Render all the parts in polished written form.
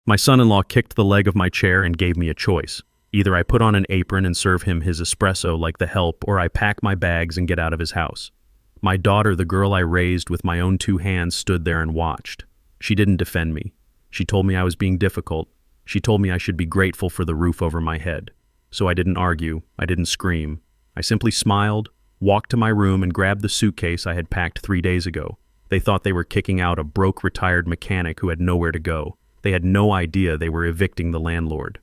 My son-in-law kicked the leg of my chair and gave me a choice. Either I put on an apron and serve him his espresso like the help, or I pack my bags and get out of his house. My daughter, the girl I raised with my own 2 hands, stood there and watched. She didn't defend me. She told me I was being difficult. She told me I should be grateful for the roof over my head. So I didn't argue. I didn't scream. I simply smiled, walked to my room, and grabbed the suitcase I had packed 3 days ago. They thought they were kicking out a broke retired mechanic who had nowhere to go. They had no idea they were evicting the landlord.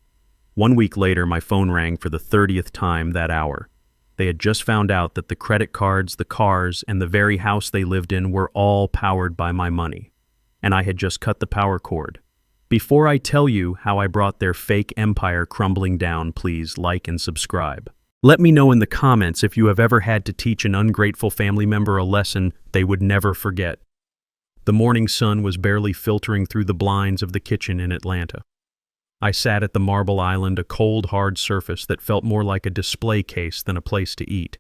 1 week later, my phone rang for the 30th time that hour. They had just found out that the credit cards, the cars, and the very house they lived in were all powered by my money. And I had just cut the power cord. Before I tell you how I brought their fake empire crumbling down, please like and subscribe. Let me know in the comments if you have ever had to teach an ungrateful family member a lesson they would never forget. The morning sun was barely filtering through the blinds of the kitchen in Atlanta. I sat at the marble island, a cold, hard surface that felt more like a display case than a place to eat.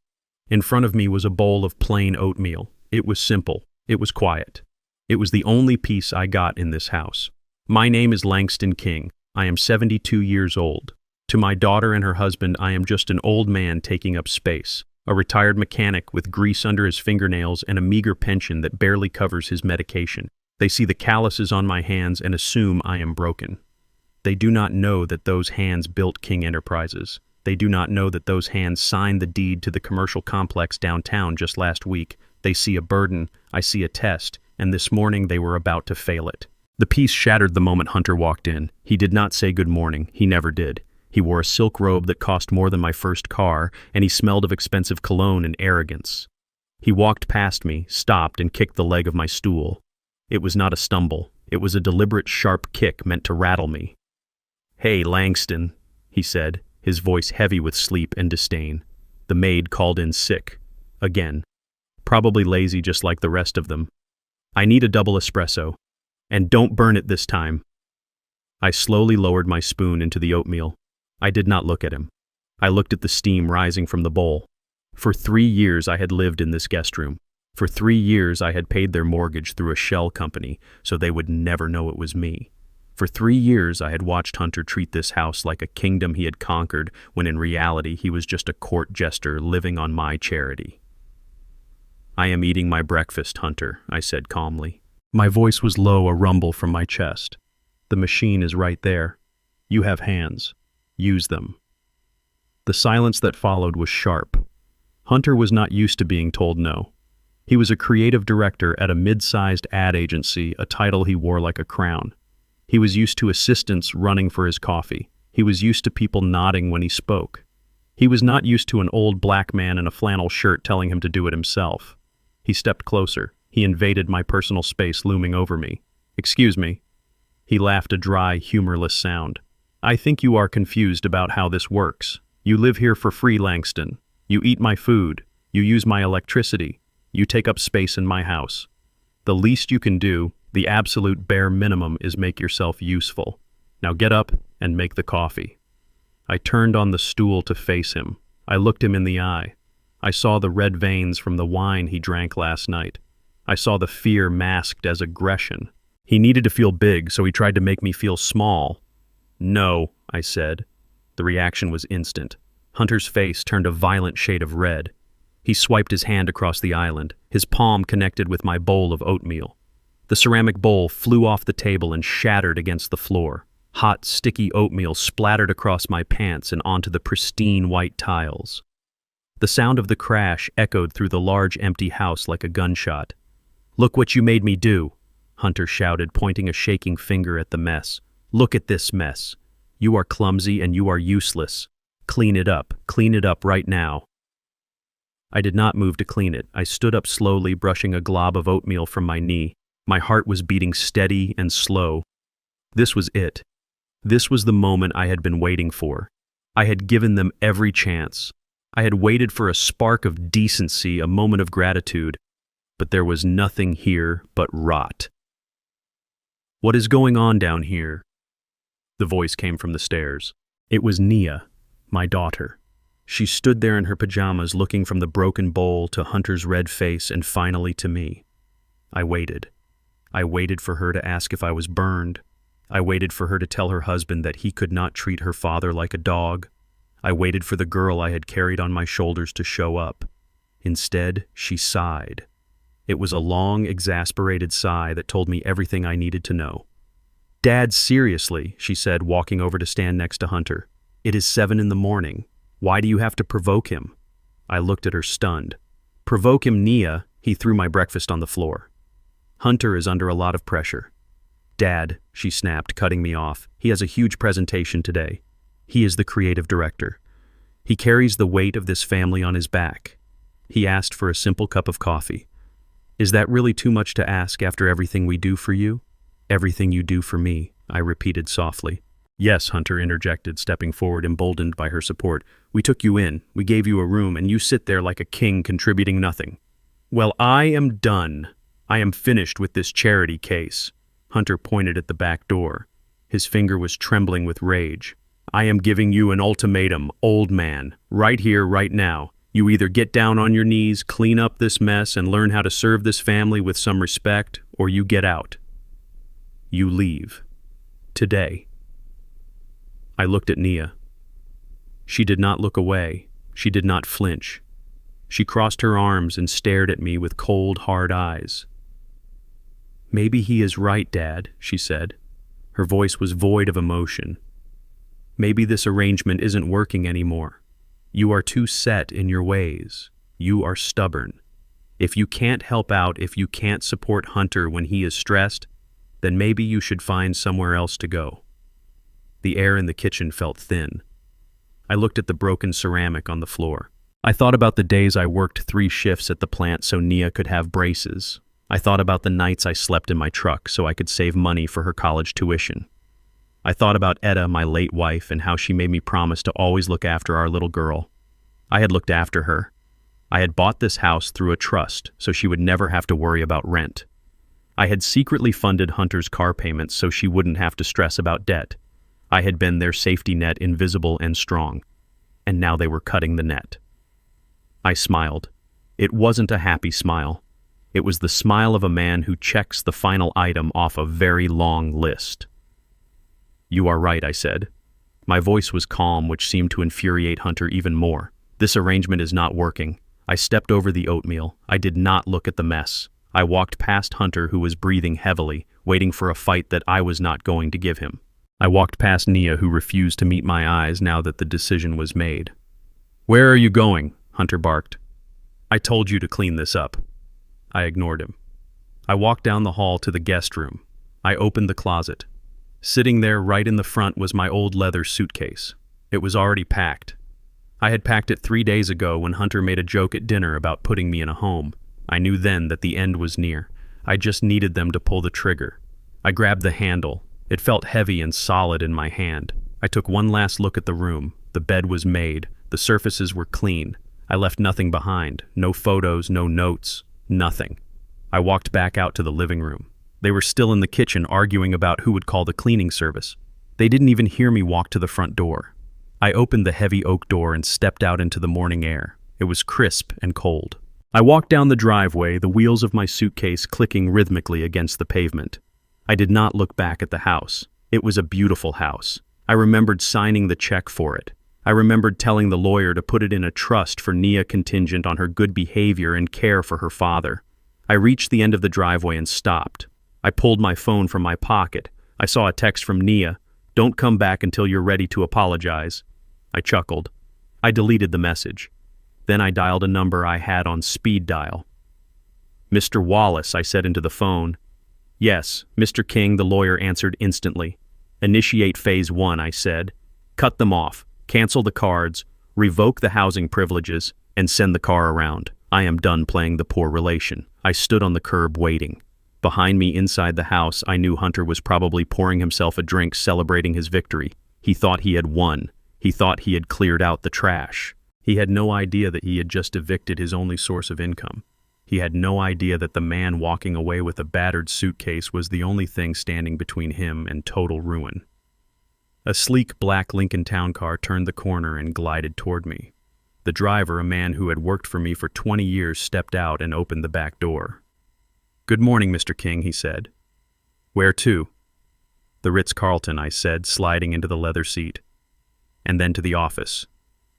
In front of me was a bowl of plain oatmeal. It was simple. It was quiet. It was the only peace I got in this house. My name is Langston King. I am 72 years old. To my daughter and her husband, I am just an old man taking up space, a retired mechanic with grease under his fingernails and a meager pension that barely covers his medication. They see the calluses on my hands and assume I am broken. They do not know that those hands built King Enterprises. They do not know that those hands signed the deed to the commercial complex downtown just last week. They see a burden, I see a test, and this morning they were about to fail it. The peace shattered the moment Hunter walked in. He did not say good morning. He never did. He wore a silk robe that cost more than my first car, and he smelled of expensive cologne and arrogance. He walked past me, stopped, and kicked the leg of my stool. It was not a stumble. It was a deliberate, sharp kick meant to rattle me. "Hey, Langston," he said, his voice heavy with sleep and disdain. The maid called in sick. Again. Probably lazy just like the rest of them. "I need a double espresso. And don't burn it this time." I slowly lowered my spoon into the oatmeal. I did not look at him. I looked at the steam rising from the bowl. For 3 years I had lived in this guest room. For 3 years I had paid their mortgage through a shell company, so they would never know it was me. For 3 years I had watched Hunter treat this house like a kingdom he had conquered, when in reality he was just a court jester living on my charity. "I am eating my breakfast, Hunter," I said calmly. My voice was low, a rumble from my chest. "The machine is right there. You have hands. Use them." The silence that followed was sharp. Hunter was not used to being told no. He was a creative director at a mid-sized ad agency, a title he wore like a crown. He was used to assistants running for his coffee. He was used to people nodding when he spoke. He was not used to an old black man in a flannel shirt telling him to do it himself. He stepped closer. He invaded my personal space looming over me. "Excuse me." He laughed a dry, humorless sound. "I think you are confused about how this works. You live here for free, Langston. You eat my food. You use my electricity. You take up space in my house. The least you can do, the absolute bare minimum, is make yourself useful. Now get up and make the coffee." I turned on the stool to face him. I looked him in the eye. I saw the red veins from the wine he drank last night. I saw the fear masked as aggression. He needed to feel big, so he tried to make me feel small. "No," I said. The reaction was instant. Hunter's face turned a violent shade of red. He swiped his hand across the island. His palm connected with my bowl of oatmeal. The ceramic bowl flew off the table and shattered against the floor. Hot, sticky oatmeal splattered across my pants and onto the pristine white tiles. The sound of the crash echoed through the large, empty house like a gunshot. "Look what you made me do," Hunter shouted, pointing a shaking finger at the mess. "Look at this mess. You are clumsy and you are useless. Clean it up right now." I did not move to clean it. I stood up slowly, brushing a glob of oatmeal from my knee. My heart was beating steady and slow. This was it. This was the moment I had been waiting for. I had given them every chance. I had waited for a spark of decency, a moment of gratitude. But there was nothing here but rot. "What is going on down here?" The voice came from the stairs. It was Nia, my daughter. She stood there in her pajamas, looking from the broken bowl to Hunter's red face and finally to me. I waited. I waited for her to ask if I was burned. I waited for her to tell her husband that he could not treat her father like a dog. I waited for the girl I had carried on my shoulders to show up. Instead, she sighed. It was a long, exasperated sigh that told me everything I needed to know. "Dad, seriously," she said, walking over to stand next to Hunter. "It is 7 in the morning. Why do you have to provoke him?" I looked at her stunned. "Provoke him, Nia." He threw my breakfast on the floor. "Hunter is under a lot of pressure." "Dad," she snapped, cutting me off. "He has a huge presentation today. He is the creative director. He carries the weight of this family on his back." He asked for a simple cup of coffee. "Is that really too much to ask after everything we do for you?" "Everything you do for me," I repeated softly. "Yes," Hunter interjected, stepping forward, emboldened by her support. "We took you in, we gave you a room, and you sit there like a king contributing nothing." "Well, I am done. I am finished with this charity case." Hunter pointed at the back door. His finger was trembling with rage. "I am giving you an ultimatum, old man, right here, right now. You either get down on your knees, clean up this mess, and learn how to serve this family with some respect, or you get out. You leave. Today." I looked at Nia. She did not look away. She did not flinch. She crossed her arms and stared at me with cold, hard eyes. "Maybe he is right, Dad," she said. Her voice was void of emotion. "Maybe this arrangement isn't working anymore. You are too set in your ways. You are stubborn. If you can't help out, if you can't support Hunter when he is stressed, then maybe you should find somewhere else to go." The air in the kitchen felt thin. I looked at the broken ceramic on the floor. I thought about the days I worked 3 shifts at the plant so Nia could have braces. I thought about the nights I slept in my truck so I could save money for her college tuition. I thought about Etta, my late wife, and how she made me promise to always look after our little girl. I had looked after her. I had bought this house through a trust so she would never have to worry about rent. I had secretly funded Hunter's car payments so she wouldn't have to stress about debt. I had been their safety net, invisible and strong. And now they were cutting the net. I smiled. It wasn't a happy smile. It was the smile of a man who checks the final item off a very long list. "You are right," I said. My voice was calm, which seemed to infuriate Hunter even more. "This arrangement is not working." I stepped over the oatmeal. I did not look at the mess. I walked past Hunter, who was breathing heavily, waiting for a fight that I was not going to give him. I walked past Nia, who refused to meet my eyes now that the decision was made. "Where are you going?" Hunter barked. "I told you to clean this up." I ignored him. I walked down the hall to the guest room. I opened the closet. Sitting there right in the front was my old leather suitcase. It was already packed. I had packed it 3 days ago when Hunter made a joke at dinner about putting me in a home. I knew then that the end was near. I just needed them to pull the trigger. I grabbed the handle. It felt heavy and solid in my hand. I took one last look at the room. The bed was made. The surfaces were clean. I left nothing behind. No photos, no notes, nothing. I walked back out to the living room. They were still in the kitchen arguing about who would call the cleaning service. They didn't even hear me walk to the front door. I opened the heavy oak door and stepped out into the morning air. It was crisp and cold. I walked down the driveway, the wheels of my suitcase clicking rhythmically against the pavement. I did not look back at the house. It was a beautiful house. I remembered signing the check for it. I remembered telling the lawyer to put it in a trust for Nia contingent on her good behavior and care for her father. I reached the end of the driveway and stopped. I pulled my phone from my pocket. I saw a text from Nia. "Don't come back until you're ready to apologize." I chuckled. I deleted the message. Then I dialed a number I had on speed dial. "Mr. Wallace," I said into the phone. "Yes, Mr. King," the lawyer answered instantly. "Initiate phase 1, I said. "Cut them off, cancel the cards, revoke the housing privileges, and send the car around. I am done playing the poor relation." I stood on the curb waiting. Behind me inside the house, I knew Hunter was probably pouring himself a drink, celebrating his victory. He thought he had won. He thought he had cleared out the trash. He had no idea that he had just evicted his only source of income. He had no idea that the man walking away with a battered suitcase was the only thing standing between him and total ruin. A sleek black Lincoln Town car turned the corner and glided toward me. The driver, a man who had worked for me for 20 years, stepped out and opened the back door. "Good morning, Mr. King," he said. "Where to?" "The Ritz-Carlton," I said, sliding into the leather seat. "And then to the office.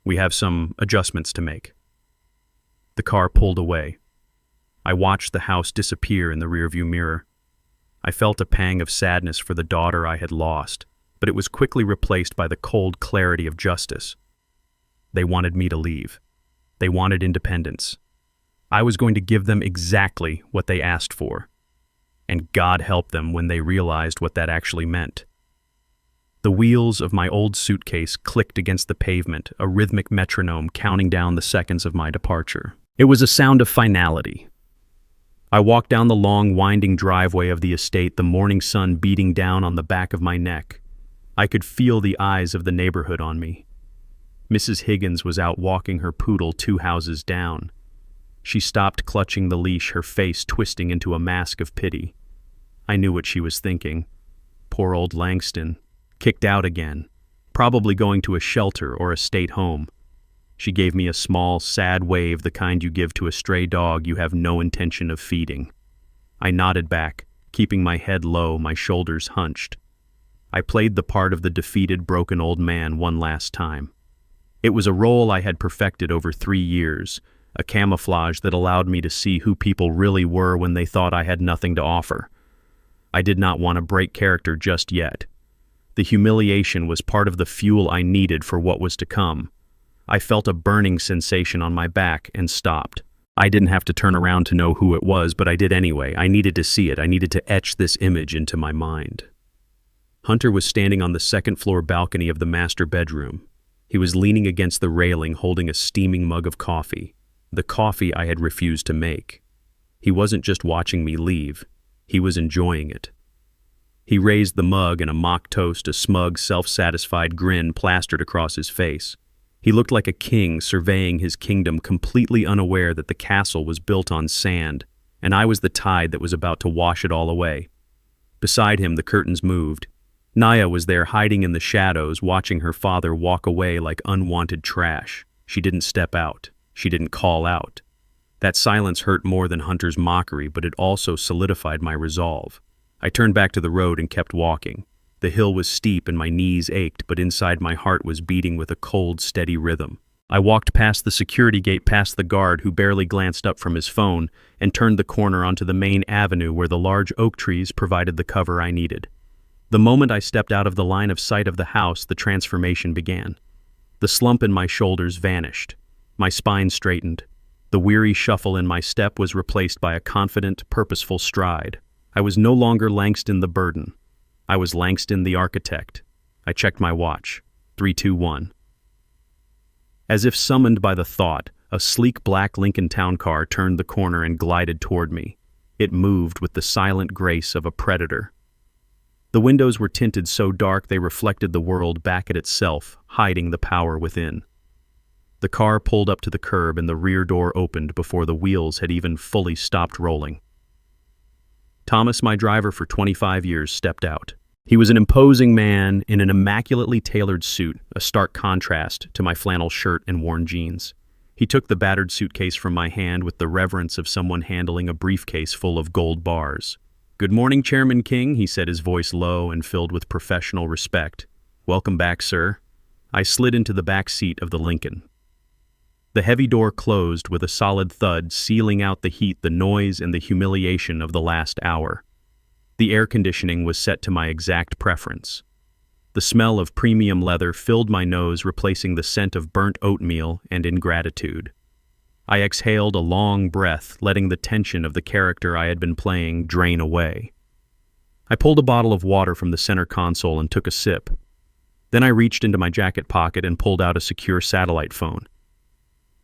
We have some adjustments to make." The car pulled away. I watched the house disappear in the rearview mirror. I felt a pang of sadness for the daughter I had lost, but it was quickly replaced by the cold clarity of justice. They wanted me to leave. They wanted independence. I was going to give them exactly what they asked for. And God help them when they realized what that actually meant. The wheels of my old suitcase clicked against the pavement, a rhythmic metronome counting down the seconds of my departure. It was a sound of finality. I walked down the long, winding driveway of the estate, the morning sun beating down on the back of my neck. I could feel the eyes of the neighborhood on me. Mrs. Higgins was out walking her poodle 2 houses down. She stopped clutching the leash, her face twisting into a mask of pity. I knew what she was thinking. Poor old Langston, kicked out again, probably going to a shelter or a state home. She gave me a small, sad wave, the kind you give to a stray dog you have no intention of feeding. I nodded back, keeping my head low, my shoulders hunched. I played the part of the defeated, broken old man one last time. It was a role I had perfected over 3 years, a camouflage that allowed me to see who people really were when they thought I had nothing to offer. I did not want to break character just yet. The humiliation was part of the fuel I needed for what was to come. I felt a burning sensation on my back and stopped. I didn't have to turn around to know who it was, but I did anyway. I needed to see it. I needed to etch this image into my mind. Hunter was standing on the second-floor balcony of the master bedroom. He was leaning against the railing, holding a steaming mug of coffee, the coffee I had refused to make. He wasn't just watching me leave. He was enjoying it. He raised the mug and a mock toast, a smug, self-satisfied grin plastered across his face. He looked like a king surveying his kingdom, completely unaware that the castle was built on sand, and I was the tide that was about to wash it all away. Beside him, the curtains moved. Naya was there hiding in the shadows, watching her father walk away like unwanted trash. She didn't step out. She didn't call out. That silence hurt more than Hunter's mockery, but it also solidified my resolve. I turned back to the road and kept walking. The hill was steep and my knees ached, but inside my heart was beating with a cold, steady rhythm. I walked past the security gate, past the guard who barely glanced up from his phone, and turned the corner onto the main avenue where the large oak trees provided the cover I needed. The moment I stepped out of the line of sight of the house, the transformation began. The slump in my shoulders vanished. My spine straightened. The weary shuffle in my step was replaced by a confident, purposeful stride. I was no longer Langston the burden. I was Langston the architect. I checked my watch. 3:21. As if summoned by the thought, a sleek black Lincoln Town car turned the corner and glided toward me. It moved with the silent grace of a predator. The windows were tinted so dark they reflected the world back at itself, hiding the power within. The car pulled up to the curb and the rear door opened before the wheels had even fully stopped rolling. Thomas, my driver for 25 years, stepped out. He was an imposing man in an immaculately tailored suit, a stark contrast to my flannel shirt and worn jeans. He took the battered suitcase from my hand with the reverence of someone handling a briefcase full of gold bars. "Good morning, Chairman King," he said, his voice low and filled with professional respect. "Welcome back, sir." I slid into the back seat of the Lincoln. The heavy door closed with a solid thud, sealing out the heat, the noise, and the humiliation of the last hour. The air conditioning was set to my exact preference. The smell of premium leather filled my nose, replacing the scent of burnt oatmeal and ingratitude. I exhaled a long breath, letting the tension of the character I had been playing drain away. I pulled a bottle of water from the center console and took a sip. Then I reached into my jacket pocket and pulled out a secure satellite phone.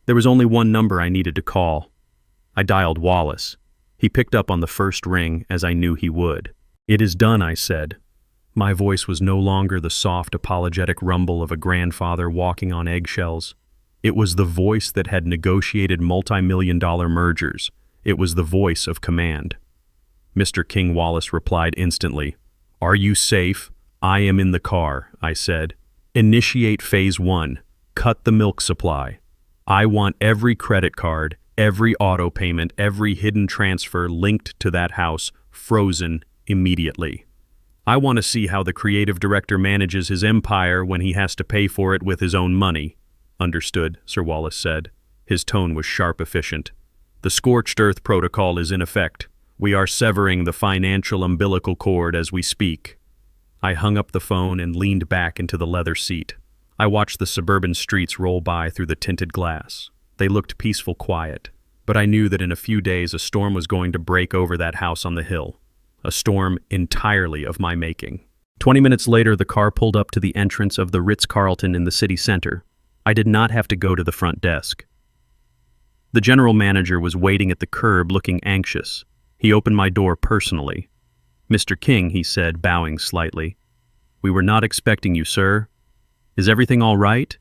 There was only one number I needed to call. I dialed Wallace. He picked up on the first ring, as I knew he would. "It is done," I said. My voice was no longer the soft, apologetic rumble of a grandfather walking on eggshells. It was the voice that had negotiated multi-million-dollar mergers. It was the voice of command. Mr. King, Wallace replied instantly. "Are you safe? I am in the car," I said. "Initiate phase 1. Cut the milk supply. I want every credit card, every auto payment, every hidden transfer linked to that house frozen immediately." I want to see how the creative director manages his empire when he has to pay for it with his own money. Understood, Sir Wallace said. His tone was sharp, efficient. The scorched earth protocol is in effect. We are severing the financial umbilical cord as we speak. I hung up the phone and leaned back into the leather seat. I watched the suburban streets roll by through the tinted glass. They looked peaceful, quiet. But I knew that in a few days a storm was going to break over that house on the hill. A storm entirely of my making. 20 minutes later, the car pulled up to the entrance of the Ritz-Carlton in the city center. I did not have to go to the front desk. The general manager was waiting at the curb looking anxious. He opened my door personally. "Mr. King," he said, bowing slightly. "We were not expecting you, sir. Is everything all right?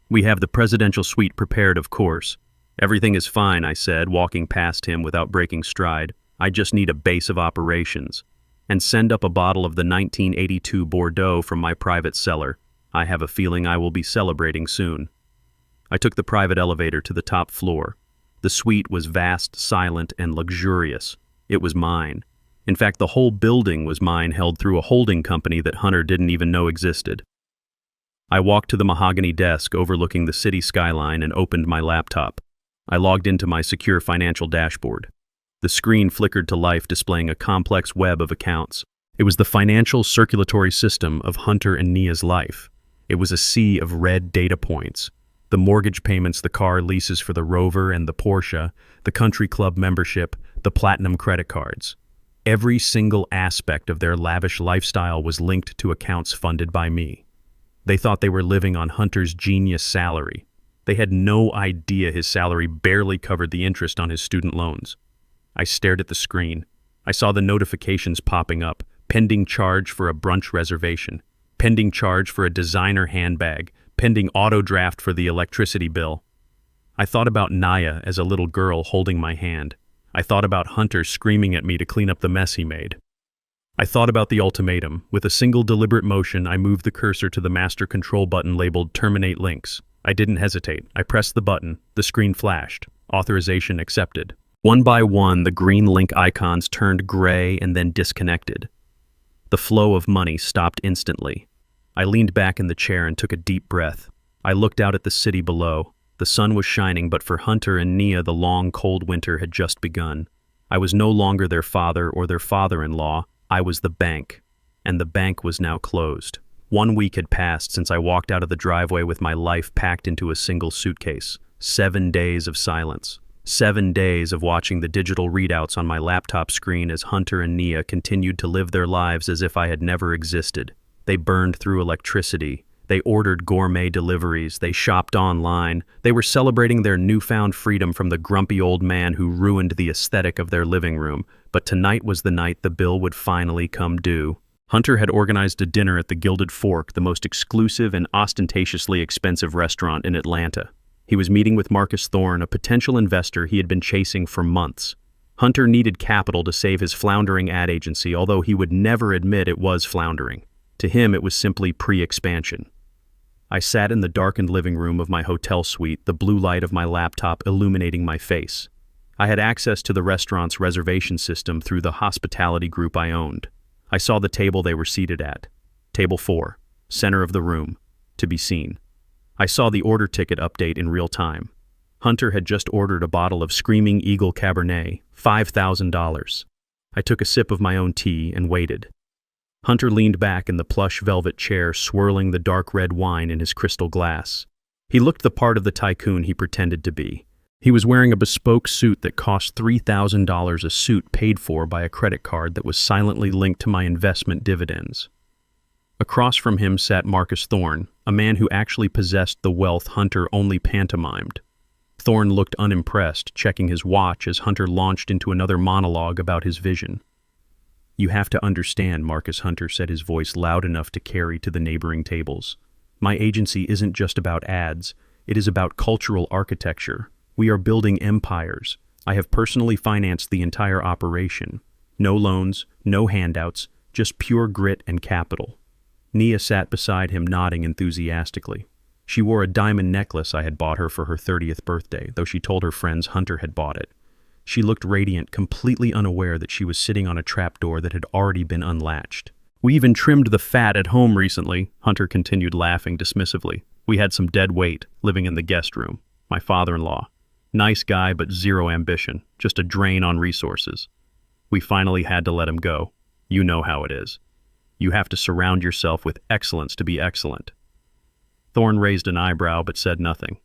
We have the presidential suite prepared, of course." "Everything is fine," I said, walking past him without breaking stride. "I just need a base of operations. And send up a bottle of the 1982 Bordeaux from my private cellar. I have a feeling I will be celebrating soon." I took the private elevator to the top floor. The suite was vast, silent, and luxurious. It was mine. In fact, the whole building was mine, held through a holding company that Hunter didn't even know existed. I walked to the mahogany desk overlooking the city skyline and opened my laptop. I logged into my secure financial dashboard. The screen flickered to life, displaying a complex web of accounts. It was the financial circulatory system of Hunter and Nia's life. It was a sea of red data points. The mortgage payments, the car leases for the Rover and the Porsche, the country club membership, the platinum credit cards. Every single aspect of their lavish lifestyle was linked to accounts funded by me. They thought they were living on Hunter's genius salary. They had no idea his salary barely covered the interest on his student loans. I stared at the screen. I saw the notifications popping up. Pending charge for a brunch reservation. Pending charge for a designer handbag. Pending auto draft for the electricity bill. I thought about Nia as a little girl holding my hand. I thought about Hunter screaming at me to clean up the mess he made. I thought about the ultimatum. With a single deliberate motion, I moved the cursor to the master control button labeled Terminate Links. I didn't hesitate. I pressed the button. The screen flashed. Authorization accepted. One by one, the green link icons turned gray and then disconnected. The flow of money stopped instantly. I leaned back in the chair and took a deep breath. I looked out at the city below. The sun was shining, but for Hunter and Nia, the long, cold winter had just begun. I was no longer their father or their father-in-law. I was the bank, and the bank was now closed. 1 week had passed since I walked out of the driveway with my life packed into a single suitcase. 7 days of silence. 7 days of watching the digital readouts on my laptop screen as Hunter and Nia continued to live their lives as if I had never existed. They burned through electricity. They ordered gourmet deliveries. They shopped online. They were celebrating their newfound freedom from the grumpy old man who ruined the aesthetic of their living room. But tonight was the night the bill would finally come due. Hunter had organized a dinner at the Gilded Fork, the most exclusive and ostentatiously expensive restaurant in Atlanta. He was meeting with Marcus Thorne, a potential investor he had been chasing for months. Hunter needed capital to save his floundering ad agency, although he would never admit it was floundering. To him, it was simply pre-expansion. I sat in the darkened living room of my hotel suite, the blue light of my laptop illuminating my face. I had access to the restaurant's reservation system through the hospitality group I owned. I saw the table they were seated at. Table 4, center of the room, to be seen. I saw the order ticket update in real time. Hunter had just ordered a bottle of Screaming Eagle Cabernet, $5,000. I took a sip of my own tea and waited. Hunter leaned back in the plush velvet chair, swirling the dark red wine in his crystal glass. He looked the part of the tycoon he pretended to be. He was wearing a bespoke suit that cost $3,000 a suit, paid for by a credit card that was silently linked to my investment dividends. Across from him sat Marcus Thorne, a man who actually possessed the wealth Hunter only pantomimed. Thorne looked unimpressed, checking his watch as Hunter launched into another monologue about his vision. "You have to understand," Marcus Hunter said, his voice loud enough to carry to the neighboring tables. "My agency isn't just about ads. It is about cultural architecture. We are building empires. I have personally financed the entire operation. No loans, no handouts, just pure grit and capital." Nia sat beside him, nodding enthusiastically. She wore a diamond necklace I had bought her for her 30th birthday, though she told her friends Hunter had bought it. She looked radiant, completely unaware that she was sitting on a trapdoor that had already been unlatched. We even trimmed the fat at home recently, Hunter continued laughing dismissively. We had some dead weight living in the guest room. My father-in-law. Nice guy, but zero ambition. Just a drain on resources. We finally had to let him go. You know how it is. You have to surround yourself with excellence to be excellent. Thorne raised an eyebrow but said nothing.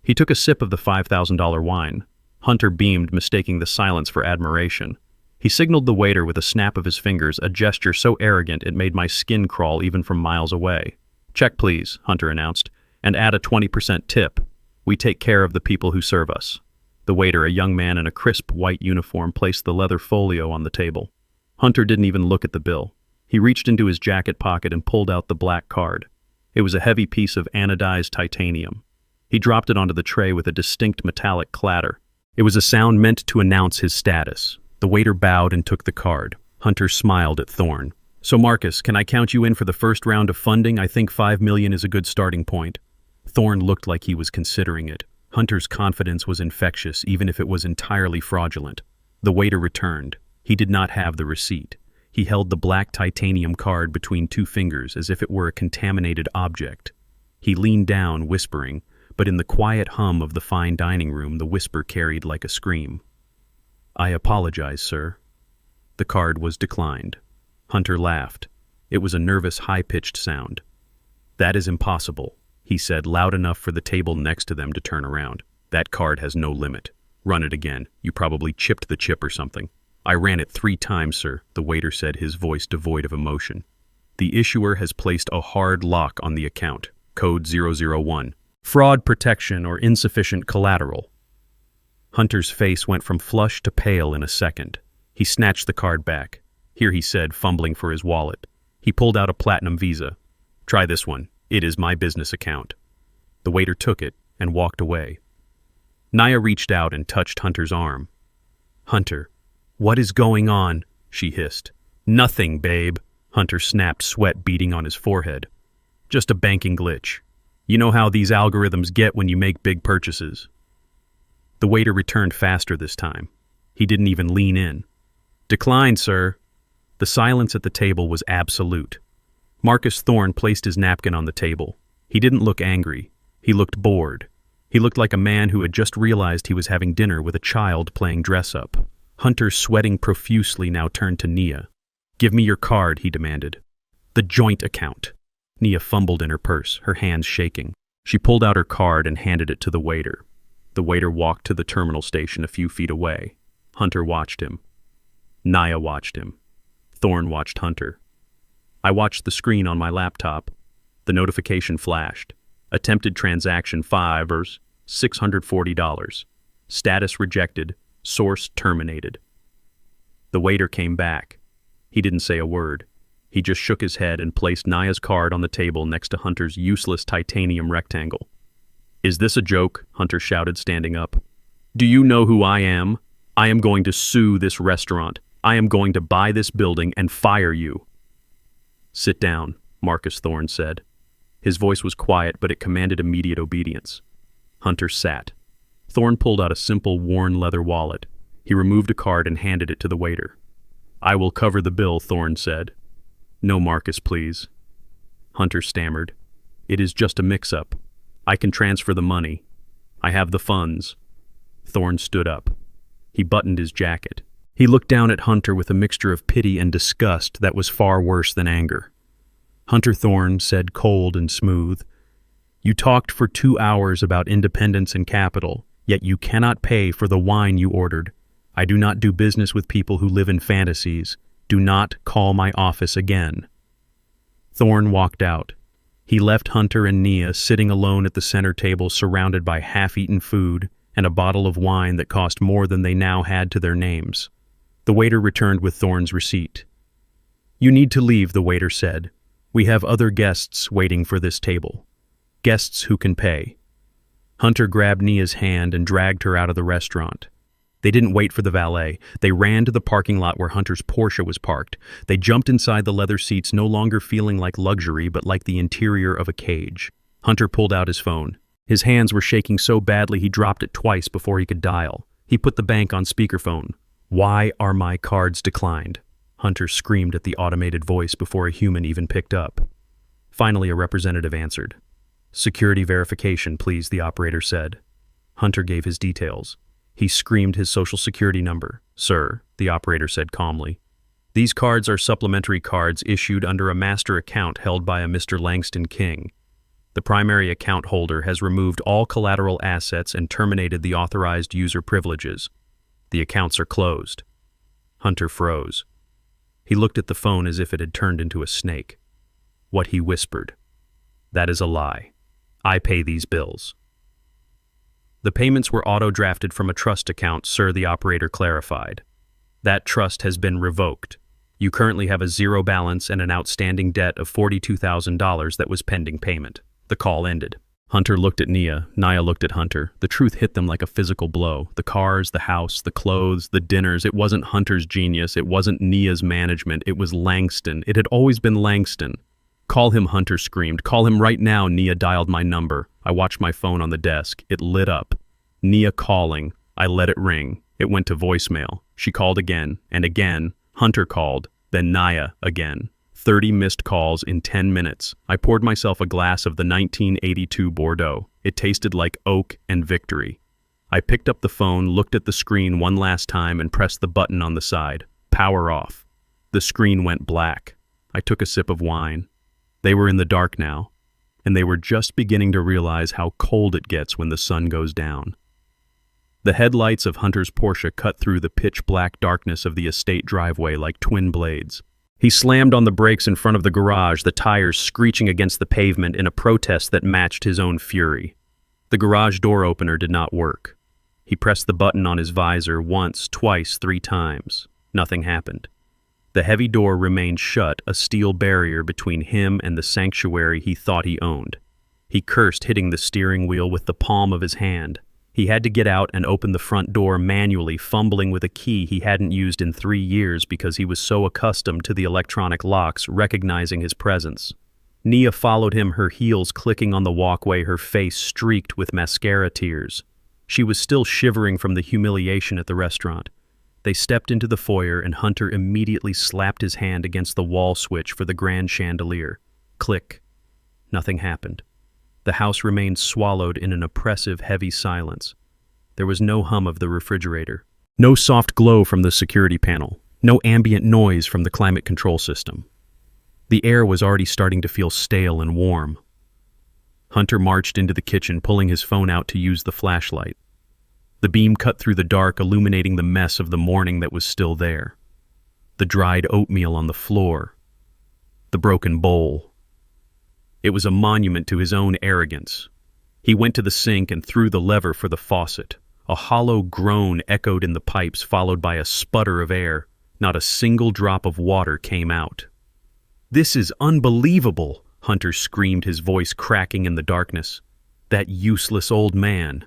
He took a sip of the $5,000 wine. Hunter beamed, mistaking the silence for admiration. He signaled the waiter with a snap of his fingers, a gesture so arrogant it made my skin crawl even from miles away. "Check, please," Hunter announced, "and add a 20% tip. We take care of the people who serve us." The waiter, a young man in a crisp white uniform, placed the leather folio on the table. Hunter didn't even look at the bill. He reached into his jacket pocket and pulled out the black card. It was a heavy piece of anodized titanium. He dropped it onto the tray with a distinct metallic clatter. It was a sound meant to announce his status. The waiter bowed and took the card. Hunter smiled at Thorne. "So Marcus, can I count you in for the first round of funding? I think $5 million is a good starting point." Thorne looked like he was considering it. Hunter's confidence was infectious, even if it was entirely fraudulent. The waiter returned. He did not have the receipt. He held the black titanium card between two fingers as if it were a contaminated object. He leaned down, whispering, but in the quiet hum of the fine dining room, the whisper carried like a scream. "I apologize, sir." The card was declined. Hunter laughed. It was a nervous, high-pitched sound. "That is impossible," he said, loud enough for the table next to them to turn around. "That card has no limit. Run it again. You probably chipped the chip or something." "I ran it 3 times, sir," the waiter said, his voice devoid of emotion. "The issuer has placed a hard lock on the account. Code 001. Fraud protection or insufficient collateral." Hunter's face went from flush to pale in a second. He snatched the card back. "Here," he said, fumbling for his wallet. He pulled out a platinum visa. "Try this one. It is my business account." The waiter took it and walked away. Nia reached out and touched Hunter's arm. "Hunter, what is going on?" she hissed. "Nothing, babe," Hunter snapped, sweat beading on his forehead. "Just a banking glitch. You know how these algorithms get when you make big purchases." The waiter returned faster this time. He didn't even lean in. "Decline, sir." The silence at the table was absolute. Marcus Thorne placed his napkin on the table. He didn't look angry. He looked bored. He looked like a man who had just realized he was having dinner with a child playing dress-up. Hunter, sweating profusely, now turned to Nia. "Give me your card," he demanded. "The joint account." Nia fumbled in her purse, her hands shaking. She pulled out her card and handed it to the waiter. The waiter walked to the terminal station a few feet away. Hunter watched him. Nia watched him. Thorne watched Hunter. I watched the screen on my laptop. The notification flashed. Attempted transaction 5 or $640. Status rejected. Source terminated. The waiter came back. He didn't say a word. He just shook his head and placed Nia's card on the table next to Hunter's useless titanium rectangle. "Is this a joke?" Hunter shouted, standing up. "Do you know who I am? I am going to sue this restaurant. I am going to buy this building and fire you." "Sit down," Marcus Thorne said. His voice was quiet, but it commanded immediate obedience. Hunter sat. Thorne pulled out a simple, worn leather wallet. He removed a card and handed it to the waiter. "I will cover the bill," Thorne said. "No, Marcus, please." Hunter stammered. "It is just a mix-up. I can transfer the money. I have the funds." Thorne stood up. He buttoned his jacket. He looked down at Hunter with a mixture of pity and disgust that was far worse than anger. Hunter Thorne said, cold and smooth, "You talked for 2 hours about independence and capital, yet you cannot pay for the wine you ordered. I do not do business with people who live in fantasies. Do not call my office again." Thorne walked out. He left Hunter and Nia sitting alone at the center table, surrounded by half-eaten food and a bottle of wine that cost more than they now had to their names. The waiter returned with Thorne's receipt. "You need to leave," the waiter said. "We have other guests waiting for this table. Guests who can pay." Hunter grabbed Nia's hand and dragged her out of the restaurant. They didn't wait for the valet. They ran to the parking lot where Hunter's Porsche was parked. They jumped inside the leather seats, no longer feeling like luxury, but like the interior of a cage. Hunter pulled out his phone. His hands were shaking so badly he dropped it twice before he could dial. He put the bank on speakerphone. "Why are my cards declined?" Hunter screamed at the automated voice before a human even picked up. Finally, a representative answered. "Security verification, please," the operator said. Hunter gave his details. He screamed his social security number. "Sir," the operator said calmly, "these cards are supplementary cards issued under a master account held by a Mr. Langston King. The primary account holder has removed all collateral assets and terminated the authorized user privileges. The accounts are closed." Hunter froze. He looked at the phone as if it had turned into a snake. What he whispered: "That is a lie. I pay these bills." "The payments were auto-drafted from a trust account, sir," the operator clarified. "That trust has been revoked. You currently have a zero balance and an outstanding debt of $42,000 that was pending payment." The call ended. Hunter looked at Nia. Nia looked at Hunter. The truth hit them like a physical blow. The cars, the house, the clothes, the dinners. It wasn't Hunter's genius. It wasn't Nia's management. It was Langston. It had always been Langston. "Call him," Hunter screamed. "Call him right now." Nia dialed my number. I watched my phone on the desk. It lit up. Nia calling. I let it ring. It went to voicemail. She called again and again. Hunter called. Then Nia again. 30 missed calls in 10 minutes. I poured myself a glass of the 1982 Bordeaux. It tasted like oak and victory. I picked up the phone, looked at the screen one last time, and pressed the button on the side. Power off. The screen went black. I took a sip of wine. They were in the dark now, and they were just beginning to realize how cold it gets when the sun goes down. The headlights of Hunter's Porsche cut through the pitch-black darkness of the estate driveway like twin blades. He slammed on the brakes in front of the garage, the tires screeching against the pavement in a protest that matched his own fury. The garage door opener did not work. He pressed the button on his visor once, twice, 3 times. Nothing happened. The heavy door remained shut, a steel barrier between him and the sanctuary he thought he owned. He cursed, hitting the steering wheel with the palm of his hand. He had to get out and open the front door manually, fumbling with a key he hadn't used in 3 years because he was so accustomed to the electronic locks recognizing his presence. Nia followed him, her heels clicking on the walkway, her face streaked with mascara tears. She was still shivering from the humiliation at the restaurant. They stepped into the foyer and Hunter immediately slapped his hand against the wall switch for the grand chandelier. Click. Nothing happened. The house remained swallowed in an oppressive, heavy silence. There was no hum of the refrigerator, no soft glow from the security panel, no ambient noise from the climate control system. The air was already starting to feel stale and warm. Hunter marched into the kitchen, pulling his phone out to use the flashlight. The beam cut through the dark, illuminating the mess of the morning that was still there. The dried oatmeal on the floor. The broken bowl. It was a monument to his own arrogance. He went to the sink and threw the lever for the faucet. A hollow groan echoed in the pipes, followed by a sputter of air. Not a single drop of water came out. "This is unbelievable," Hunter screamed, his voice cracking in the darkness. That useless old man.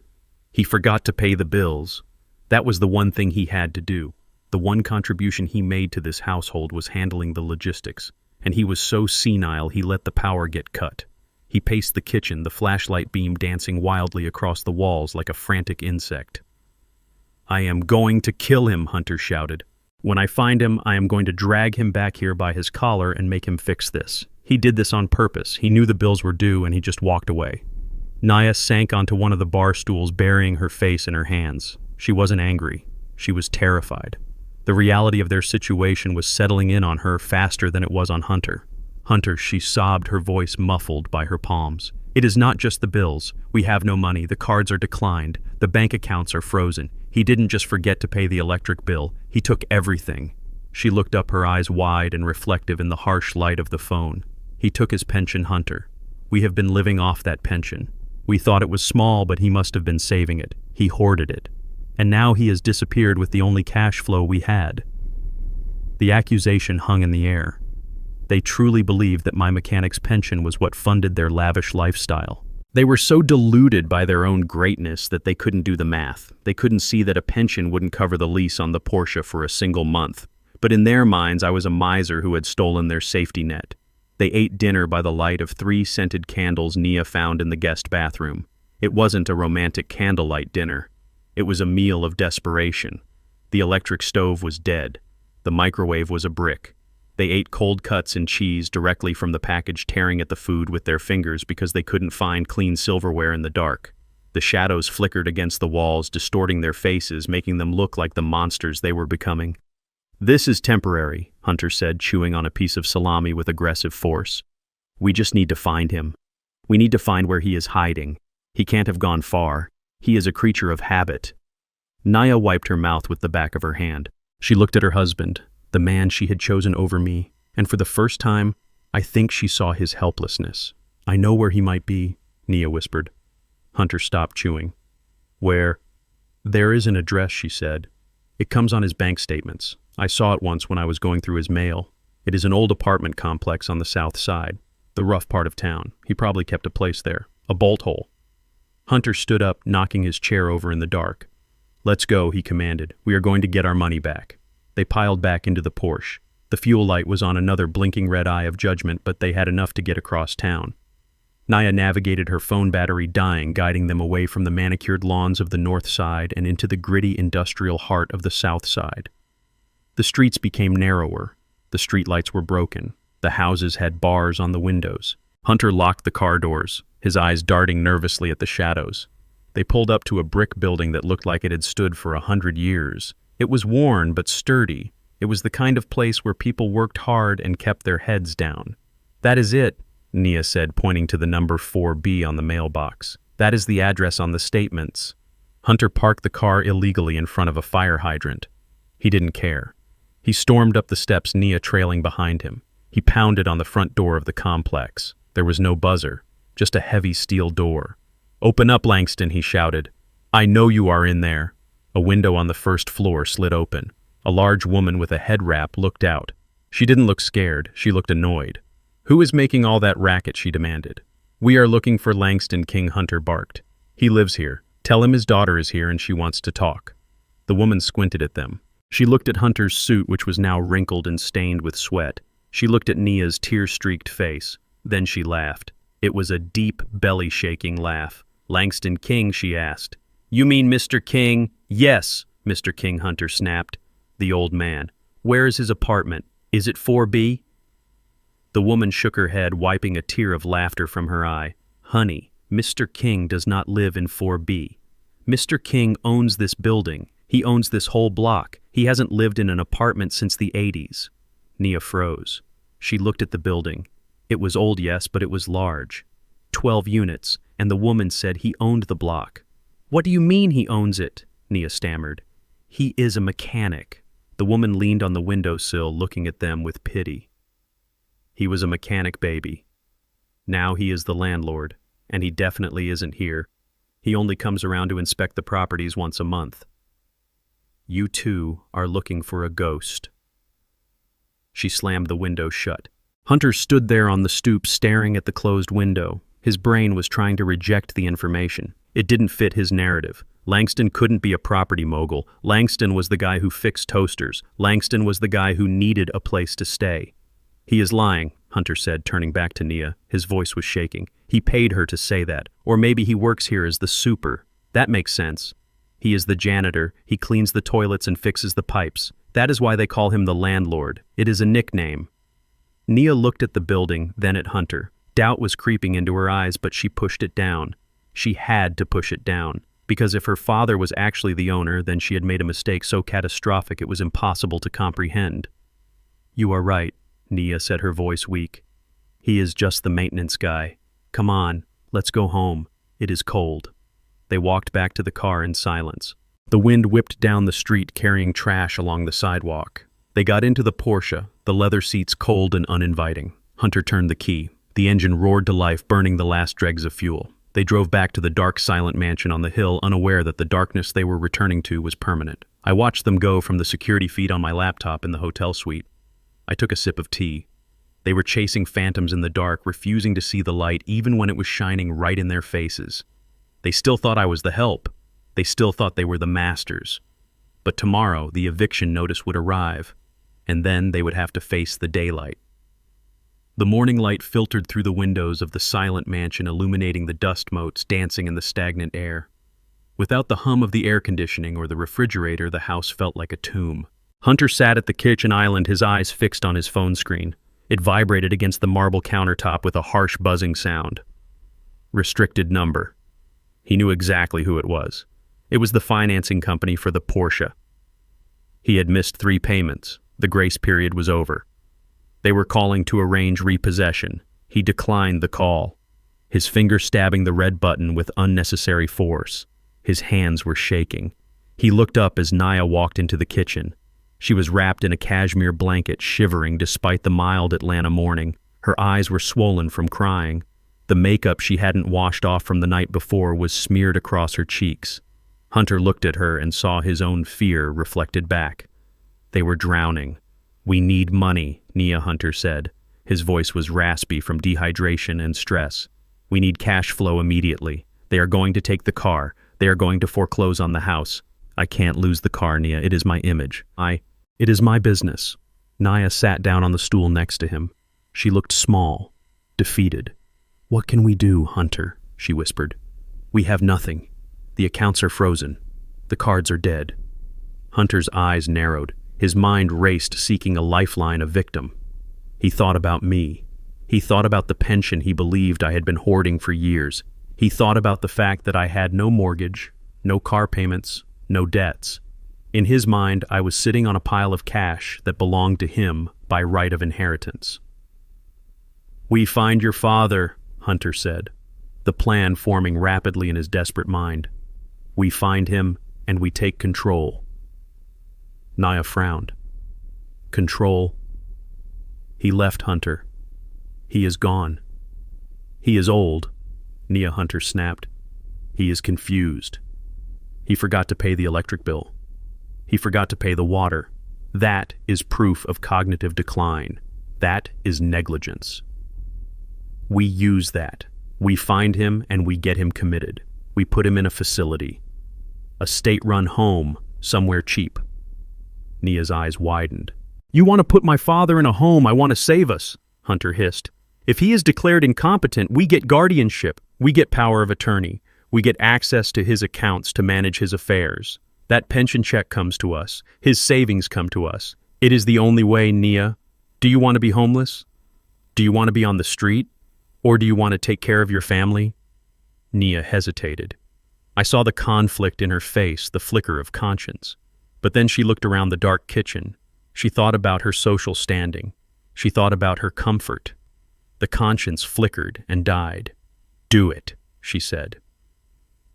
He forgot to pay the bills. That was the one thing he had to do. The one contribution he made to this household was handling the logistics. And he was so senile he let the power get cut. He paced the kitchen, the flashlight beam dancing wildly across the walls like a frantic insect. "I am going to kill him," Hunter shouted. "When I find him, I am going to drag him back here by his collar and make him fix this." He did this on purpose. He knew the bills were due and he just walked away. Nia sank onto one of the bar stools, burying her face in her hands. She wasn't angry. She was terrified. The reality of their situation was settling in on her faster than it was on Hunter. "Hunter," she sobbed, her voice muffled by her palms. "It is not just the bills. We have no money. The cards are declined. The bank accounts are frozen. He didn't just forget to pay the electric bill. He took everything." She looked up, her eyes wide and reflective in the harsh light of the phone. "He took his pension, Hunter. We have been living off that pension. We thought it was small, but he must have been saving it. He hoarded it. And now he has disappeared with the only cash flow we had." The accusation hung in the air. They truly believed that my mechanic's pension was what funded their lavish lifestyle. They were so deluded by their own greatness that they couldn't do the math. They couldn't see that a pension wouldn't cover the lease on the Porsche for a single month. But in their minds, I was a miser who had stolen their safety net. They ate dinner by the light of 3 scented candles Nia found in the guest bathroom. It wasn't a romantic candlelight dinner. It was a meal of desperation. The electric stove was dead. The microwave was a brick. They ate cold cuts and cheese directly from the package, tearing at the food with their fingers because they couldn't find clean silverware in the dark. The shadows flickered against the walls, distorting their faces, making them look like the monsters they were becoming. "This is temporary," Hunter said, chewing on a piece of salami with aggressive force. "We just need to find him. We need to find where he is hiding. He can't have gone far. He is a creature of habit." Naya wiped her mouth with the back of her hand. She looked at her husband, the man she had chosen over me, and for the first time, I think she saw his helplessness. "I know where he might be," Nia whispered. Hunter stopped chewing. "Where?" "There is an address," she said. "It comes on his bank statements. I saw it once when I was going through his mail. It is an old apartment complex on the south side, the rough part of town. He probably kept a place there, a bolt hole." Hunter stood up, knocking his chair over in the dark. "Let's go," he commanded. "We are going to get our money back." They piled back into the Porsche. The fuel light was on another blinking red eye of judgment, but they had enough to get across town. Naya navigated her phone battery dying, guiding them away from the manicured lawns of the north side and into the gritty industrial heart of the south side. The streets became narrower. The streetlights were broken. The houses had bars on the windows. Hunter locked the car doors, his eyes darting nervously at the shadows. They pulled up to a brick building that looked like it had stood for 100 years. It was worn but sturdy. It was the kind of place where people worked hard and kept their heads down. "That is it," Nia said, pointing to the number 4B on the mailbox. "That is the address on the statements." Hunter parked the car illegally in front of a fire hydrant. He didn't care. He stormed up the steps, Nia trailing behind him. He pounded on the front door of the complex. There was no buzzer, just a heavy steel door. "Open up, Langston," he shouted. "I know you are in there." A window on the first floor slid open. A large woman with a head wrap looked out. She didn't look scared, she looked annoyed. "Who is making all that racket?" she demanded. "We are looking for Langston King," Hunter barked. "He lives here. Tell him his daughter is here and she wants to talk." The woman squinted at them. She looked at Hunter's suit, which was now wrinkled and stained with sweat. She looked at Nia's tear-streaked face. Then she laughed. It was a deep, belly-shaking laugh. "Langston King?" she asked. "You mean Mr. King?" "Yes, Mr. King," Hunter snapped. The old man. "Where is his apartment? Is it 4B? The woman shook her head, wiping a tear of laughter from her eye. "Honey, Mr. King does not live in 4B. Mr. King owns this building. He owns this whole block. He hasn't lived in an apartment since the 80s. Nia froze. She looked at the building. It was old, yes, but it was large. 12 units, and the woman said he owned the block. "What do you mean he owns it?" Nia stammered. "He is a mechanic." The woman leaned on the windowsill, looking at them with pity. "He was a mechanic, baby. Now he is the landlord, and he definitely isn't here. He only comes around to inspect the properties once a month. You two are looking for a ghost." She slammed the window shut. Hunter stood there on the stoop, staring at the closed window. His brain was trying to reject the information. It didn't fit his narrative. Langston couldn't be a property mogul. Langston was the guy who fixed toasters. Langston was the guy who needed a place to stay. "He is lying," Hunter said, turning back to Nia. His voice was shaking. "He paid her to say that. Or maybe he works here as the super. That makes sense. He is the janitor. He cleans the toilets and fixes the pipes. That is why they call him the landlord. It is a nickname." Nia looked at the building, then at Hunter. Doubt was creeping into her eyes, but she pushed it down. She had to push it down, because if her father was actually the owner, then she had made a mistake so catastrophic it was impossible to comprehend. "You are right," Nia said, her voice weak. "He is just the maintenance guy. Come on, let's go home. It is cold." They walked back to the car in silence. The wind whipped down the street, carrying trash along the sidewalk. They got into the Porsche, the leather seats cold and uninviting. Hunter turned the key. The engine roared to life, burning the last dregs of fuel. They drove back to the dark, silent mansion on the hill, unaware that the darkness they were returning to was permanent. I watched them go from the security feed on my laptop in the hotel suite. I took a sip of tea. They were chasing phantoms in the dark, refusing to see the light even when it was shining right in their faces. They still thought I was the help. They still thought they were the masters. But tomorrow, the eviction notice would arrive, and then they would have to face the daylight. The morning light filtered through the windows of the silent mansion, illuminating the dust motes dancing in the stagnant air. Without the hum of the air conditioning or the refrigerator, the house felt like a tomb. Hunter sat at the kitchen island, his eyes fixed on his phone screen. It vibrated against the marble countertop with a harsh buzzing sound. Restricted number. He knew exactly who it was. It was the financing company for the Porsche. He had missed 3 payments. The grace period was over. They were calling to arrange repossession. He declined the call, his finger stabbing the red button with unnecessary force. His hands were shaking. He looked up as Naya walked into the kitchen. She was wrapped in a cashmere blanket, shivering despite the mild Atlanta morning. Her eyes were swollen from crying. The makeup she hadn't washed off from the night before was smeared across her cheeks. Hunter looked at her and saw his own fear reflected back. They were drowning. "We need money," Nia Hunter said. His voice was raspy from dehydration and stress. "We need cash flow immediately. They are going to take the car. They are going to foreclose on the house. I can't lose the car, Nia. It is my image. It is my business." Naya sat down on the stool next to him. She looked small, defeated. "What can we do, Hunter?" she whispered. "We have nothing. The accounts are frozen. The cards are dead." Hunter's eyes narrowed. His mind raced, seeking a lifeline, a victim. He thought about me. He thought about the pension he believed I had been hoarding for years. He thought about the fact that I had no mortgage, no car payments, no debts. In his mind, I was sitting on a pile of cash that belonged to him by right of inheritance. "We find your father," Hunter said, the plan forming rapidly in his desperate mind. "We find him, and we take control." Naya frowned. "Control?" "He left, Hunter. He is gone." "He is old," Nia Hunter snapped. "He is confused. He forgot to pay the electric bill. He forgot to pay the water. That is proof of cognitive decline. That is negligence. We use that. We find him and we get him committed. We put him in a facility. A state-run home, somewhere cheap." Nia's eyes widened. "You want to put my father in a home? I want to save us," Hunter hissed. "If he is declared incompetent, we get guardianship. We get power of attorney. We get access to his accounts to manage his affairs. That pension check comes to us. His savings come to us. It is the only way, Nia. Do you want to be homeless? Do you want to be on the street? Or do you want to take care of your family?" Nia hesitated. I saw the conflict in her face, the flicker of conscience. But then she looked around the dark kitchen. She thought about her social standing. She thought about her comfort. The conscience flickered and died. "Do it," she said.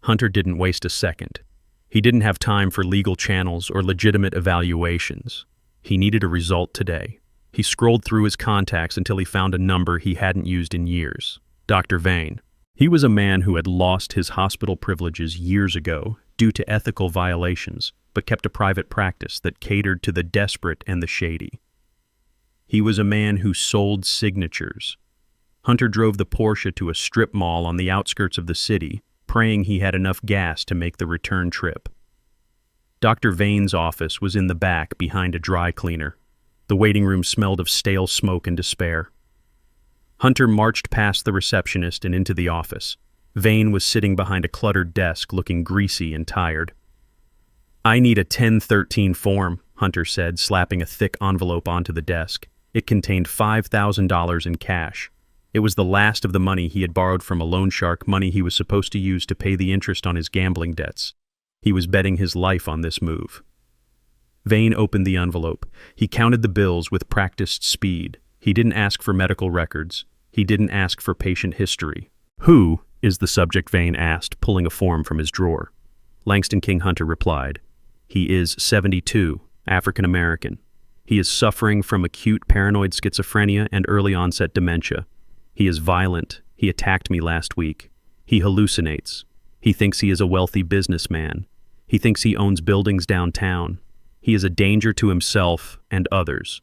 Hunter didn't waste a second. He didn't have time for legal channels or legitimate evaluations. He needed a result today. He scrolled through his contacts until he found a number he hadn't used in years. Dr. Vane. He was a man who had lost his hospital privileges years ago due to ethical violations, but kept a private practice that catered to the desperate and the shady. He was a man who sold signatures. Hunter drove the Porsche to a strip mall on the outskirts of the city, praying he had enough gas to make the return trip. Dr. Vane's office was in the back behind a dry cleaner. The waiting room smelled of stale smoke and despair. Hunter marched past the receptionist and into the office. Vane was sitting behind a cluttered desk, looking greasy and tired. "I need a 1013 form," Hunter said, slapping a thick envelope onto the desk. It contained $5,000 in cash. It was the last of the money he had borrowed from a loan shark, money he was supposed to use to pay the interest on his gambling debts. He was betting his life on this move. Vane opened the envelope. He counted the bills with practiced speed. He didn't ask for medical records. He didn't ask for patient history. "Who is the subject?" Vane asked, pulling a form from his drawer. Langston King Hunter replied. "He is 72, African American. He is suffering from acute paranoid schizophrenia and early onset dementia. He is violent. He attacked me last week. He hallucinates. He thinks he is a wealthy businessman. He thinks he owns buildings downtown. He is a danger to himself and others."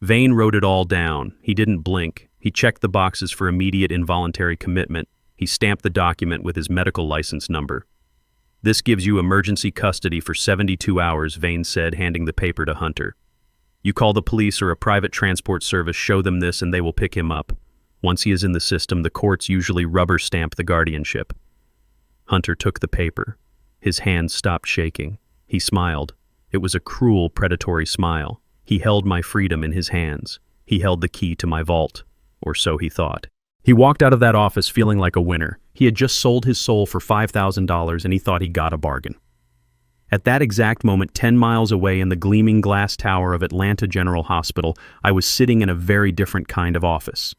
Vane wrote it all down. He didn't blink. He checked the boxes for immediate involuntary commitment. He stamped the document with his medical license number. "This gives you emergency custody for 72 hours, Vane said, handing the paper to Hunter. "You call the police or a private transport service, show them this, and they will pick him up. Once he is in the system, the courts usually rubber stamp the guardianship." Hunter took the paper. His hands stopped shaking. He smiled. It was a cruel, predatory smile. He held my freedom in his hands. He held the key to my vault, or so he thought. He walked out of that office feeling like a winner. He had just sold his soul for $5,000 and he thought he got a bargain. At that exact moment, 10 miles away in the gleaming glass tower of Atlanta General Hospital, I was sitting in a very different kind of office.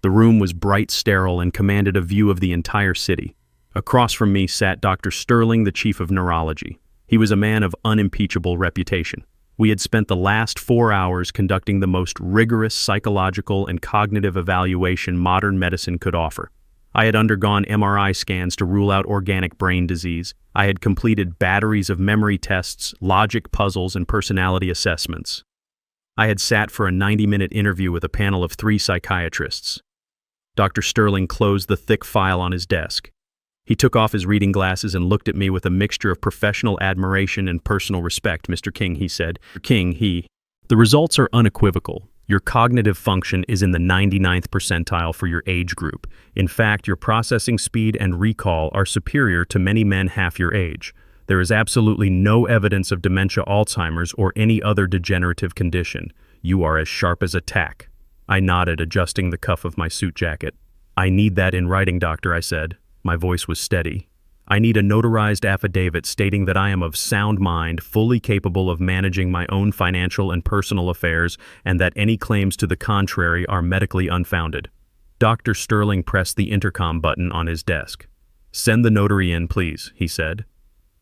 The room was bright, sterile, and commanded a view of the entire city. Across from me sat Dr. Sterling, the chief of neurology. He was a man of unimpeachable reputation. We had spent the last 4 hours conducting the most rigorous psychological and cognitive evaluation modern medicine could offer. I had undergone MRI scans to rule out organic brain disease. I had completed batteries of memory tests, logic puzzles, and personality assessments. I had sat for a 90-minute interview with a panel of 3 psychiatrists. Dr. Sterling closed the thick file on his desk. He took off his reading glasses and looked at me with a mixture of professional admiration and personal respect. "Mr. King," he said. The results are unequivocal. Your cognitive function is in the 99th percentile for your age group. In fact, your processing speed and recall are superior to many men half your age. There is absolutely no evidence of dementia, Alzheimer's, or any other degenerative condition. You are as sharp as a tack. I nodded, adjusting the cuff of my suit jacket. "I need that in writing, doctor," I said. My voice was steady. "I need a notarized affidavit stating that I am of sound mind, fully capable of managing my own financial and personal affairs, and that any claims to the contrary are medically unfounded." Dr. Sterling pressed the intercom button on his desk. "Send the notary in, please," he said.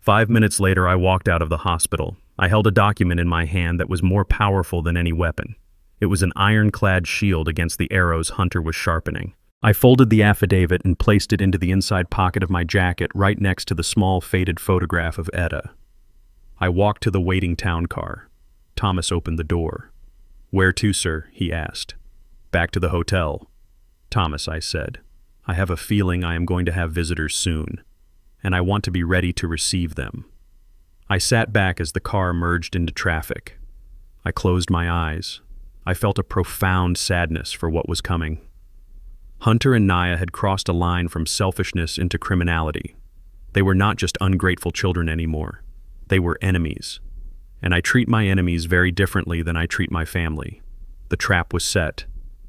5 minutes later, I walked out of the hospital. I held a document in my hand that was more powerful than any weapon. It was an ironclad shield against the arrows Hunter was sharpening. I folded the affidavit and placed it into the inside pocket of my jacket right next to the small faded photograph of Etta. I walked to the waiting town car. Thomas opened the door. "Where to, sir?" he asked. "Back to the hotel." "Thomas," I said, "I have a feeling I am going to have visitors soon, and I want to be ready to receive them." I sat back as the car merged into traffic. I closed my eyes. I felt a profound sadness for what was coming. Hunter and Naya had crossed a line from selfishness into criminality. They were not just ungrateful children anymore. They were enemies. And I treat my enemies very differently than I treat my family. The trap was set.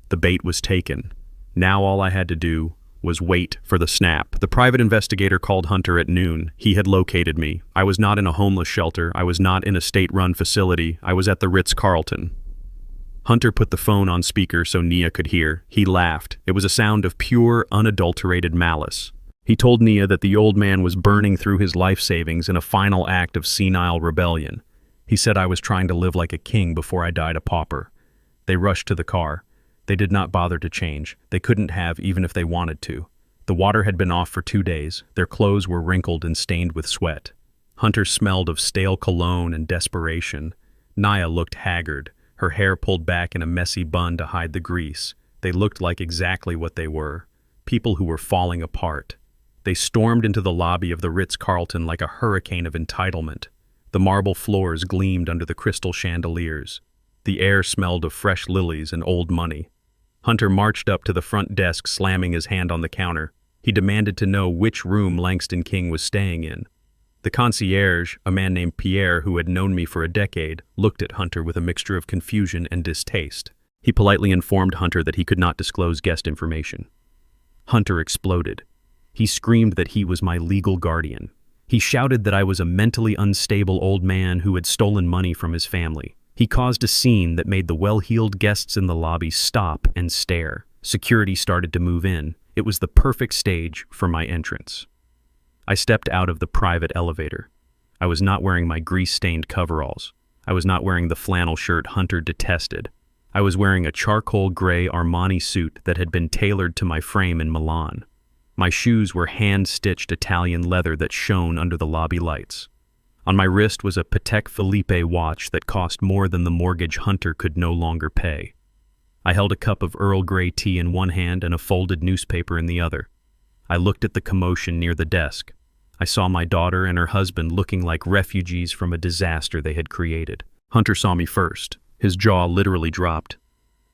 The bait was taken. Now all I had to do was wait for the snap. The private investigator called Hunter at noon. He had located me. I was not in a homeless shelter. I was not in a state-run facility. I was at the Ritz-Carlton. Hunter put the phone on speaker so Nia could hear. He laughed. It was a sound of pure, unadulterated malice. He told Nia that the old man was burning through his life savings in a final act of senile rebellion. He said I was trying to live like a king before I died a pauper. They rushed to the car. They did not bother to change. They couldn't have, even if they wanted to. The water had been off for 2 days. Their clothes were wrinkled and stained with sweat. Hunter smelled of stale cologne and desperation. Nia looked haggard, her hair pulled back in a messy bun to hide the grease. They looked like exactly what they were, people who were falling apart. They stormed into the lobby of the Ritz-Carlton like a hurricane of entitlement. The marble floors gleamed under the crystal chandeliers. The air smelled of fresh lilies and old money. Hunter marched up to the front desk, slamming his hand on the counter. He demanded to know which room Langston King was staying in. The concierge, a man named Pierre who had known me for a decade, looked at Hunter with a mixture of confusion and distaste. He politely informed Hunter that he could not disclose guest information. Hunter exploded. He screamed that he was my legal guardian. He shouted that I was a mentally unstable old man who had stolen money from his family. He caused a scene that made the well-heeled guests in the lobby stop and stare. Security started to move in. It was the perfect stage for my entrance. I stepped out of the private elevator. I was not wearing my grease-stained coveralls. I was not wearing the flannel shirt Hunter detested. I was wearing a charcoal gray Armani suit that had been tailored to my frame in Milan. My shoes were hand-stitched Italian leather that shone under the lobby lights. On my wrist was a Patek Philippe watch that cost more than the mortgage Hunter could no longer pay. I held a cup of Earl Grey tea in one hand and a folded newspaper in the other. I looked at the commotion near the desk. I saw my daughter and her husband looking like refugees from a disaster they had created. Hunter saw me first. His jaw literally dropped.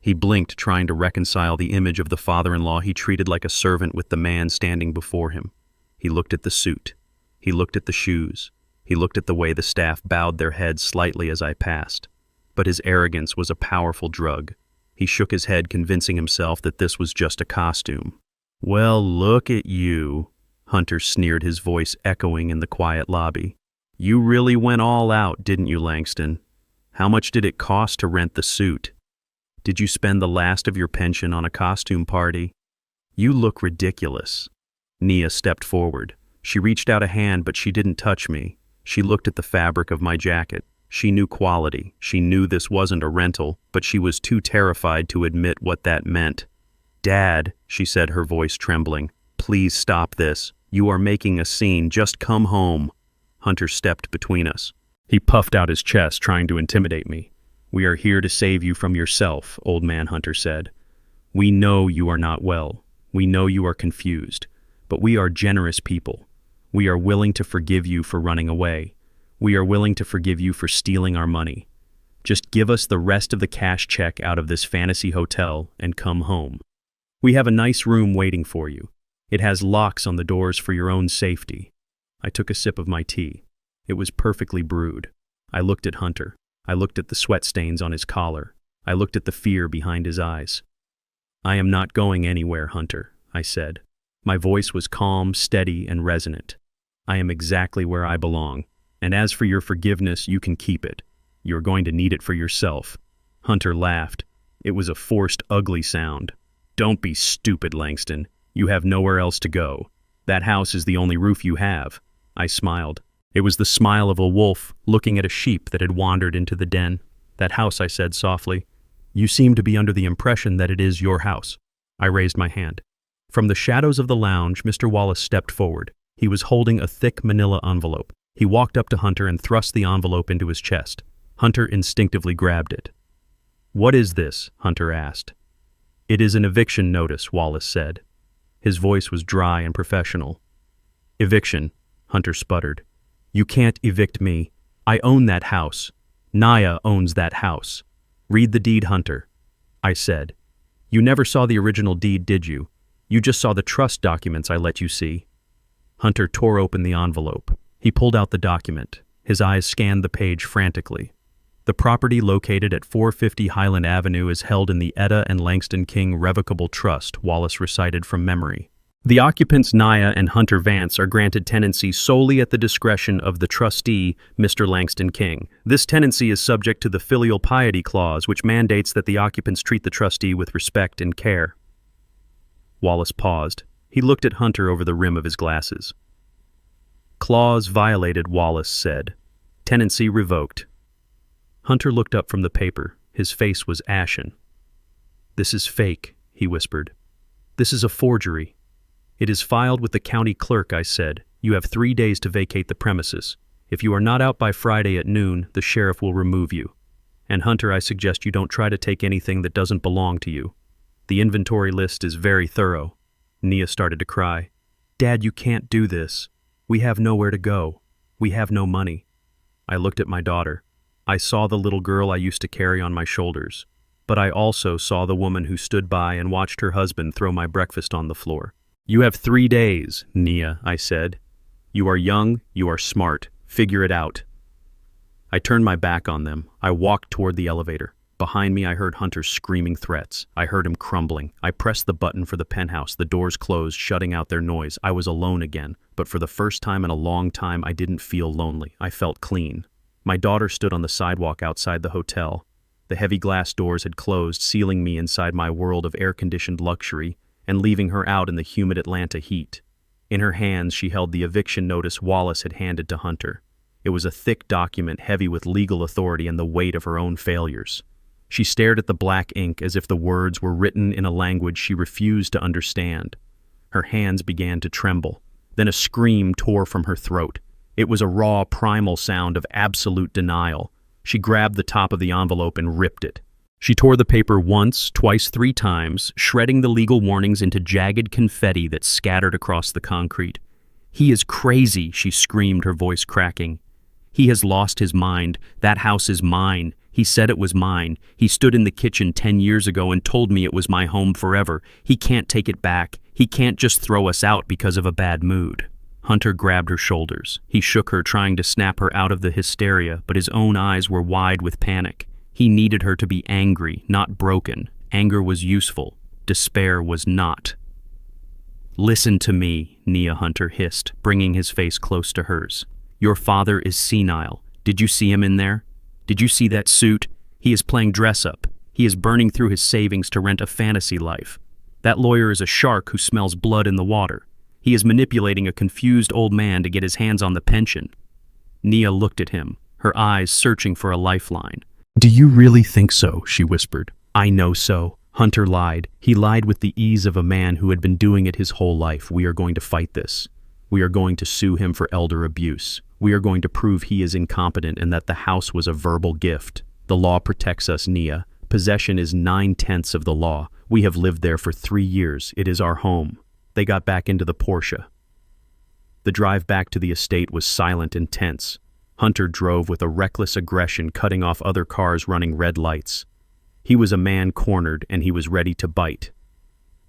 He blinked, trying to reconcile the image of the father-in-law he treated like a servant with the man standing before him. He looked at the suit. He looked at the shoes. He looked at the way the staff bowed their heads slightly as I passed. But his arrogance was a powerful drug. He shook his head, convincing himself that this was just a costume. "Well, look at you," Hunter sneered, his voice echoing in the quiet lobby. "You really went all out, didn't you, Langston? How much did it cost to rent the suit? Did you spend the last of your pension on a costume party? You look ridiculous." Nia stepped forward. She reached out a hand, but she didn't touch me. She looked at the fabric of my jacket. She knew quality. She knew this wasn't a rental, but she was too terrified to admit what that meant. "Dad," she said, her voice trembling, "please stop this. You are making a scene. Just come home." Hunter stepped between us. He puffed out his chest, trying to intimidate me. "We are here to save you from yourself," Old Man Hunter said. "We know you are not well. We know you are confused. But we are generous people. We are willing to forgive you for running away. We are willing to forgive you for stealing our money. Just give us the rest of the cash check out of this fantasy hotel and come home. We have a nice room waiting for you. It has locks on the doors for your own safety." I took a sip of my tea. It was perfectly brewed. I looked at Hunter. I looked at the sweat stains on his collar. I looked at the fear behind his eyes. "I am not going anywhere, Hunter," I said. My voice was calm, steady, and resonant. "I am exactly where I belong. And as for your forgiveness, you can keep it. You are going to need it for yourself." Hunter laughed. It was a forced, ugly sound. "Don't be stupid, Langston. You have nowhere else to go. That house is the only roof you have." I smiled. It was the smile of a wolf looking at a sheep that had wandered into the den. "That house," I said softly. "You seem to be under the impression that it is your house." I raised my hand. From the shadows of the lounge, Mr. Wallace stepped forward. He was holding a thick manila envelope. He walked up to Hunter and thrust the envelope into his chest. Hunter instinctively grabbed it. "What is this?" Hunter asked. "It is an eviction notice," Wallace said. His voice was dry and professional. "Eviction," Hunter sputtered. "You can't evict me. I own that house. Naya owns that house. Read the deed, Hunter," I said. "You never saw the original deed, did you? You just saw the trust documents I let you see." Hunter tore open the envelope. He pulled out the document. His eyes scanned the page frantically. "The property located at 450 Highland Avenue is held in the Etta and Langston King Revocable Trust," Wallace recited from memory. "The occupants Naya and Hunter Vance are granted tenancy solely at the discretion of the trustee, Mr. Langston King. This tenancy is subject to the filial piety clause, which mandates that the occupants treat the trustee with respect and care." Wallace paused. He looked at Hunter over the rim of his glasses. "Clause violated," Wallace said. "Tenancy revoked." Hunter looked up from the paper. His face was ashen. "This is fake," he whispered. "This is a forgery." "It is filed with the county clerk," I said. "You have 3 days to vacate the premises. If you are not out by Friday at noon, the sheriff will remove you. And Hunter, I suggest you don't try to take anything that doesn't belong to you. The inventory list is very thorough." Nia started to cry. "Dad, you can't do this. We have nowhere to go. We have no money." I looked at my daughter. I saw the little girl I used to carry on my shoulders. But I also saw the woman who stood by and watched her husband throw my breakfast on the floor. "You have 3 days, Nia," I said. "You are young, you are smart. Figure it out." I turned my back on them. I walked toward the elevator. Behind me, I heard Hunter screaming threats. I heard him crumbling. I pressed the button for the penthouse. The doors closed, shutting out their noise. I was alone again, but for the first time in a long time, I didn't feel lonely. I felt clean. My daughter stood on the sidewalk outside the hotel. The heavy glass doors had closed, sealing me inside my world of air-conditioned luxury and leaving her out in the humid Atlanta heat. In her hands, she held the eviction notice Wallace had handed to Hunter. It was a thick document, heavy with legal authority and the weight of her own failures. She stared at the black ink as if the words were written in a language she refused to understand. Her hands began to tremble. Then a scream tore from her throat. It was a raw, primal sound of absolute denial. She grabbed the top of the envelope and ripped it. She tore the paper once, twice, 3 times, shredding the legal warnings into jagged confetti that scattered across the concrete. "He is crazy," she screamed, her voice cracking. "He has lost his mind. That house is mine. He said it was mine. He stood in the kitchen 10 years ago and told me it was my home forever. He can't take it back. He can't just throw us out because of a bad mood." Hunter grabbed her shoulders. He shook her, trying to snap her out of the hysteria, but his own eyes were wide with panic. He needed her to be angry, not broken. Anger was useful. Despair was not. "Listen to me," Nia Hunter hissed, bringing his face close to hers. "Your father is senile. Did you see him in there? Did you see that suit? He is playing dress-up. He is burning through his savings to rent a fantasy life. That lawyer is a shark who smells blood in the water. He is manipulating a confused old man to get his hands on the pension." Nia looked at him, her eyes searching for a lifeline. "Do you really think so?" she whispered. "I know so." Hunter lied. He lied with the ease of a man who had been doing it his whole life. "We are going to fight this. We are going to sue him for elder abuse. We are going to prove he is incompetent and that the house was a verbal gift. The law protects us, Nia. Possession is 9/10 of the law. We have lived there for 3 years. It is our home." They got back into the Porsche. The drive back to the estate was silent and tense. Hunter drove with a reckless aggression, cutting off other cars running red lights. He was a man cornered, and he was ready to bite.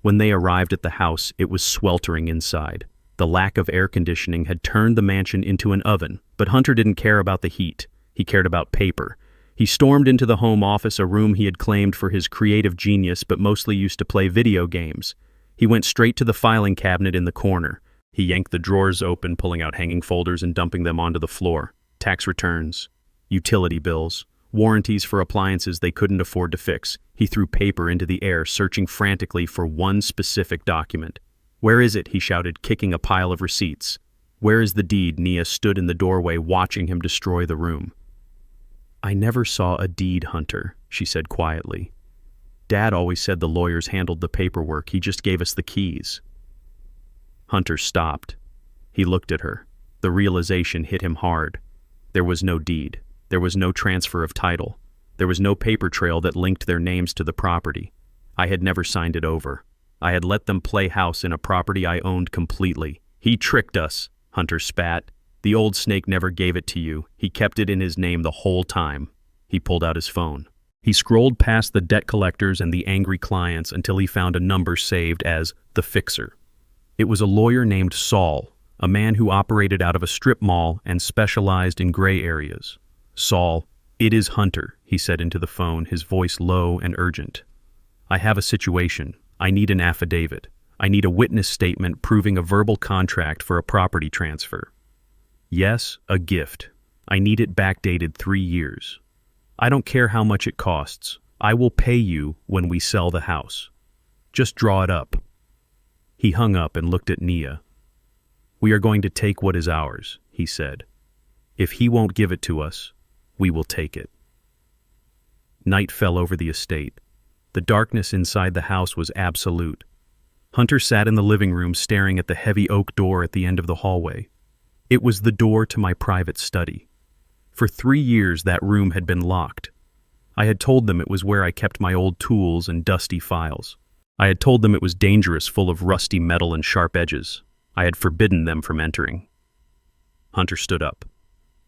When they arrived at the house, it was sweltering inside. The lack of air conditioning had turned the mansion into an oven, but Hunter didn't care about the heat. He cared about paper. He stormed into the home office, a room he had claimed for his creative genius but mostly used to play video games. He went straight to the filing cabinet in the corner. He yanked the drawers open, pulling out hanging folders and dumping them onto the floor. Tax returns, utility bills, warranties for appliances they couldn't afford to fix. He threw paper into the air, searching frantically for one specific document. "Where is it?" he shouted, kicking a pile of receipts. "Where is the deed?" Nia stood in the doorway, watching him destroy the room. "I never saw a deed, Hunter," she said quietly. "Dad always said the lawyers handled the paperwork. He just gave us the keys." Hunter stopped. He looked at her. The realization hit him hard. There was no deed. There was no transfer of title. There was no paper trail that linked their names to the property. I had never signed it over. I had let them play house in a property I owned completely. "He tricked us," Hunter spat. "The old snake never gave it to you. He kept it in his name the whole time." He pulled out his phone. He scrolled past the debt collectors and the angry clients until he found a number saved as the Fixer. It was a lawyer named Saul, a man who operated out of a strip mall and specialized in gray areas. "Saul, it is Hunter," he said into the phone, his voice low and urgent. "I have a situation. I need an affidavit. I need a witness statement proving a verbal contract for a property transfer. Yes, a gift. I need it backdated 3 years. I don't care how much it costs. I will pay you when we sell the house. Just draw it up." He hung up and looked at Nia. "We are going to take what is ours," he said. "If he won't give it to us, we will take it." Night fell over the estate. The darkness inside the house was absolute. Hunter sat in the living room staring at the heavy oak door at the end of the hallway. It was the door to my private study. For 3 years that room had been locked. I had told them it was where I kept my old tools and dusty files. I had told them it was dangerous, full of rusty metal and sharp edges. I had forbidden them from entering. Hunter stood up.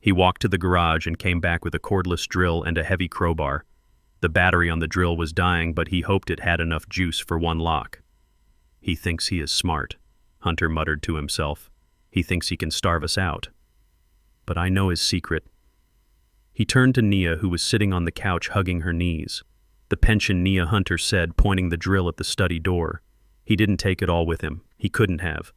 He walked to the garage and came back with a cordless drill and a heavy crowbar. The battery on the drill was dying, but he hoped it had enough juice for one lock. "He thinks he is smart," Hunter muttered to himself. "He thinks he can starve us out. But I know his secret." He turned to Nia, who was sitting on the couch hugging her knees. "The pension," Nia Hunter said, pointing the drill at the study door. "He didn't take it all with him. He couldn't have.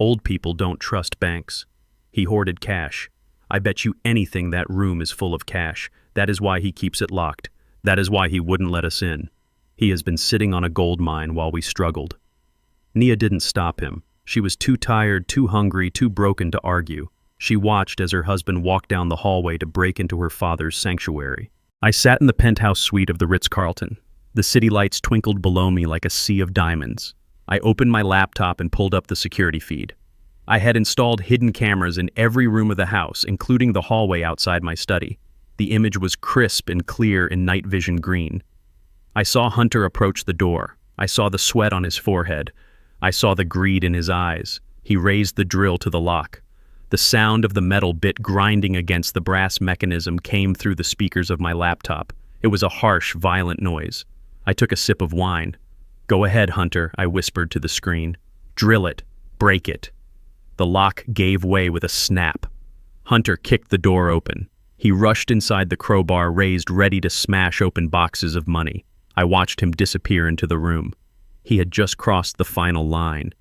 Old people don't trust banks. He hoarded cash. I bet you anything that room is full of cash. That is why he keeps it locked. That is why he wouldn't let us in. He has been sitting on a gold mine while we struggled." Nia didn't stop him. She was too tired, too hungry, too broken to argue. She watched as her husband walked down the hallway to break into her father's sanctuary. I sat in the penthouse suite of the Ritz-Carlton. The city lights twinkled below me like a sea of diamonds. I opened my laptop and pulled up the security feed. I had installed hidden cameras in every room of the house, including the hallway outside my study. The image was crisp and clear in night vision green. I saw Hunter approach the door. I saw the sweat on his forehead. I saw the greed in his eyes. He raised the drill to the lock. The sound of the metal bit grinding against the brass mechanism came through the speakers of my laptop. It was a harsh, violent noise. I took a sip of wine. "Go ahead, Hunter," I whispered to the screen. "Drill it. Break it." The lock gave way with a snap. Hunter kicked the door open. He rushed inside, the crowbar raised, ready to smash open boxes of money. I watched him disappear into the room. He had just crossed the final line.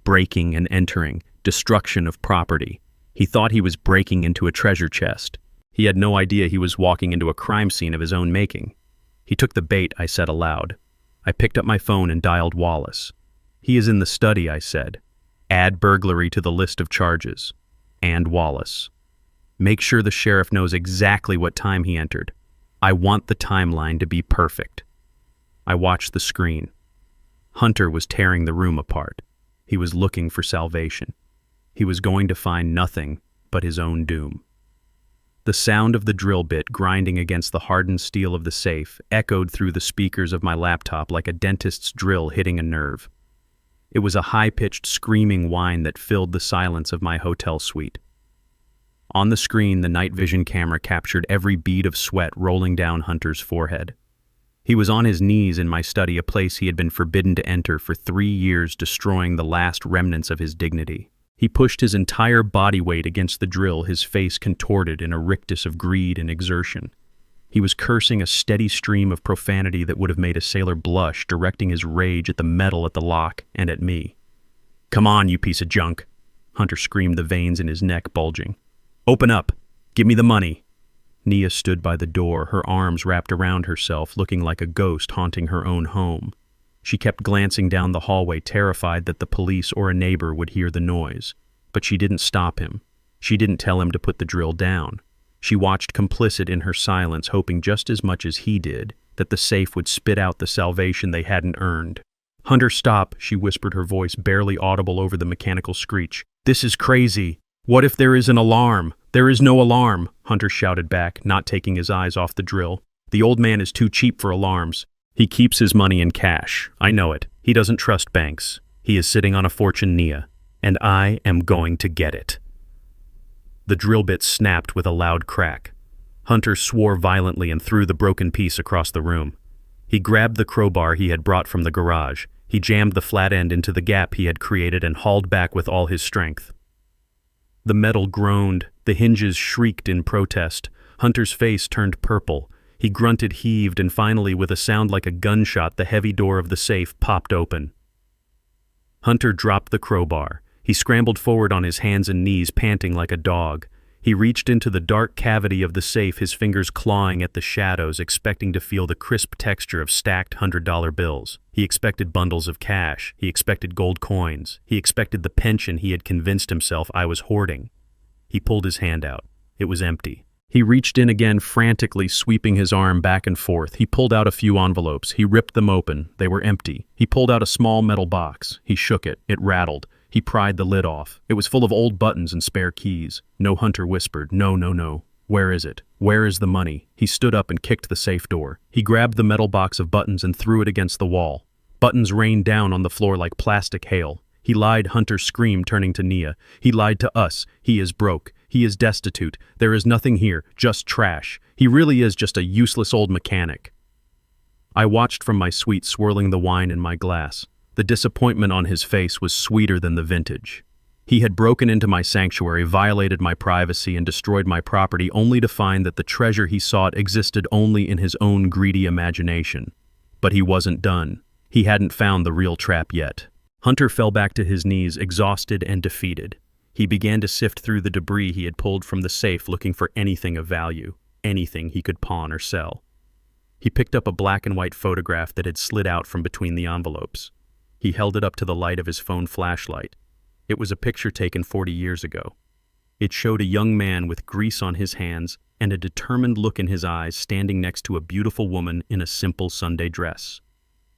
Breaking and entering, destruction of property. He thought he was breaking into a treasure chest. He had no idea he was walking into a crime scene of his own making. He took the bait, I said aloud. I picked up my phone and dialed Wallace. He is in the study, I said. Add burglary to the list of charges. And Wallace. Make sure the sheriff knows exactly what time he entered. I want the timeline to be perfect. I watched the screen. Hunter was tearing the room apart. He was looking for salvation. He was going to find nothing but his own doom. The sound of the drill bit grinding against the hardened steel of the safe echoed through the speakers of my laptop like a dentist's drill hitting a nerve. It was a high-pitched screaming whine that filled the silence of my hotel suite. On the screen, the night vision camera captured every bead of sweat rolling down Hunter's forehead. He was on his knees in my study, a place he had been forbidden to enter for 3 years, destroying the last remnants of his dignity. He pushed his entire body weight against the drill, his face contorted in a rictus of greed and exertion. He was cursing a steady stream of profanity that would have made a sailor blush, directing his rage at the metal at the lock and at me. "Come on, you piece of junk," Hunter screamed, the veins in his neck bulging. "Open up! Give me the money!" Nia stood by the door, her arms wrapped around herself, looking like a ghost haunting her own home. She kept glancing down the hallway, terrified that the police or a neighbor would hear the noise. But she didn't stop him. She didn't tell him to put the drill down. She watched complicit in her silence, hoping just as much as he did that the safe would spit out the salvation they hadn't earned. "Hunter, stop," she whispered, her voice barely audible over the mechanical screech. "This is crazy. What if there is an alarm?" "There is no alarm," Hunter shouted back, not taking his eyes off the drill. "The old man is too cheap for alarms. He keeps his money in cash. I know it. He doesn't trust banks. He is sitting on a fortune, Nia, and I am going to get it." The drill bit snapped with a loud crack. Hunter swore violently and threw the broken piece across the room. He grabbed the crowbar he had brought from the garage. He jammed the flat end into the gap he had created and hauled back with all his strength. The metal groaned. The hinges shrieked in protest. Hunter's face turned purple. He grunted, heaved, and finally, with a sound like a gunshot, the heavy door of the safe popped open. Hunter dropped the crowbar. He scrambled forward on his hands and knees, panting like a dog. He reached into the dark cavity of the safe, his fingers clawing at the shadows, expecting to feel the crisp texture of stacked $100 bills. He expected bundles of cash. He expected gold coins. He expected the pension he had convinced himself I was hoarding. He pulled his hand out. It was empty. He reached in again, frantically sweeping his arm back and forth. He pulled out a few envelopes. He ripped them open. They were empty. He pulled out a small metal box. He shook it. It rattled. He pried the lid off. It was full of old buttons and spare keys. No, Hunter whispered. No, no, no. Where is it? Where is the money? He stood up and kicked the safe door. He grabbed the metal box of buttons and threw it against the wall. Buttons rained down on the floor like plastic hail. He lied, Hunter screamed, turning to Nia. He lied to us. He is broke. He is destitute. There is nothing here, just trash. He really is just a useless old mechanic. I watched from my suite, swirling the wine in my glass. The disappointment on his face was sweeter than the vintage. He had broken into my sanctuary, violated my privacy, and destroyed my property, only to find that the treasure he sought existed only in his own greedy imagination. But he wasn't done. He hadn't found the real trap yet. Hunter fell back to his knees, exhausted and defeated. He began to sift through the debris he had pulled from the safe, looking for anything of value, anything he could pawn or sell. He picked up a black and white photograph that had slid out from between the envelopes. He held it up to the light of his phone flashlight. It was a picture taken 40 years ago. It showed a young man with grease on his hands and a determined look in his eyes, standing next to a beautiful woman in a simple Sunday dress.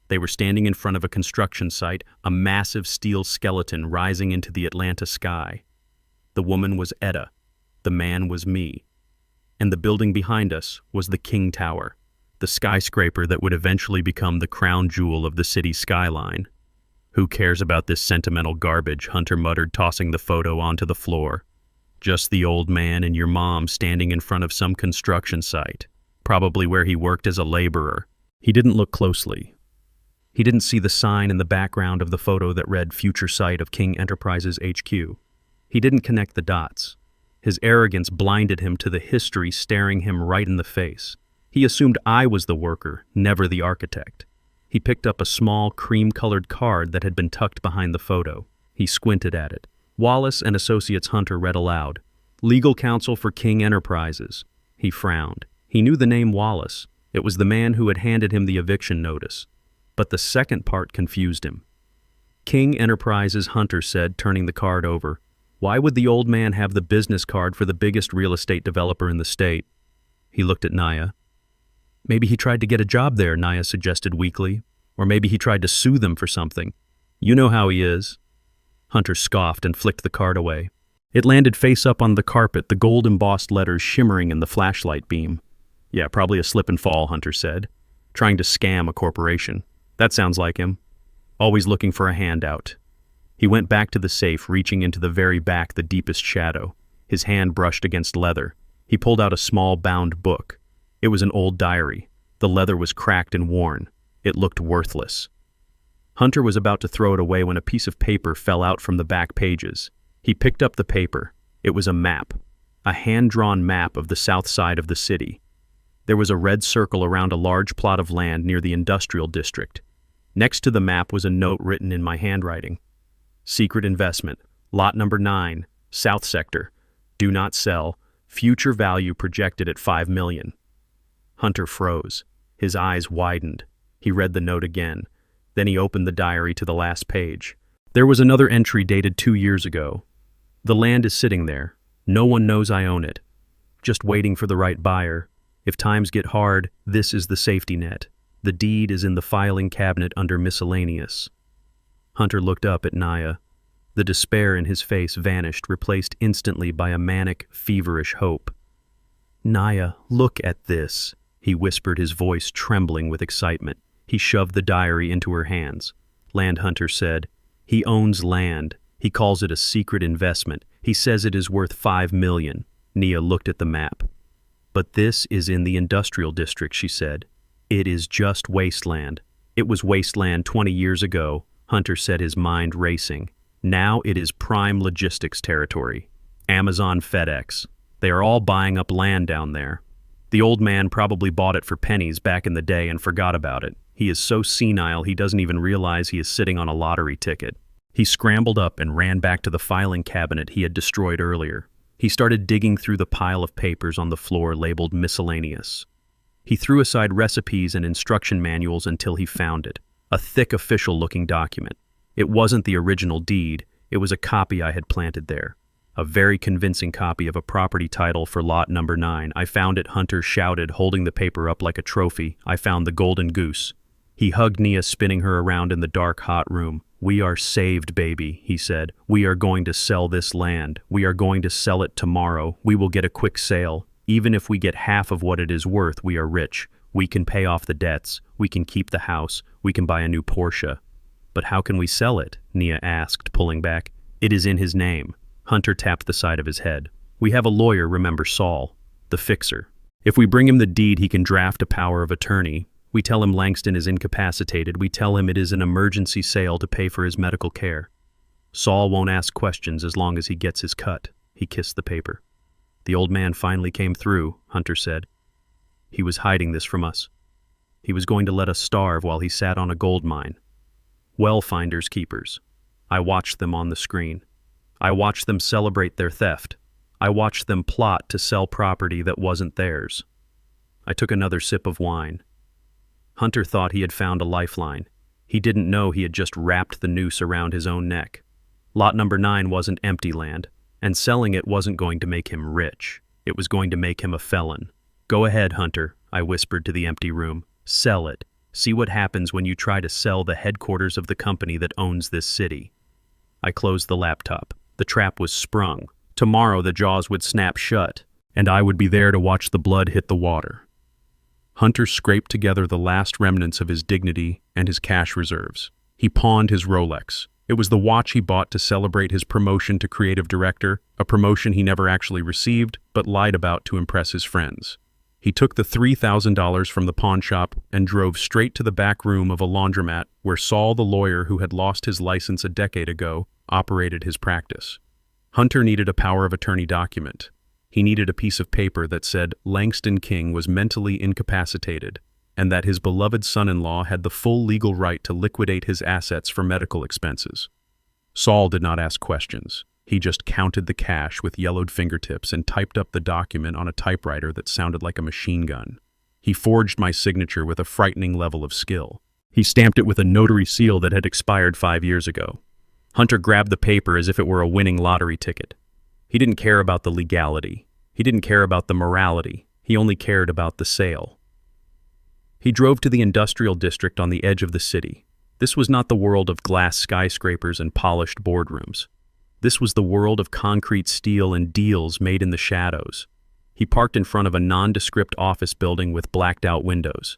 They were standing in front of a construction site, a massive steel skeleton rising into the Atlanta sky. The woman was Etta. The man was me. And the building behind us was the King Tower, the skyscraper that would eventually become the crown jewel of the city's skyline. "Who cares about this sentimental garbage?" Hunter muttered, tossing the photo onto the floor. "Just the old man and your mom standing in front of some construction site, probably where he worked as a laborer." He didn't look closely. He didn't see the sign in the background of the photo that read "Future Site of King Enterprises HQ." He didn't connect the dots. His arrogance blinded him to the history staring him right in the face. He assumed I was the worker, never the architect. He picked up a small, cream-colored card that had been tucked behind the photo. He squinted at it. Wallace and Associates Hunter read aloud. Legal counsel for King Enterprises. He frowned. He knew the name Wallace. It was the man who had handed him the eviction notice. But the second part confused him. King Enterprises, Hunter said, turning the card over. Why would the old man have the business card for the biggest real estate developer in the state? He looked at Naya. Maybe he tried to get a job there, Naya suggested weakly. Or maybe he tried to sue them for something. You know how he is. Hunter scoffed and flicked the card away. It landed face up on the carpet, the gold-embossed letters shimmering in the flashlight beam. Yeah, probably a slip and fall, Hunter said. Trying to scam a corporation. That sounds like him. Always looking for a handout. He went back to the safe, reaching into the very back, the deepest shadow. His hand brushed against leather. He pulled out a small bound book. It was an old diary. The leather was cracked and worn. It looked worthless. Hunter was about to throw it away when a piece of paper fell out from the back pages. He picked up the paper. It was a map. A hand-drawn map of the south side of the city. There was a red circle around a large plot of land near the industrial district. Next to the map was a note written in my handwriting. Secret investment. Lot number 9. South sector. Do not sell. Future value projected at $5 million. Hunter froze. His eyes widened. He read the note again. Then he opened the diary to the last page. There was another entry dated 2 years ago. The land is sitting there. No one knows I own it. Just waiting for the right buyer. If times get hard, this is the safety net. The deed is in the filing cabinet under miscellaneous. Hunter looked up at Naya. The despair in his face vanished, replaced instantly by a manic, feverish hope. Naya, look at this, he whispered, his voice trembling with excitement. He shoved the diary into her hands. Land Hunter said, he owns land. He calls it a secret investment. He says it is worth $5 million. Nia looked at the map. But this is in the industrial district, she said. It is just wasteland. It was wasteland 20 years ago, Hunter said, his mind racing. Now it is prime logistics territory. Amazon, FedEx. They are all buying up land down there. The old man probably bought it for pennies back in the day and forgot about it. He is so senile he doesn't even realize he is sitting on a lottery ticket. He scrambled up and ran back to the filing cabinet he had destroyed earlier. He started digging through the pile of papers on the floor labeled miscellaneous. He threw aside recipes and instruction manuals until he found it, a thick official-looking document. It wasn't the original deed, it was a copy I had planted there. A very convincing copy of a property title for lot number 9. I found it, Hunter shouted, holding the paper up like a trophy. I found the golden goose. He hugged Nia, spinning her around in the dark, hot room. We are saved, baby, he said. We are going to sell this land. We are going to sell it tomorrow. We will get a quick sale. Even if we get half of what it is worth, we are rich. We can pay off the debts. We can keep the house. We can buy a new Porsche. But how can we sell it? Nia asked, pulling back. It is in his name. Hunter tapped the side of his head. We have a lawyer, remember Saul, the fixer. If we bring him the deed, he can draft a power of attorney. We tell him Langston is incapacitated. We tell him it is an emergency sale to pay for his medical care. Saul won't ask questions as long as he gets his cut. He kissed the paper. The old man finally came through, Hunter said. He was hiding this from us. He was going to let us starve while he sat on a gold mine. Well, finders keepers. I watched them on the screen. I watched them celebrate their theft. I watched them plot to sell property that wasn't theirs. I took another sip of wine. Hunter thought he had found a lifeline. He didn't know he had just wrapped the noose around his own neck. Lot number 9 wasn't empty land, and selling it wasn't going to make him rich. It was going to make him a felon. Go ahead, Hunter, I whispered to the empty room. Sell it. See what happens when you try to sell the headquarters of the company that owns this city. I closed the laptop. The trap was sprung. Tomorrow the jaws would snap shut, and I would be there to watch the blood hit the water. Hunter scraped together the last remnants of his dignity and his cash reserves. He pawned his Rolex. It was the watch he bought to celebrate his promotion to creative director, a promotion he never actually received, but lied about to impress his friends. He took the $3,000 from the pawn shop and drove straight to the back room of a laundromat where Saul, the lawyer who had lost his license a decade ago, operated his practice. Hunter needed a power of attorney document. He needed a piece of paper that said Langston King was mentally incapacitated and that his beloved son-in-law had the full legal right to liquidate his assets for medical expenses. Saul did not ask questions. He just counted the cash with yellowed fingertips and typed up the document on a typewriter that sounded like a machine gun. He forged my signature with a frightening level of skill. He stamped it with a notary seal that had expired 5 years ago. Hunter grabbed the paper as if it were a winning lottery ticket. He didn't care about the legality. He didn't care about the morality. He only cared about the sale. He drove to the industrial district on the edge of the city. This was not the world of glass skyscrapers and polished boardrooms. This was the world of concrete steel and deals made in the shadows. He parked in front of a nondescript office building with blacked-out windows.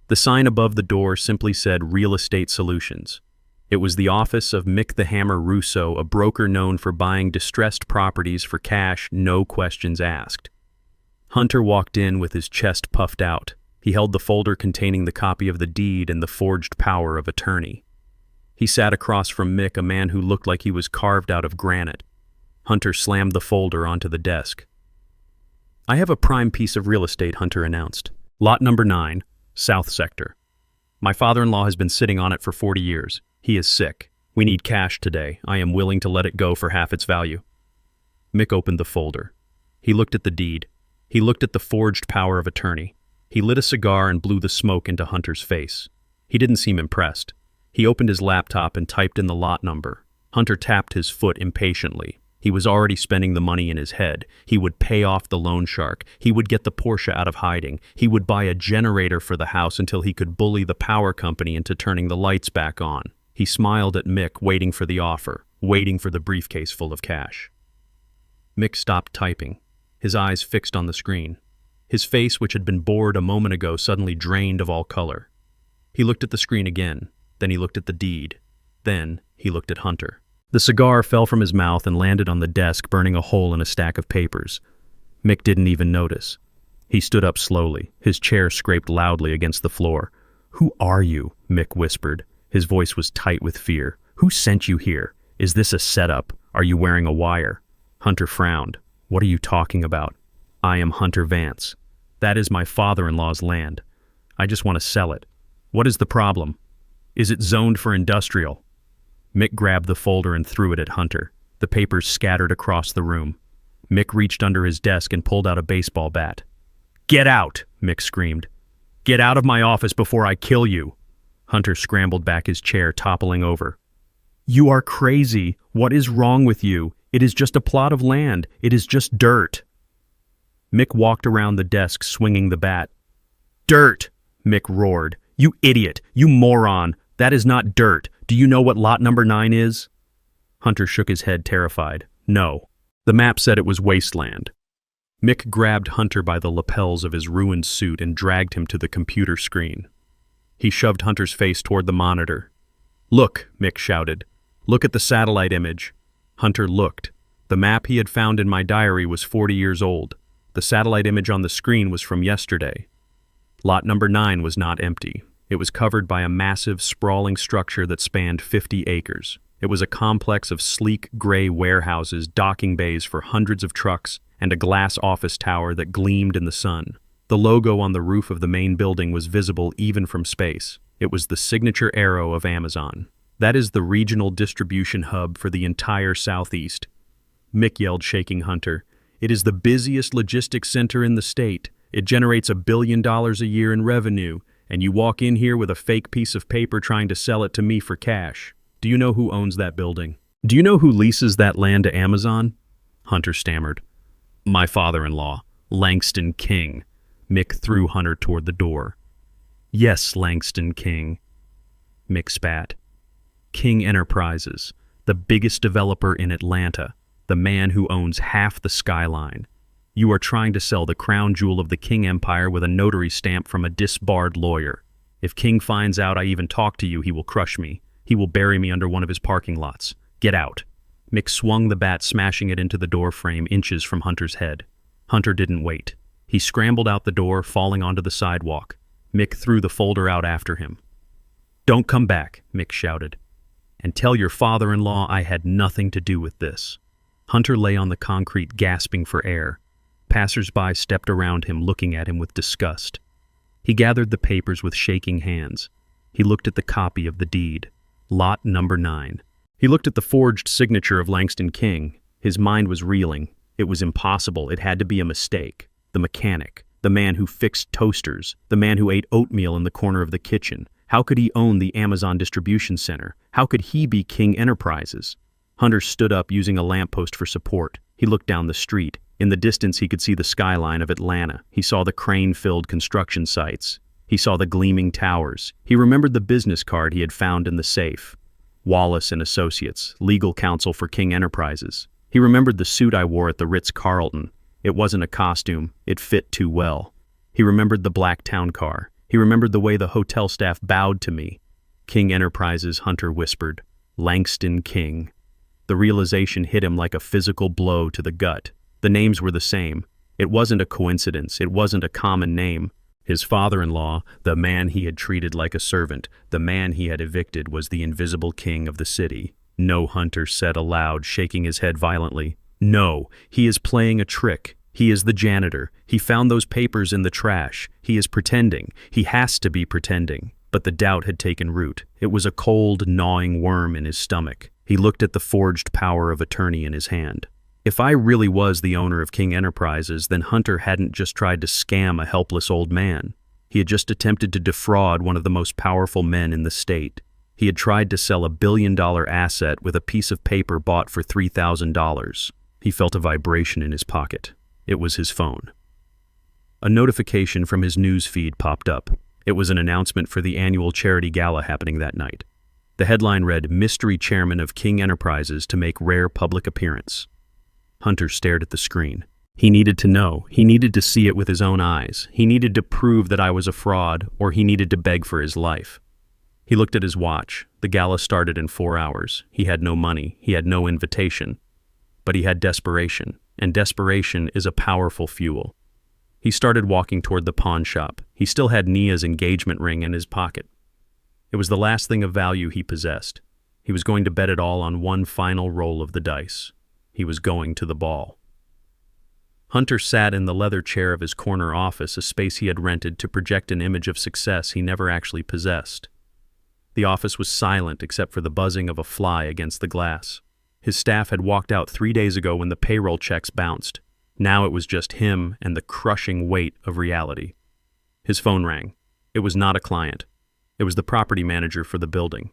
The sign above the door simply said Real Estate Solutions. It was the office of Mick the Hammer Russo, a broker known for buying distressed properties for cash, no questions asked. Hunter walked in with his chest puffed out. He held the folder containing the copy of the deed and the forged power of attorney. He sat across from Mick, a man who looked like he was carved out of granite. Hunter slammed the folder onto the desk. "I have a prime piece of real estate," Hunter announced. "Lot number 9, South Sector. My father-in-law has been sitting on it for 40 years. He is sick. We need cash today. I am willing to let it go for half its value." Mick opened the folder. He looked at the deed. He looked at the forged power of attorney. He lit a cigar and blew the smoke into Hunter's face. He didn't seem impressed. He opened his laptop and typed in the lot number. Hunter tapped his foot impatiently. He was already spending the money in his head. He would pay off the loan shark. He would get the Porsche out of hiding. He would buy a generator for the house until he could bully the power company into turning the lights back on. He smiled at Mick, waiting for the offer, waiting for the briefcase full of cash. Mick stopped typing, his eyes fixed on the screen. His face, which had been bored a moment ago, suddenly drained of all color. He looked at the screen again. Then he looked at the deed. Then he looked at Hunter. The cigar fell from his mouth and landed on the desk, burning a hole in a stack of papers. Mick didn't even notice. He stood up slowly. His chair scraped loudly against the floor. "Who are you?" Mick whispered. His voice was tight with fear. "Who sent you here? Is this a setup? Are you wearing a wire?" Hunter frowned. "What are you talking about?" "I am Hunter Vance. That is my father-in-law's land. I just want to sell it. What is the problem? Is it zoned for industrial?" Mick grabbed the folder and threw it at Hunter. The papers scattered across the room. Mick reached under his desk and pulled out a baseball bat. "Get out!" Mick screamed. "Get out of my office before I kill you!" Hunter scrambled back his chair, toppling over. "You are crazy. What is wrong with you? It is just a plot of land. It is just dirt." Mick walked around the desk, swinging the bat. "Dirt!" Mick roared. "You idiot! You moron! That is not dirt. Do you know what lot number 9 is?" Hunter shook his head, terrified. "No." The map said it was wasteland. Mick grabbed Hunter by the lapels of his ruined suit and dragged him to the computer screen. He shoved Hunter's face toward the monitor. "Look," Mick shouted. "Look at the satellite image." Hunter looked. The map he had found in my diary was 40 years old. The satellite image on the screen was from yesterday. Lot number 9 was not empty. It was covered by a massive, sprawling structure that spanned 50 acres. It was a complex of sleek, gray warehouses, docking bays for hundreds of trucks, and a glass office tower that gleamed in the sun. The logo on the roof of the main building was visible even from space. It was the signature arrow of Amazon. "That is the regional distribution hub for the entire Southeast," Mick yelled, shaking Hunter. "It is the busiest logistics center in the state. It generates $1 billion a year in revenue, and you walk in here with a fake piece of paper trying to sell it to me for cash. Do you know who owns that building? Do you know who leases that land to Amazon?" Hunter stammered. "My father-in-law, Langston King." Mick threw Hunter toward the door. "Yes, Langston King." Mick spat. "King Enterprises, the biggest developer in Atlanta, the man who owns half the skyline. You are trying to sell the crown jewel of the King Empire with a notary stamp from a disbarred lawyer. If King finds out I even talked to you, he will crush me. He will bury me under one of his parking lots. Get out." Mick swung the bat, smashing it into the door frame inches from Hunter's head. Hunter didn't wait. He scrambled out the door, falling onto the sidewalk. Mick threw the folder out after him. "Don't come back," Mick shouted. "And tell your father-in-law I had nothing to do with this." Hunter lay on the concrete, gasping for air. Passers-by stepped around him, looking at him with disgust. He gathered the papers with shaking hands. He looked at the copy of the deed. Lot number 9. He looked at the forged signature of Langston King. His mind was reeling. It was impossible. It had to be a mistake. The mechanic, the man who fixed toasters, the man who ate oatmeal in the corner of the kitchen. How could he own the Amazon distribution center? How could he be King Enterprises? Hunter stood up, using a lamppost for support. He looked down the street. In the distance, he could see the skyline of Atlanta. He saw the crane-filled construction sites. He saw the gleaming towers. He remembered the business card he had found in the safe. Wallace and Associates, legal counsel for King Enterprises. He remembered the suit I wore at the Ritz-Carlton. It wasn't a costume. It fit too well. He remembered the black town car. He remembered the way the hotel staff bowed to me. King Enterprises, Hunter whispered. Langston King. The realization hit him like a physical blow to the gut. The names were the same. It wasn't a coincidence. It wasn't a common name. His father-in-law, the man he had treated like a servant, the man he had evicted, was the invisible king of the city. No, Hunter said aloud, shaking his head violently. No, he is playing a trick. He is the janitor. He found those papers in the trash. He is pretending. He has to be pretending. But the doubt had taken root. It was a cold, gnawing worm in his stomach. He looked at the forged power of attorney in his hand. If I really was the owner of King Enterprises, then Hunter hadn't just tried to scam a helpless old man. He had just attempted to defraud one of the most powerful men in the state. He had tried to sell $1 billion asset with a piece of paper bought for $3,000. He felt a vibration in his pocket. It was his phone. A notification from his news feed popped up. It was an announcement for the annual charity gala happening that night. The headline read, Mystery Chairman of King Enterprises to make rare public appearance. Hunter stared at the screen. He needed to know. He needed to see it with his own eyes. He needed to prove that I was a fraud, or he needed to beg for his life. He looked at his watch. The gala started in 4 hours. He had no money. He had no invitation. But he had desperation, and desperation is a powerful fuel. He started walking toward the pawn shop. He still had Nia's engagement ring in his pocket. It was the last thing of value he possessed. He was going to bet it all on one final roll of the dice. He was going to the ball. Hunter sat in the leather chair of his corner office, a space he had rented to project an image of success he never actually possessed. The office was silent except for the buzzing of a fly against the glass. His staff had walked out 3 days ago when the payroll checks bounced. Now it was just him and the crushing weight of reality. His phone rang. It was not a client. It was the property manager for the building.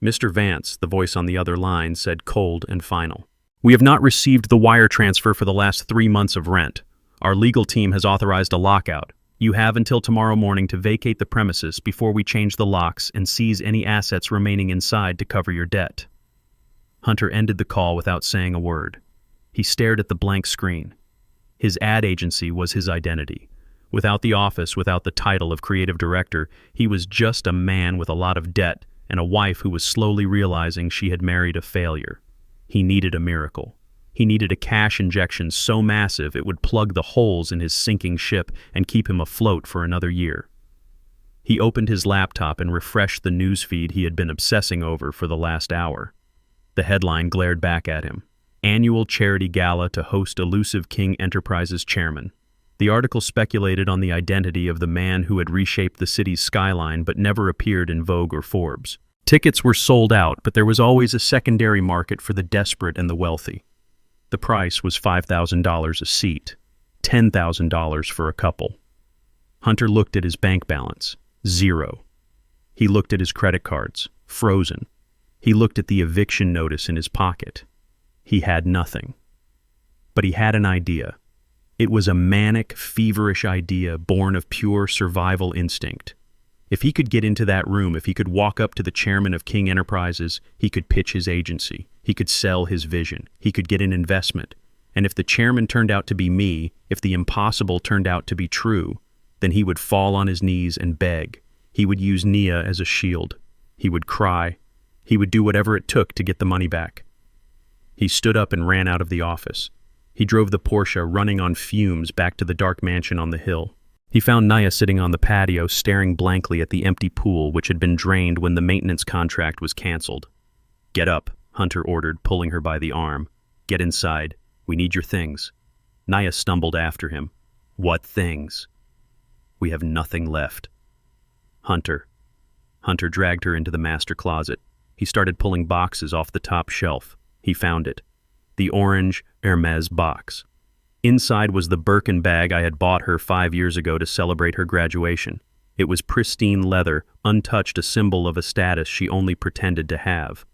Mr. Vance, the voice on the other line, said cold and final. We have not received the wire transfer for the last 3 months of rent. Our legal team has authorized a lockout. You have until tomorrow morning to vacate the premises before we change the locks and seize any assets remaining inside to cover your debt. Hunter ended the call without saying a word. He stared at the blank screen. His ad agency was his identity. Without the office, without the title of creative director, he was just a man with a lot of debt and a wife who was slowly realizing she had married a failure. He needed a miracle. He needed a cash injection so massive it would plug the holes in his sinking ship and keep him afloat for another year. He opened his laptop and refreshed the news feed he had been obsessing over for the last hour. The headline glared back at him. Annual charity gala to host elusive King Enterprises chairman. The article speculated on the identity of the man who had reshaped the city's skyline but never appeared in Vogue or Forbes. Tickets were sold out, but there was always a secondary market for the desperate and the wealthy. The price was $5,000 a seat, $10,000 for a couple. Hunter looked at his bank balance. 0. He looked at his credit cards. Frozen. He looked at the eviction notice in his pocket. He had nothing. But he had an idea. It was a manic, feverish idea born of pure survival instinct. If he could get into that room, if he could walk up to the chairman of King Enterprises, he could pitch his agency. He could sell his vision. He could get an investment. And if the chairman turned out to be me, if the impossible turned out to be true, then he would fall on his knees and beg. He would use Nia as a shield. He would cry. He would do whatever it took to get the money back. He stood up and ran out of the office. He drove the Porsche running on fumes back to the dark mansion on the hill. He found Nia sitting on the patio staring blankly at the empty pool which had been drained when the maintenance contract was canceled. Get up, Hunter ordered, pulling her by the arm. Get inside. We need your things. Nia stumbled after him. What things? We have nothing left. Hunter. Hunter dragged her into the master closet. He started pulling boxes off the top shelf. He found it. The orange Hermes box. Inside was the Birkin bag I had bought her 5 years ago to celebrate her graduation. It was pristine leather, untouched, a symbol of a status she only pretended to have.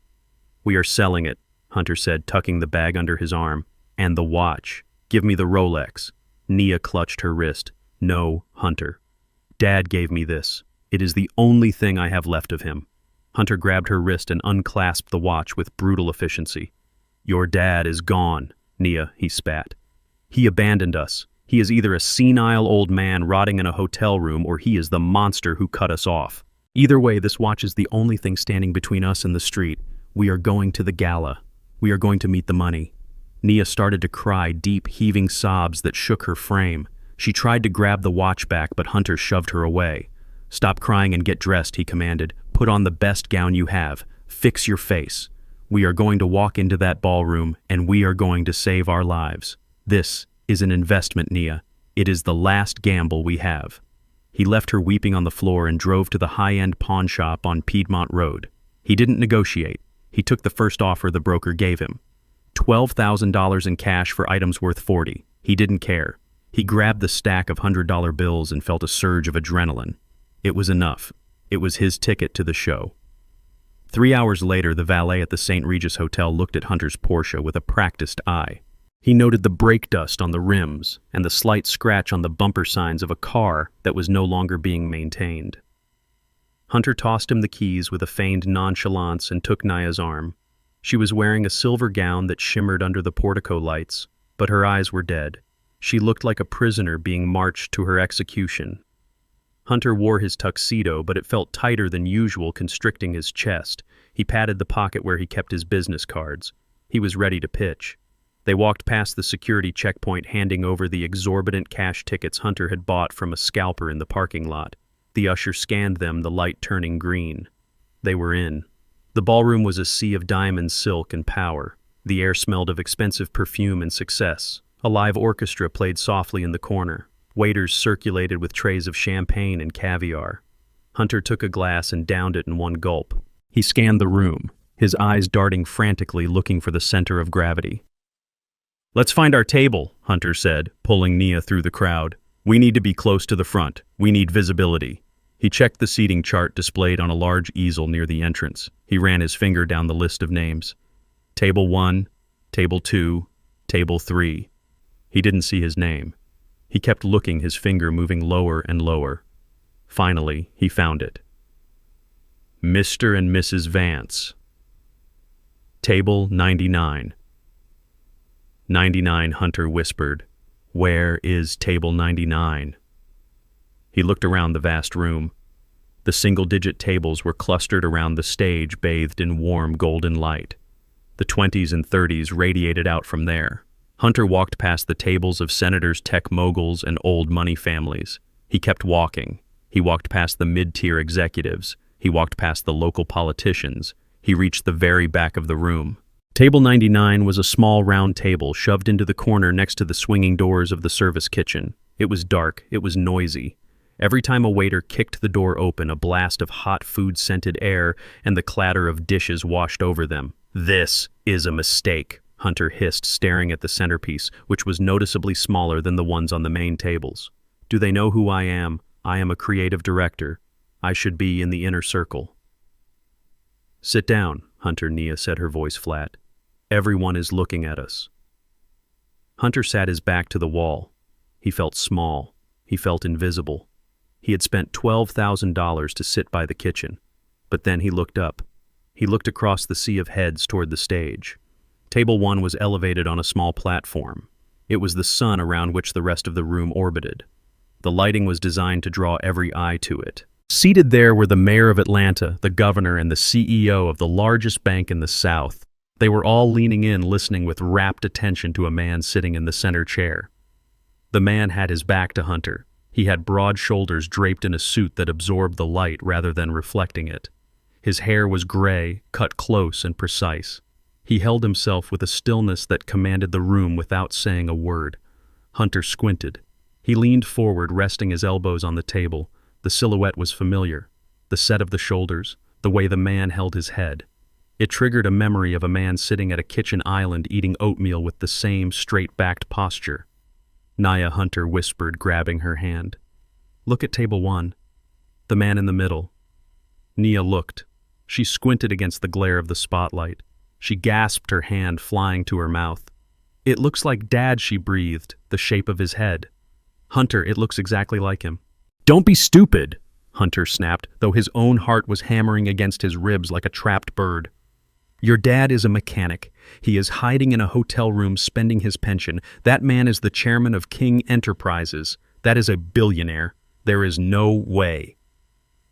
We are selling it, Hunter said, tucking the bag under his arm. And the watch. Give me the Rolex. Nia clutched her wrist. No, Hunter. Dad gave me this. It is the only thing I have left of him. Hunter grabbed her wrist and unclasped the watch with brutal efficiency. Your dad is gone, Nia, he spat. He abandoned us. He is either a senile old man rotting in a hotel room or he is the monster who cut us off. Either way, this watch is the only thing standing between us and the street. We are going to the gala. We are going to meet the money. Nia started to cry, deep, heaving sobs that shook her frame. She tried to grab the watch back, but Hunter shoved her away. Stop crying and get dressed, he commanded. Put on the best gown you have. Fix your face. We are going to walk into that ballroom, and we are going to save our lives. This is an investment, Nia. It is the last gamble we have. He left her weeping on the floor and drove to the high-end pawn shop on Piedmont Road. He didn't negotiate. He took the first offer the broker gave him. $12,000 in cash for items worth $40,000. He didn't care. He grabbed the stack of $100 bills and felt a surge of adrenaline. It was enough. It was his ticket to the show. 3 hours later, the valet at the St. Regis Hotel looked at Hunter's Porsche with a practiced eye. He noted the brake dust on the rims and the slight scratch on the bumper signs of a car that was no longer being maintained. Hunter tossed him the keys with a feigned nonchalance and took Nia's arm. She was wearing a silver gown that shimmered under the portico lights, but her eyes were dead. She looked like a prisoner being marched to her execution. Hunter wore his tuxedo, but it felt tighter than usual, constricting his chest. He patted the pocket where he kept his business cards. He was ready to pitch. They walked past the security checkpoint, handing over the exorbitant cash tickets Hunter had bought from a scalper in the parking lot. The usher scanned them, the light turning green. They were in. The ballroom was a sea of diamond silk and power. The air smelled of expensive perfume and success. A live orchestra played softly in the corner. Waiters circulated with trays of champagne and caviar. Hunter took a glass and downed it in one gulp. He scanned the room, his eyes darting frantically, looking for the center of gravity. Let's find our table, Hunter said, pulling Nia through the crowd. We need to be close to the front. We need visibility. He checked the seating chart displayed on a large easel near the entrance. He ran his finger down the list of names. Table 1, Table 2, Table 3. He didn't see his name. He kept looking, his finger moving lower and lower. Finally, he found it. Mr. and Mrs. Vance. Table 99. 99, Hunter whispered. Where is Table 99? He looked around the vast room. The single-digit tables were clustered around the stage, bathed in warm golden light. The 20s and 30s radiated out from there. Hunter walked past the tables of senators, tech moguls, and old money families. He kept walking. He walked past the mid-tier executives. He walked past the local politicians. He reached the very back of the room. Table 99 was a small round table shoved into the corner next to the swinging doors of the service kitchen. It was dark. It was noisy. Every time a waiter kicked the door open, a blast of hot food-scented air and the clatter of dishes washed over them. This is a mistake, Hunter hissed, staring at the centerpiece, which was noticeably smaller than the ones on the main tables. Do they know who I am? I am a creative director. I should be in the inner circle. Sit down, Hunter, Nia said, her voice flat. Everyone is looking at us. Hunter sat his back to the wall. He felt small. He felt invisible. He had spent $12,000 to sit by the kitchen. But then he looked up. He looked across the sea of heads toward the stage. Table 1 was elevated on a small platform. It was the sun around which the rest of the room orbited. The lighting was designed to draw every eye to it. Seated there were the mayor of Atlanta, the governor, and the CEO of the largest bank in the South. They were all leaning in, listening with rapt attention to a man sitting in the center chair. The man had his back to Hunter. He had broad shoulders draped in a suit that absorbed the light rather than reflecting it. His hair was gray, cut close and precise. He held himself with a stillness that commanded the room without saying a word. Hunter squinted. He leaned forward, resting his elbows on the table. The silhouette was familiar. The set of the shoulders, the way the man held his head. It triggered a memory of a man sitting at a kitchen island eating oatmeal with the same straight-backed posture. Nia, Hunter whispered, grabbing her hand. "Look at table 1. The man in the middle." Nia looked. She squinted against the glare of the spotlight. She gasped, her hand flying to her mouth. "It looks like Dad," she breathed, the shape of his head. "Hunter, it looks exactly like him." "Don't be stupid," Hunter snapped, though his own heart was hammering against his ribs like a trapped bird. "Your dad is a mechanic. He is hiding in a hotel room spending his pension. That man is the chairman of King Enterprises. That is a billionaire. There is no way."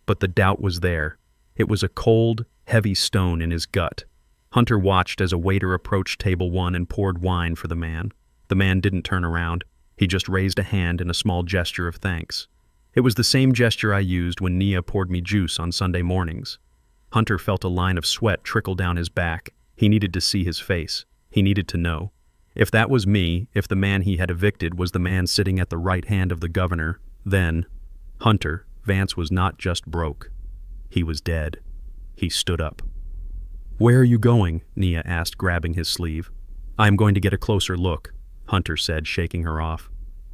But the doubt was there. It was a cold, heavy stone in his gut. Hunter watched as a waiter approached table 1 and poured wine for the man. The man didn't turn around. He just raised a hand in a small gesture of thanks. It was the same gesture I used when Nia poured me juice on Sunday mornings. Hunter felt a line of sweat trickle down his back. He needed to see his face. He needed to know. If that was me, if the man he had evicted was the man sitting at the right hand of the governor, then Hunter, Vance, was not just broke. He was dead. He stood up. "Where are you going?" Nia asked, grabbing his sleeve. "I am going to get a closer look," Hunter said, shaking her off.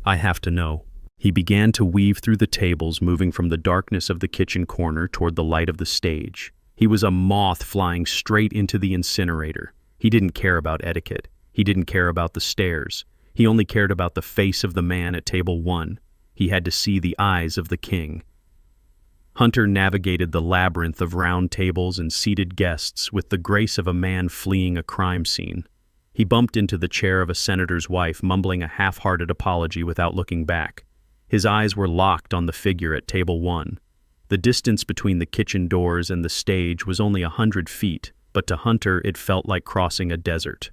"I have to know." He began to weave through the tables, moving from the darkness of the kitchen corner toward the light of the stage. He was a moth flying straight into the incinerator. He didn't care about etiquette. He didn't care about the stairs. He only cared about the face of the man at table 1. He had to see the eyes of the king. Hunter navigated the labyrinth of round tables and seated guests with the grace of a man fleeing a crime scene. He bumped into the chair of a senator's wife, mumbling a half-hearted apology without looking back. His eyes were locked on the figure at table 1. The distance between the kitchen doors and the stage was only 100 feet, but to Hunter it felt like crossing a desert.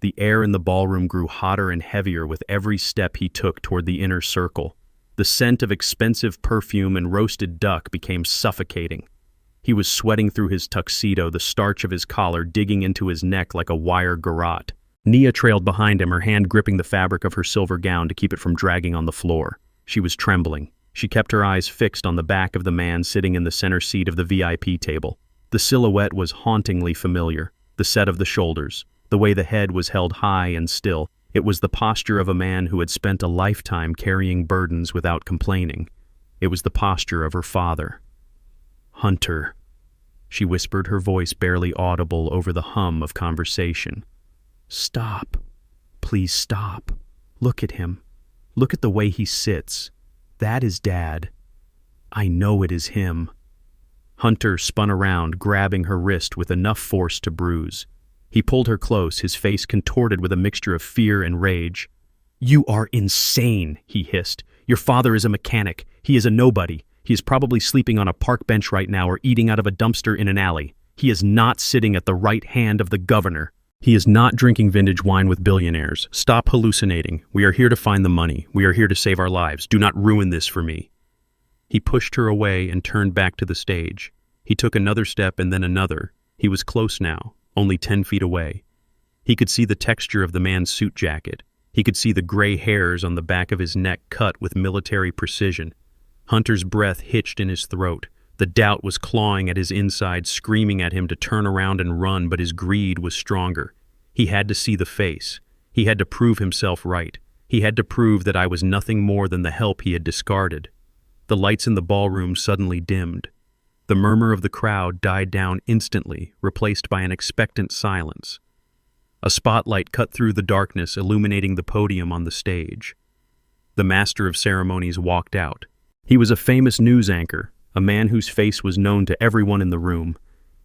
The air in the ballroom grew hotter and heavier with every step he took toward the inner circle. The scent of expensive perfume and roasted duck became suffocating. He was sweating through his tuxedo, the starch of his collar digging into his neck like a wire garrote. Nia trailed behind him, her hand gripping the fabric of her silver gown to keep it from dragging on the floor. She was trembling. She kept her eyes fixed on the back of the man sitting in the center seat of the VIP table. The silhouette was hauntingly familiar. The set of the shoulders, the way the head was held high and still. It was the posture of a man who had spent a lifetime carrying burdens without complaining. It was the posture of her father. "Hunter," she whispered, her voice barely audible over the hum of conversation. "Stop. Please stop. Look at him. Look at the way he sits. That is Dad. I know it is him." Hunter spun around, grabbing her wrist with enough force to bruise. He pulled her close, his face contorted with a mixture of fear and rage. "You are insane," he hissed. "Your father is a mechanic. He is a nobody. He is probably sleeping on a park bench right now or eating out of a dumpster in an alley. He is not sitting at the right hand of the governor. He is not drinking vintage wine with billionaires. Stop hallucinating. We are here to find the money. We are here to save our lives. Do not ruin this for me." He pushed her away and turned back to the stage. He took another step and then another. He was close now, only 10 feet away. He could see the texture of the man's suit jacket. He could see the gray hairs on the back of his neck cut with military precision. Hunter's breath hitched in his throat. The doubt was clawing at his inside, screaming at him to turn around and run, but his greed was stronger. He had to see the face. He had to prove himself right. He had to prove that I was nothing more than the help he had discarded. The lights in the ballroom suddenly dimmed. The murmur of the crowd died down instantly, replaced by an expectant silence. A spotlight cut through the darkness, illuminating the podium on the stage. The master of ceremonies walked out. He was a famous news anchor, a man whose face was known to everyone in the room.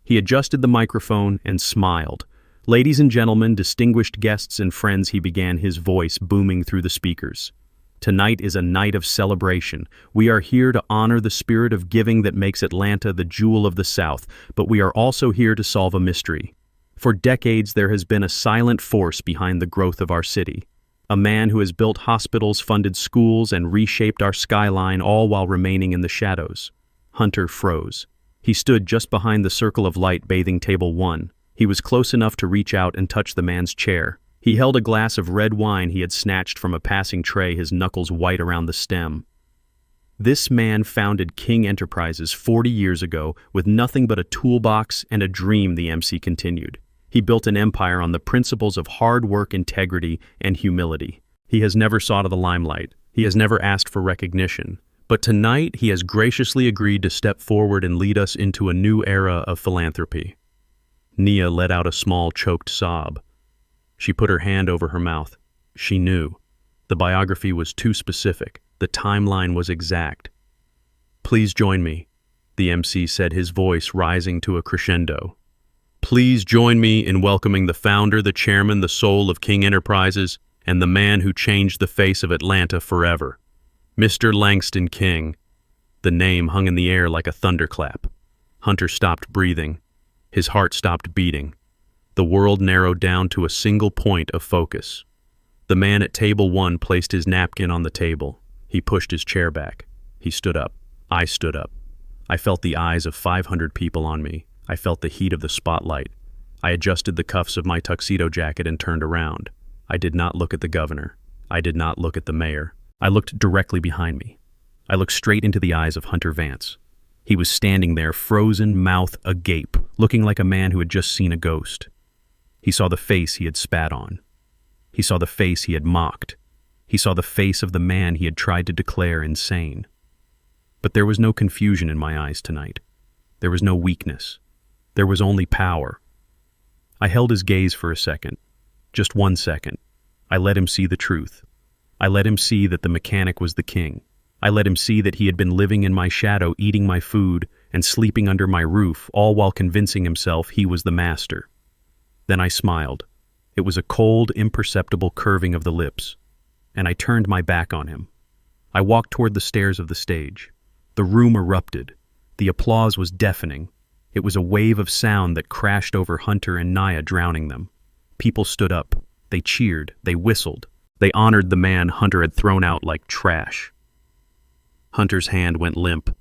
He adjusted the microphone and smiled. "Ladies and gentlemen, distinguished guests and friends," he began, his voice booming through the speakers. "Tonight is a night of celebration. We are here to honor the spirit of giving that makes Atlanta the jewel of the South, but we are also here to solve a mystery. For decades, there has been a silent force behind the growth of our city. A man who has built hospitals, funded schools, and reshaped our skyline, all while remaining in the shadows." Hunter froze. He stood just behind the circle of light bathing table 1. He was close enough to reach out and touch the man's chair. He held a glass of red wine he had snatched from a passing tray, his knuckles white around the stem. This man founded King Enterprises 40 years ago with nothing but a toolbox and a dream, the MC continued. He built an empire on the principles of hard work, integrity, and humility. He has never sought the limelight. He has never asked for recognition. But tonight, he has graciously agreed to step forward and lead us into a new era of philanthropy. Nia let out a small, choked sob. She put her hand over her mouth. She knew. The biography was too specific. The timeline was exact. Please join me, the MC said, his voice rising to a crescendo. Please join me in welcoming the founder, the chairman, the soul of King Enterprises, and the man who changed the face of Atlanta forever. Mr. Langston King. The name hung in the air like a thunderclap. Hunter stopped breathing. His heart stopped beating. The world narrowed down to a single point of focus. The man at table 1 placed his napkin on the table. He pushed his chair back. He stood up. I stood up. I felt the eyes of 500 people on me. I felt the heat of the spotlight. I adjusted the cuffs of my tuxedo jacket and turned around. I did not look at the governor. I did not look at the mayor. I looked directly behind me. I looked straight into the eyes of Hunter Vance. He was standing there, frozen, mouth agape, looking like a man who had just seen a ghost. He saw the face he had spat on. He saw the face he had mocked. He saw the face of the man he had tried to declare insane. But there was no confusion in my eyes tonight. There was no weakness. There was only power. I held his gaze for a second. Just 1 second. I let him see the truth. I let him see that the mechanic was the king. I let him see that he had been living in my shadow, eating my food, and sleeping under my roof, all while convincing himself he was the master. Then I smiled. It was a cold, imperceptible curving of the lips. And I turned my back on him. I walked toward the stairs of the stage. The room erupted. The applause was deafening. It was a wave of sound that crashed over Hunter and Nia, drowning them. People stood up. They cheered. They whistled. They honored the man Hunter had thrown out like trash. Hunter's hand went limp.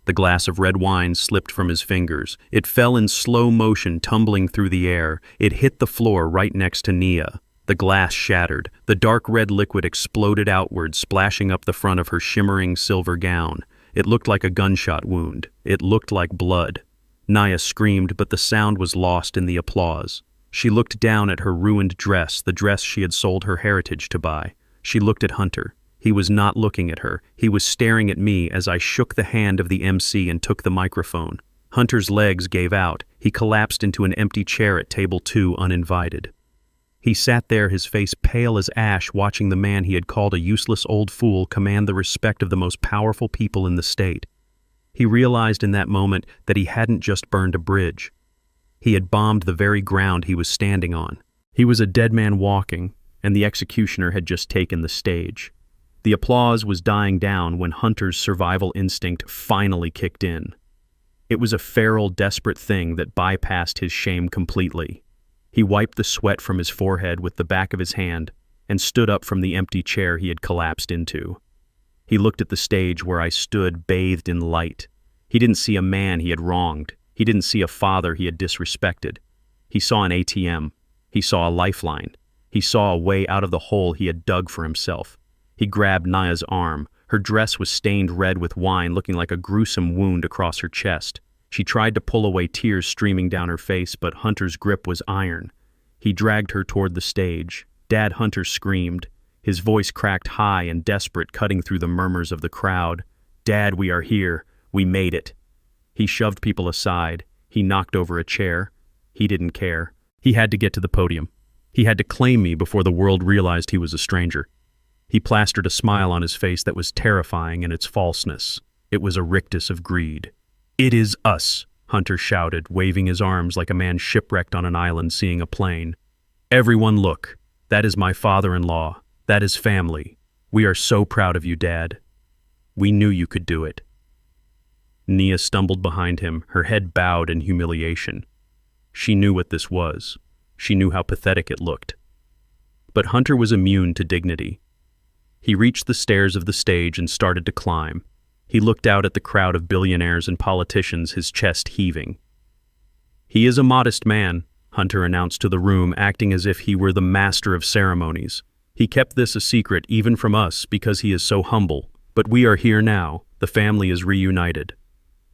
The glass of red wine slipped from his fingers. It fell in slow motion, tumbling through the air. It hit the floor right next to Nia. The glass shattered. The dark red liquid exploded outward, splashing up the front of her shimmering silver gown. It looked like a gunshot wound. It looked like blood. Nia screamed, but the sound was lost in the applause. She looked down at her ruined dress, the dress she had sold her heritage to buy. She looked at Hunter. He was not looking at her. He was staring at me as I shook the hand of the MC and took the microphone. Hunter's legs gave out. He collapsed into an empty chair at table 2, uninvited. He sat there, his face pale as ash, watching the man he had called a useless old fool command the respect of the most powerful people in the state. He realized in that moment that he hadn't just burned a bridge. He had bombed the very ground he was standing on. He was a dead man walking, and the executioner had just taken the stage. The applause was dying down when Hunter's survival instinct finally kicked in. It was a feral, desperate thing that bypassed his shame completely. He wiped the sweat from his forehead with the back of his hand and stood up from the empty chair he had collapsed into. He looked at the stage where I stood, bathed in light. He didn't see a man he had wronged. He didn't see a father he had disrespected. He saw an ATM. He saw a lifeline. He saw a way out of the hole he had dug for himself. He grabbed Nia's arm. Her dress was stained red with wine, looking like a gruesome wound across her chest. She tried to pull away, tears streaming down her face, but Hunter's grip was iron. He dragged her toward the stage. Dad Hunter screamed. His voice cracked high and desperate, cutting through the murmurs of the crowd. "Dad, we are here. We made it." He shoved people aside. He knocked over a chair. He didn't care. He had to get to the podium. He had to claim me before the world realized he was a stranger. He plastered a smile on his face that was terrifying in its falseness. It was a rictus of greed. "It is us," Hunter shouted, waving his arms like a man shipwrecked on an island seeing a plane. "Everyone look. That is my father-in-law. That is family. We are so proud of you, Dad. We knew you could do it." Nia stumbled behind him, her head bowed in humiliation. She knew what this was. She knew how pathetic it looked. But Hunter was immune to dignity. He reached the stairs of the stage and started to climb. He looked out at the crowd of billionaires and politicians, his chest heaving. "He is a modest man," Hunter announced to the room, acting as if he were the master of ceremonies. He kept this a secret even from us because he is so humble. But we are here now. The family is reunited.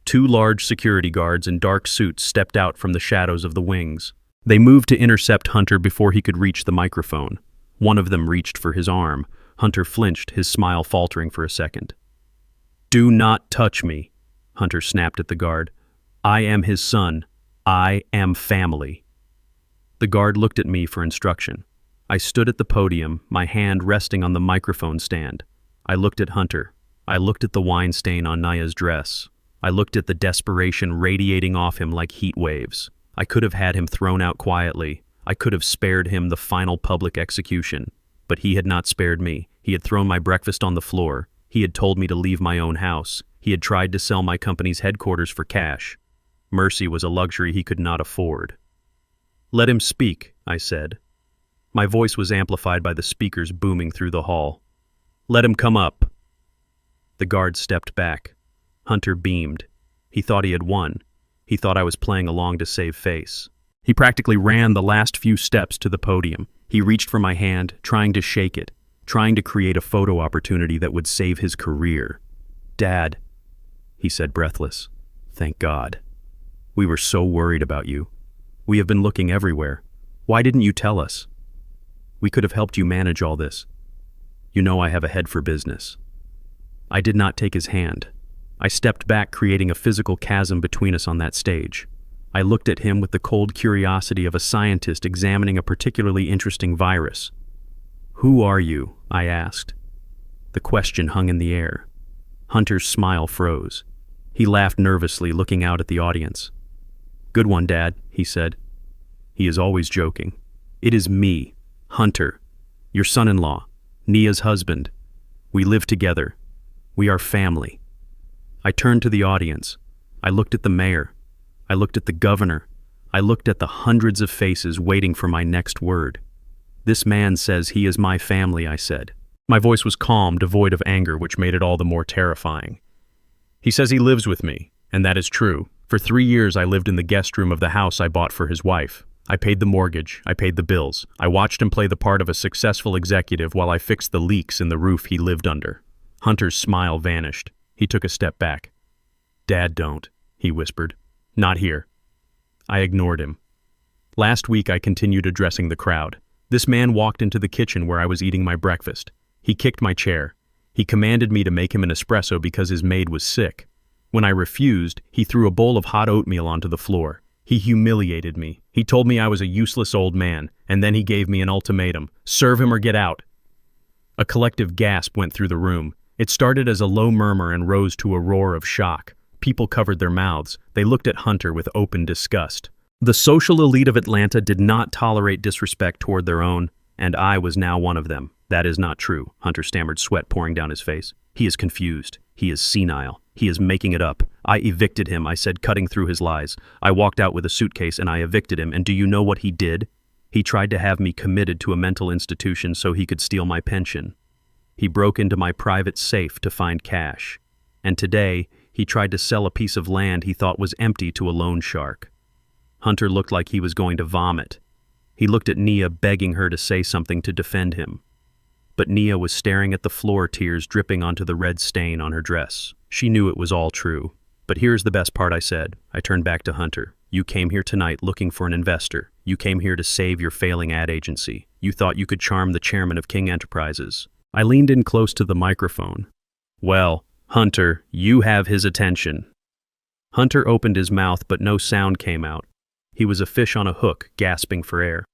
2 large security guards in dark suits stepped out from the shadows of the wings. They moved to intercept Hunter before he could reach the microphone. One of them reached for his arm. Hunter flinched, his smile faltering for a second. "Do not touch me," Hunter snapped at the guard. "I am his son. I am family." The guard looked at me for instruction. I stood at the podium, my hand resting on the microphone stand. I looked at Hunter. I looked at the wine stain on Naya's dress. I looked at the desperation radiating off him like heat waves. I could have had him thrown out quietly. I could have spared him the final public execution. But he had not spared me. He had thrown my breakfast on the floor. He had told me to leave my own house. He had tried to sell my company's headquarters for cash. Mercy was a luxury he could not afford. "Let him speak," I said. My voice was amplified by the speakers booming through the hall. "Let him come up." The guard stepped back. Hunter beamed. He thought he had won. He thought I was playing along to save face. He practically ran the last few steps to the podium. He reached for my hand, trying to shake it, trying to create a photo opportunity that would save his career. "Dad," he said breathless. "Thank God. We were so worried about you. We have been looking everywhere. Why didn't you tell us? We could have helped you manage all this. You know I have a head for business." I did not take his hand. I stepped back, creating a physical chasm between us on that stage. I looked at him with the cold curiosity of a scientist examining a particularly interesting virus. "Who are you?" I asked. The question hung in the air. Hunter's smile froze. He laughed nervously, looking out at the audience. "Good one, Dad," he said. He is always joking. "It is me, Hunter, your son-in-law, Nia's husband. We live together. We are family." I turned to the audience. I looked at the mayor. I looked at the governor. I looked at the hundreds of faces waiting for my next word. "This man says he is my family," I said. My voice was calm, devoid of anger, which made it all the more terrifying. "He says he lives with me, and that is true. For 3 years I lived in the guest room of the house I bought for his wife. I paid the mortgage, I paid the bills. I watched him play the part of a successful executive while I fixed the leaks in the roof he lived under." Hunter's smile vanished. He took a step back. "Dad, don't," he whispered. "Not here." I ignored him. Last week I continued addressing the crowd. This man walked into the kitchen where I was eating my breakfast. He kicked my chair. He commanded me to make him an espresso because his maid was sick. When I refused, he threw a bowl of hot oatmeal onto the floor. He humiliated me. He told me I was a useless old man, and then he gave me an ultimatum: serve him or get out. A collective gasp went through the room. It started as a low murmur and rose to a roar of shock. People covered their mouths. They looked at Hunter with open disgust. The social elite of Atlanta did not tolerate disrespect toward their own, and I was now one of them. "That is not true," Hunter stammered, sweat pouring down his face. "He is confused. He is senile. He is making it up. I evicted him," I said, cutting through his lies. "I walked out with a suitcase and I evicted him, and do you know what he did? He tried to have me committed to a mental institution so he could steal my pension. He broke into my private safe to find cash. And today, he tried to sell a piece of land he thought was empty to a loan shark." Hunter looked like he was going to vomit. He looked at Nia, begging her to say something to defend him. But Nia was staring at the floor, tears dripping onto the red stain on her dress. She knew it was all true. "But here's the best part," I said. I turned back to Hunter. "You came here tonight looking for an investor. You came here to save your failing ad agency. You thought you could charm the chairman of King Enterprises." I leaned in close to the microphone. "Well, Hunter, you have his attention." Hunter opened his mouth, but no sound came out. He was a fish on a hook, gasping for air.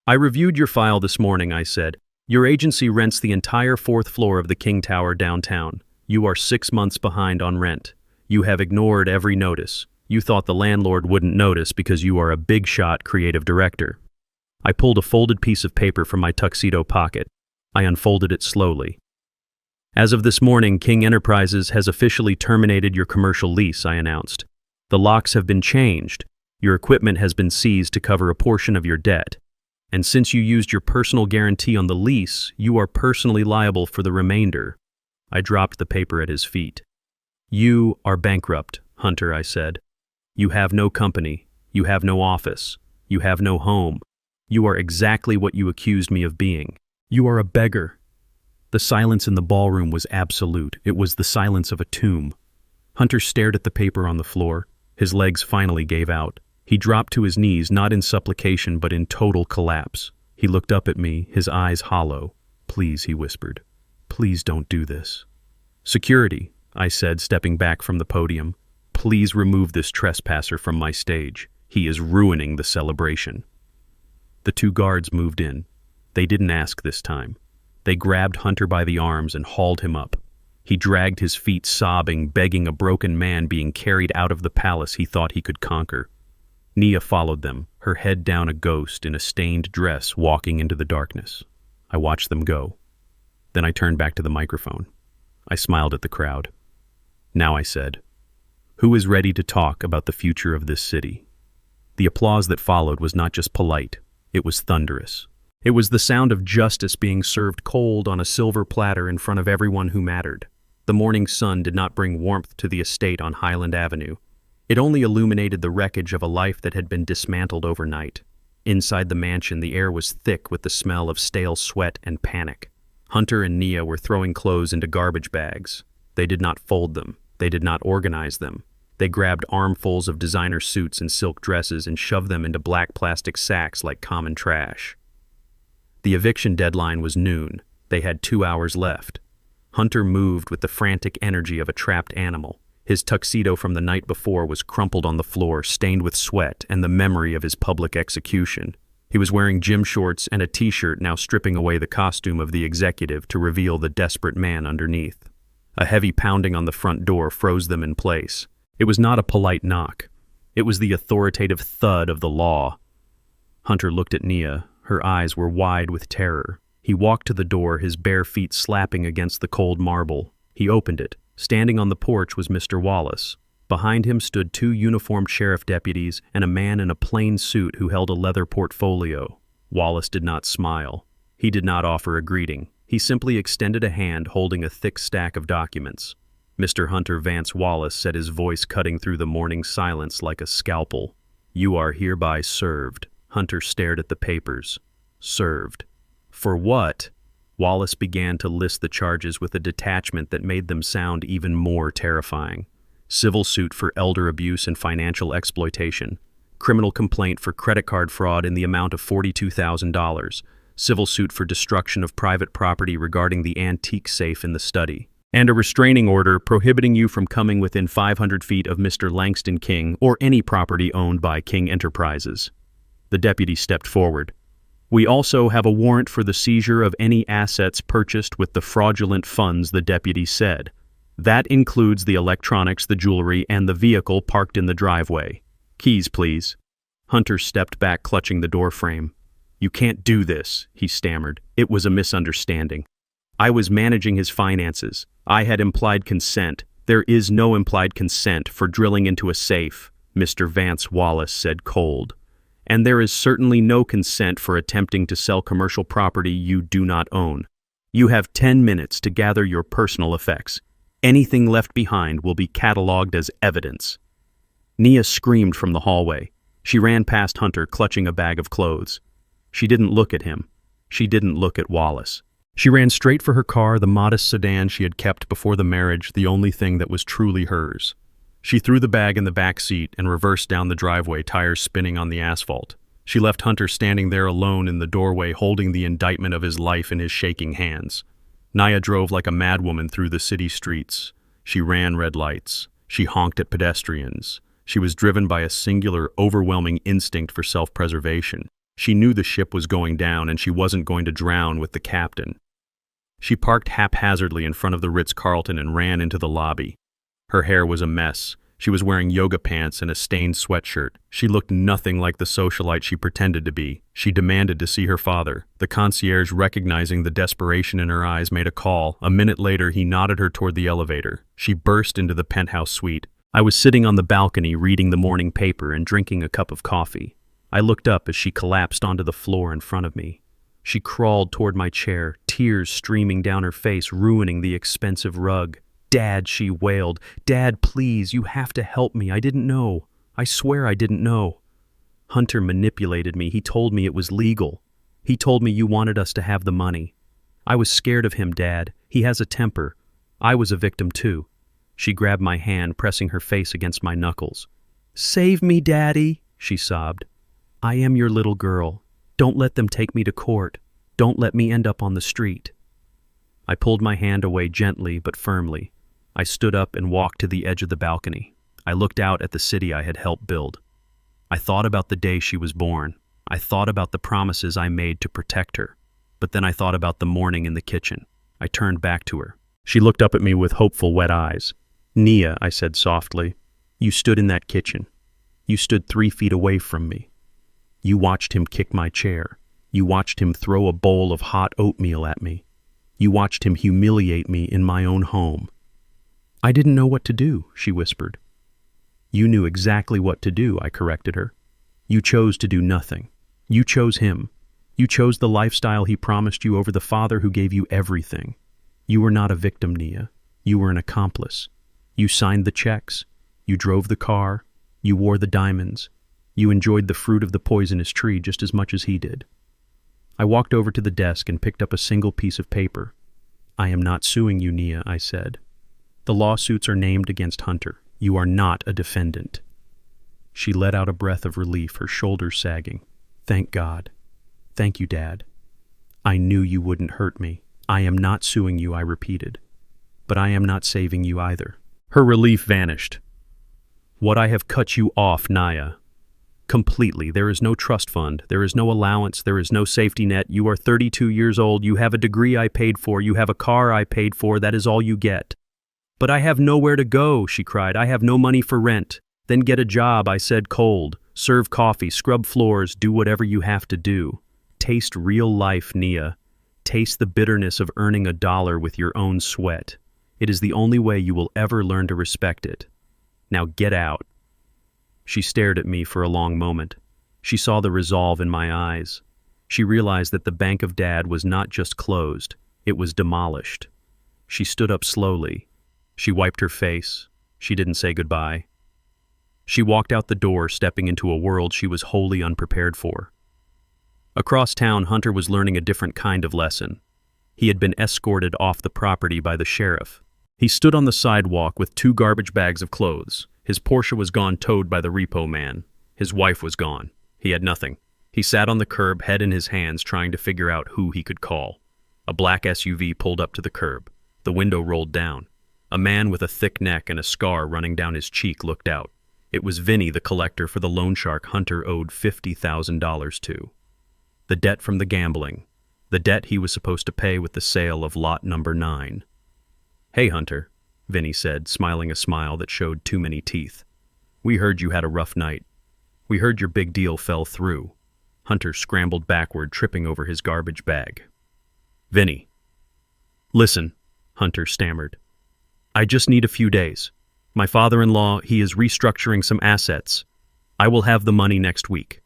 "I reviewed your file this morning," I said. "Your agency rents the entire 4th floor of the King Tower downtown. You are 6 months behind on rent. You have ignored every notice. You thought the landlord wouldn't notice because you are a big-shot creative director." I pulled a folded piece of paper from my tuxedo pocket. I unfolded it slowly. "As of this morning, King Enterprises has officially terminated your commercial lease," I announced. "The locks have been changed. Your equipment has been seized to cover a portion of your debt. And since you used your personal guarantee on the lease, you are personally liable for the remainder." I dropped the paper at his feet. "You are bankrupt, Hunter," I said. "You have no company. You have no office. You have no home. You are exactly what you accused me of being. You are a beggar." The silence in the ballroom was absolute. It was the silence of a tomb. Hunter stared at the paper on the floor. His legs finally gave out. He dropped to his knees, not in supplication, but in total collapse. He looked up at me, his eyes hollow. "Please," he whispered. "Please don't do this." "Security," I said, stepping back from the podium. "Please remove this trespasser from my stage. He is ruining the celebration." The two guards moved in. They didn't ask this time. They grabbed Hunter by the arms and hauled him up. He dragged his feet, sobbing, begging, a broken man being carried out of the palace he thought he could conquer. Nia followed them, her head down, a ghost in a stained dress walking into the darkness. I watched them go. Then I turned back to the microphone. I smiled at the crowd. "Now," I said, "who is ready to talk about the future of this city?" The applause that followed was not just polite, it was thunderous. It was the sound of justice being served cold on a silver platter in front of everyone who mattered. The morning sun did not bring warmth to the estate on Highland Avenue. It only illuminated the wreckage of a life that had been dismantled overnight. Inside the mansion, the air was thick with the smell of stale sweat and panic. Hunter and Nia were throwing clothes into garbage bags. They did not fold them. They did not organize them. They grabbed armfuls of designer suits and silk dresses and shoved them into black plastic sacks like common trash. The eviction deadline was noon. They had 2 hours left. Hunter moved with the frantic energy of a trapped animal. His tuxedo from the night before was crumpled on the floor, stained with sweat and the memory of his public execution. He was wearing gym shorts and a t-shirt, now stripping away the costume of the executive to reveal the desperate man underneath. A heavy pounding on the front door froze them in place. It was not a polite knock. It was the authoritative thud of the law. Hunter looked at Nia. Her eyes were wide with terror. He walked to the door, his bare feet slapping against the cold marble. He opened it. Standing on the porch was Mr. Wallace. Behind him stood 2 uniformed sheriff deputies and a man in a plain suit who held a leather portfolio. Wallace did not smile. He did not offer a greeting. He simply extended a hand holding a thick stack of documents. Mr. Hunter Vance Wallace said, his voice cutting through the morning silence like a scalpel. "You are hereby served." Hunter stared at the papers. Served. For what? Wallace began to list the charges with a detachment that made them sound even more terrifying. Civil suit for elder abuse and financial exploitation. Criminal complaint for credit card fraud in the amount of $42,000. Civil suit for destruction of private property regarding the antique safe in the study. And a restraining order prohibiting you from coming within 500 feet of Mr. Langston King or any property owned by King Enterprises. The deputy stepped forward. "We also have a warrant for the seizure of any assets purchased with the fraudulent funds," the deputy said. "That includes the electronics, the jewelry, and the vehicle parked in the driveway. Keys, please." Hunter stepped back, clutching the doorframe. "You can't do this," he stammered. "It was a misunderstanding. I was managing his finances. I had implied consent. There is no implied consent for drilling into a safe," Mr. Vance Wallace said cold. "And there is certainly no consent for attempting to sell commercial property you do not own. You have 10 minutes to gather your personal effects. Anything left behind will be cataloged as evidence." Nia screamed from the hallway. She ran past Hunter, clutching a bag of clothes. She didn't look at him. She didn't look at Wallace. She ran straight for her car, the modest sedan she had kept before the marriage, the only thing that was truly hers. She threw the bag in the back seat and reversed down the driveway, tires spinning on the asphalt. She left Hunter standing there alone in the doorway, holding the indictment of his life in his shaking hands. Nia drove like a madwoman through the city streets. She ran red lights. She honked at pedestrians. She was driven by a singular, overwhelming instinct for self-preservation. She knew the ship was going down and she wasn't going to drown with the captain. She parked haphazardly in front of the Ritz-Carlton and ran into the lobby. Her hair was a mess. She was wearing yoga pants and a stained sweatshirt. She looked nothing like the socialite she pretended to be. She demanded to see her father. The concierge, recognizing the desperation in her eyes, made a call. A minute later, he nodded her toward the elevator. She burst into the penthouse suite. I was sitting on the balcony reading the morning paper and drinking a cup of coffee. I looked up as she collapsed onto the floor in front of me. She crawled toward my chair, tears streaming down her face, ruining the expensive rug. "Dad," she wailed. "Dad, please, you have to help me. I didn't know. I swear I didn't know." Hunter manipulated me. He told me it was legal. He told me you wanted us to have the money. I was scared of him, Dad. He has a temper. I was a victim too. She grabbed my hand, pressing her face against my knuckles. Save me, Daddy, she sobbed. I am your little girl. Don't let them take me to court. Don't let me end up on the street. I pulled my hand away gently but firmly. I stood up and walked to the edge of the balcony. I looked out at the city I had helped build. I thought about the day she was born. I thought about the promises I made to protect her. But then I thought about the morning in the kitchen. I turned back to her. She looked up at me with hopeful, wet eyes. Nia, I said softly, you stood in that kitchen. You stood 3 feet away from me. You watched him kick my chair. You watched him throw a bowl of hot oatmeal at me. You watched him humiliate me in my own home. I didn't know what to do, she whispered. You knew exactly what to do, I corrected her. You chose to do nothing. You chose him. You chose the lifestyle he promised you over the father who gave you everything. You were not a victim, Nia. You were an accomplice. You signed the checks. You drove the car. You wore the diamonds. You enjoyed the fruit of the poisonous tree just as much as he did. I walked over to the desk and picked up a single piece of paper. I am not suing you, Nia, I said. The lawsuits are named against Hunter. You are not a defendant. She let out a breath of relief, her shoulders sagging. Thank God. Thank you, Dad. I knew you wouldn't hurt me. I am not suing you, I repeated. But I am not saving you either. Her relief vanished. What I have cut you off, Nia. Completely. There is no trust fund. There is no allowance. There is no safety net. You are 32 years old. You have a degree I paid for. You have a car I paid for. That is all you get. But I have nowhere to go, she cried. I have no money for rent. Then get a job, I said cold. Serve coffee, scrub floors, do whatever you have to do. Taste real life, Nia. Taste the bitterness of earning $1 with your own sweat. It is the only way you will ever learn to respect it. Now get out. She stared at me for a long moment. She saw the resolve in my eyes. She realized that the bank of Dad was not just closed, it was demolished. She stood up slowly. She wiped her face. She didn't say goodbye. She walked out the door, stepping into a world she was wholly unprepared for. Across town, Hunter was learning a different kind of lesson. He had been escorted off the property by the sheriff. He stood on the sidewalk with 2 garbage bags of clothes. His Porsche was gone, towed by the repo man. His wife was gone. He had nothing. He sat on the curb, head in his hands, trying to figure out who he could call. A black SUV pulled up to the curb. The window rolled down. A man with a thick neck and a scar running down his cheek looked out. It was Vinny, the collector for the loan shark Hunter owed $50,000 to. The debt from the gambling. The debt he was supposed to pay with the sale of lot number 9. Hey, Hunter, Vinny said, smiling a smile that showed too many teeth. We heard you had a rough night. We heard your big deal fell through. Hunter scrambled backward, tripping over his garbage bag. Vinny. Listen, Hunter stammered. I just need a few days. My father-in-law, he is restructuring some assets. I will have the money next week.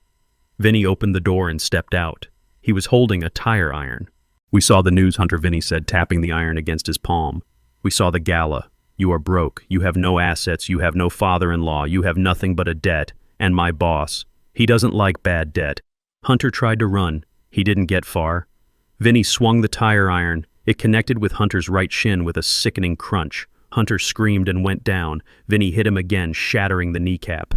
Vinny opened the door and stepped out. He was holding a tire iron. We saw the news, Hunter, Vinny said, tapping the iron against his palm. We saw the gala. You are broke. You have no assets. You have no father-in-law. You have nothing but a debt. And my boss. He doesn't like bad debt. Hunter tried to run. He didn't get far. Vinny swung the tire iron. It connected with Hunter's right shin with a sickening crunch. Hunter screamed and went down. Vinny hit him again, shattering the kneecap.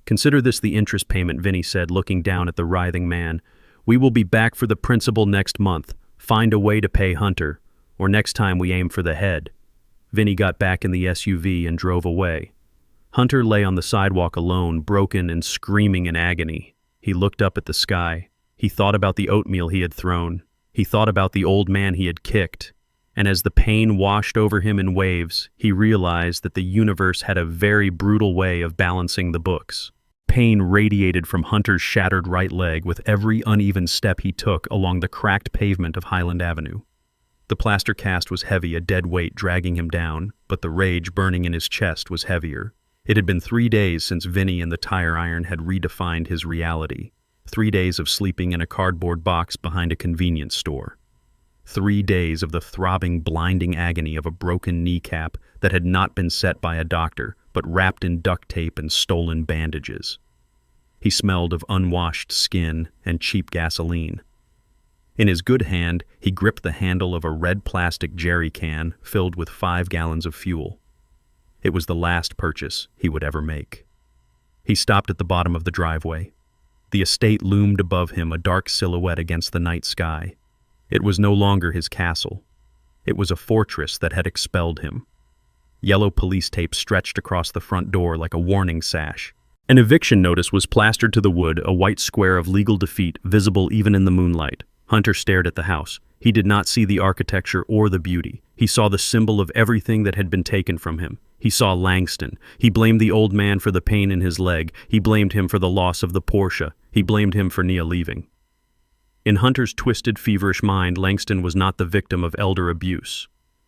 Consider this the interest payment, Vinny said, looking down at the writhing man. We will be back for the principal next month. Find a way to pay Hunter. Or next time we aim for the head. Vinny got back in the SUV and drove away. Hunter lay on the sidewalk alone, broken and screaming in agony. He looked up at the sky. He thought about the oatmeal he had thrown. He thought about the old man he had kicked. And as the pain washed over him in waves, he realized that the universe had a very brutal way of balancing the books. Pain radiated from Hunter's shattered right leg with every uneven step he took along the cracked pavement of Highland Avenue. The plaster cast was heavy, a dead weight dragging him down, but the rage burning in his chest was heavier. It had been 3 days since Vinny and the tire iron had redefined his reality. 3 days of sleeping in a cardboard box behind a convenience store. 3 days of the throbbing, blinding agony of a broken kneecap that had not been set by a doctor, but wrapped in duct tape and stolen bandages. He smelled of unwashed skin and cheap gasoline. In his good hand, he gripped the handle of a red plastic jerry can filled with 5 gallons of fuel. It was the last purchase he would ever make. He stopped at the bottom of the driveway. The estate loomed above him, a dark silhouette against the night sky. It was no longer his castle. It was a fortress that had expelled him. Yellow police tape stretched across the front door like a warning sash. An eviction notice was plastered to the wood, a white square of legal defeat visible even in the moonlight. Hunter stared at the house. He did not see the architecture or the beauty. He saw the symbol of everything that had been taken from him. He saw Langston. He blamed the old man for the pain in his leg. He blamed him for the loss of the Porsche. He blamed him for Nia leaving. In Hunter's twisted, feverish mind, Langston was not the victim of elder abuse.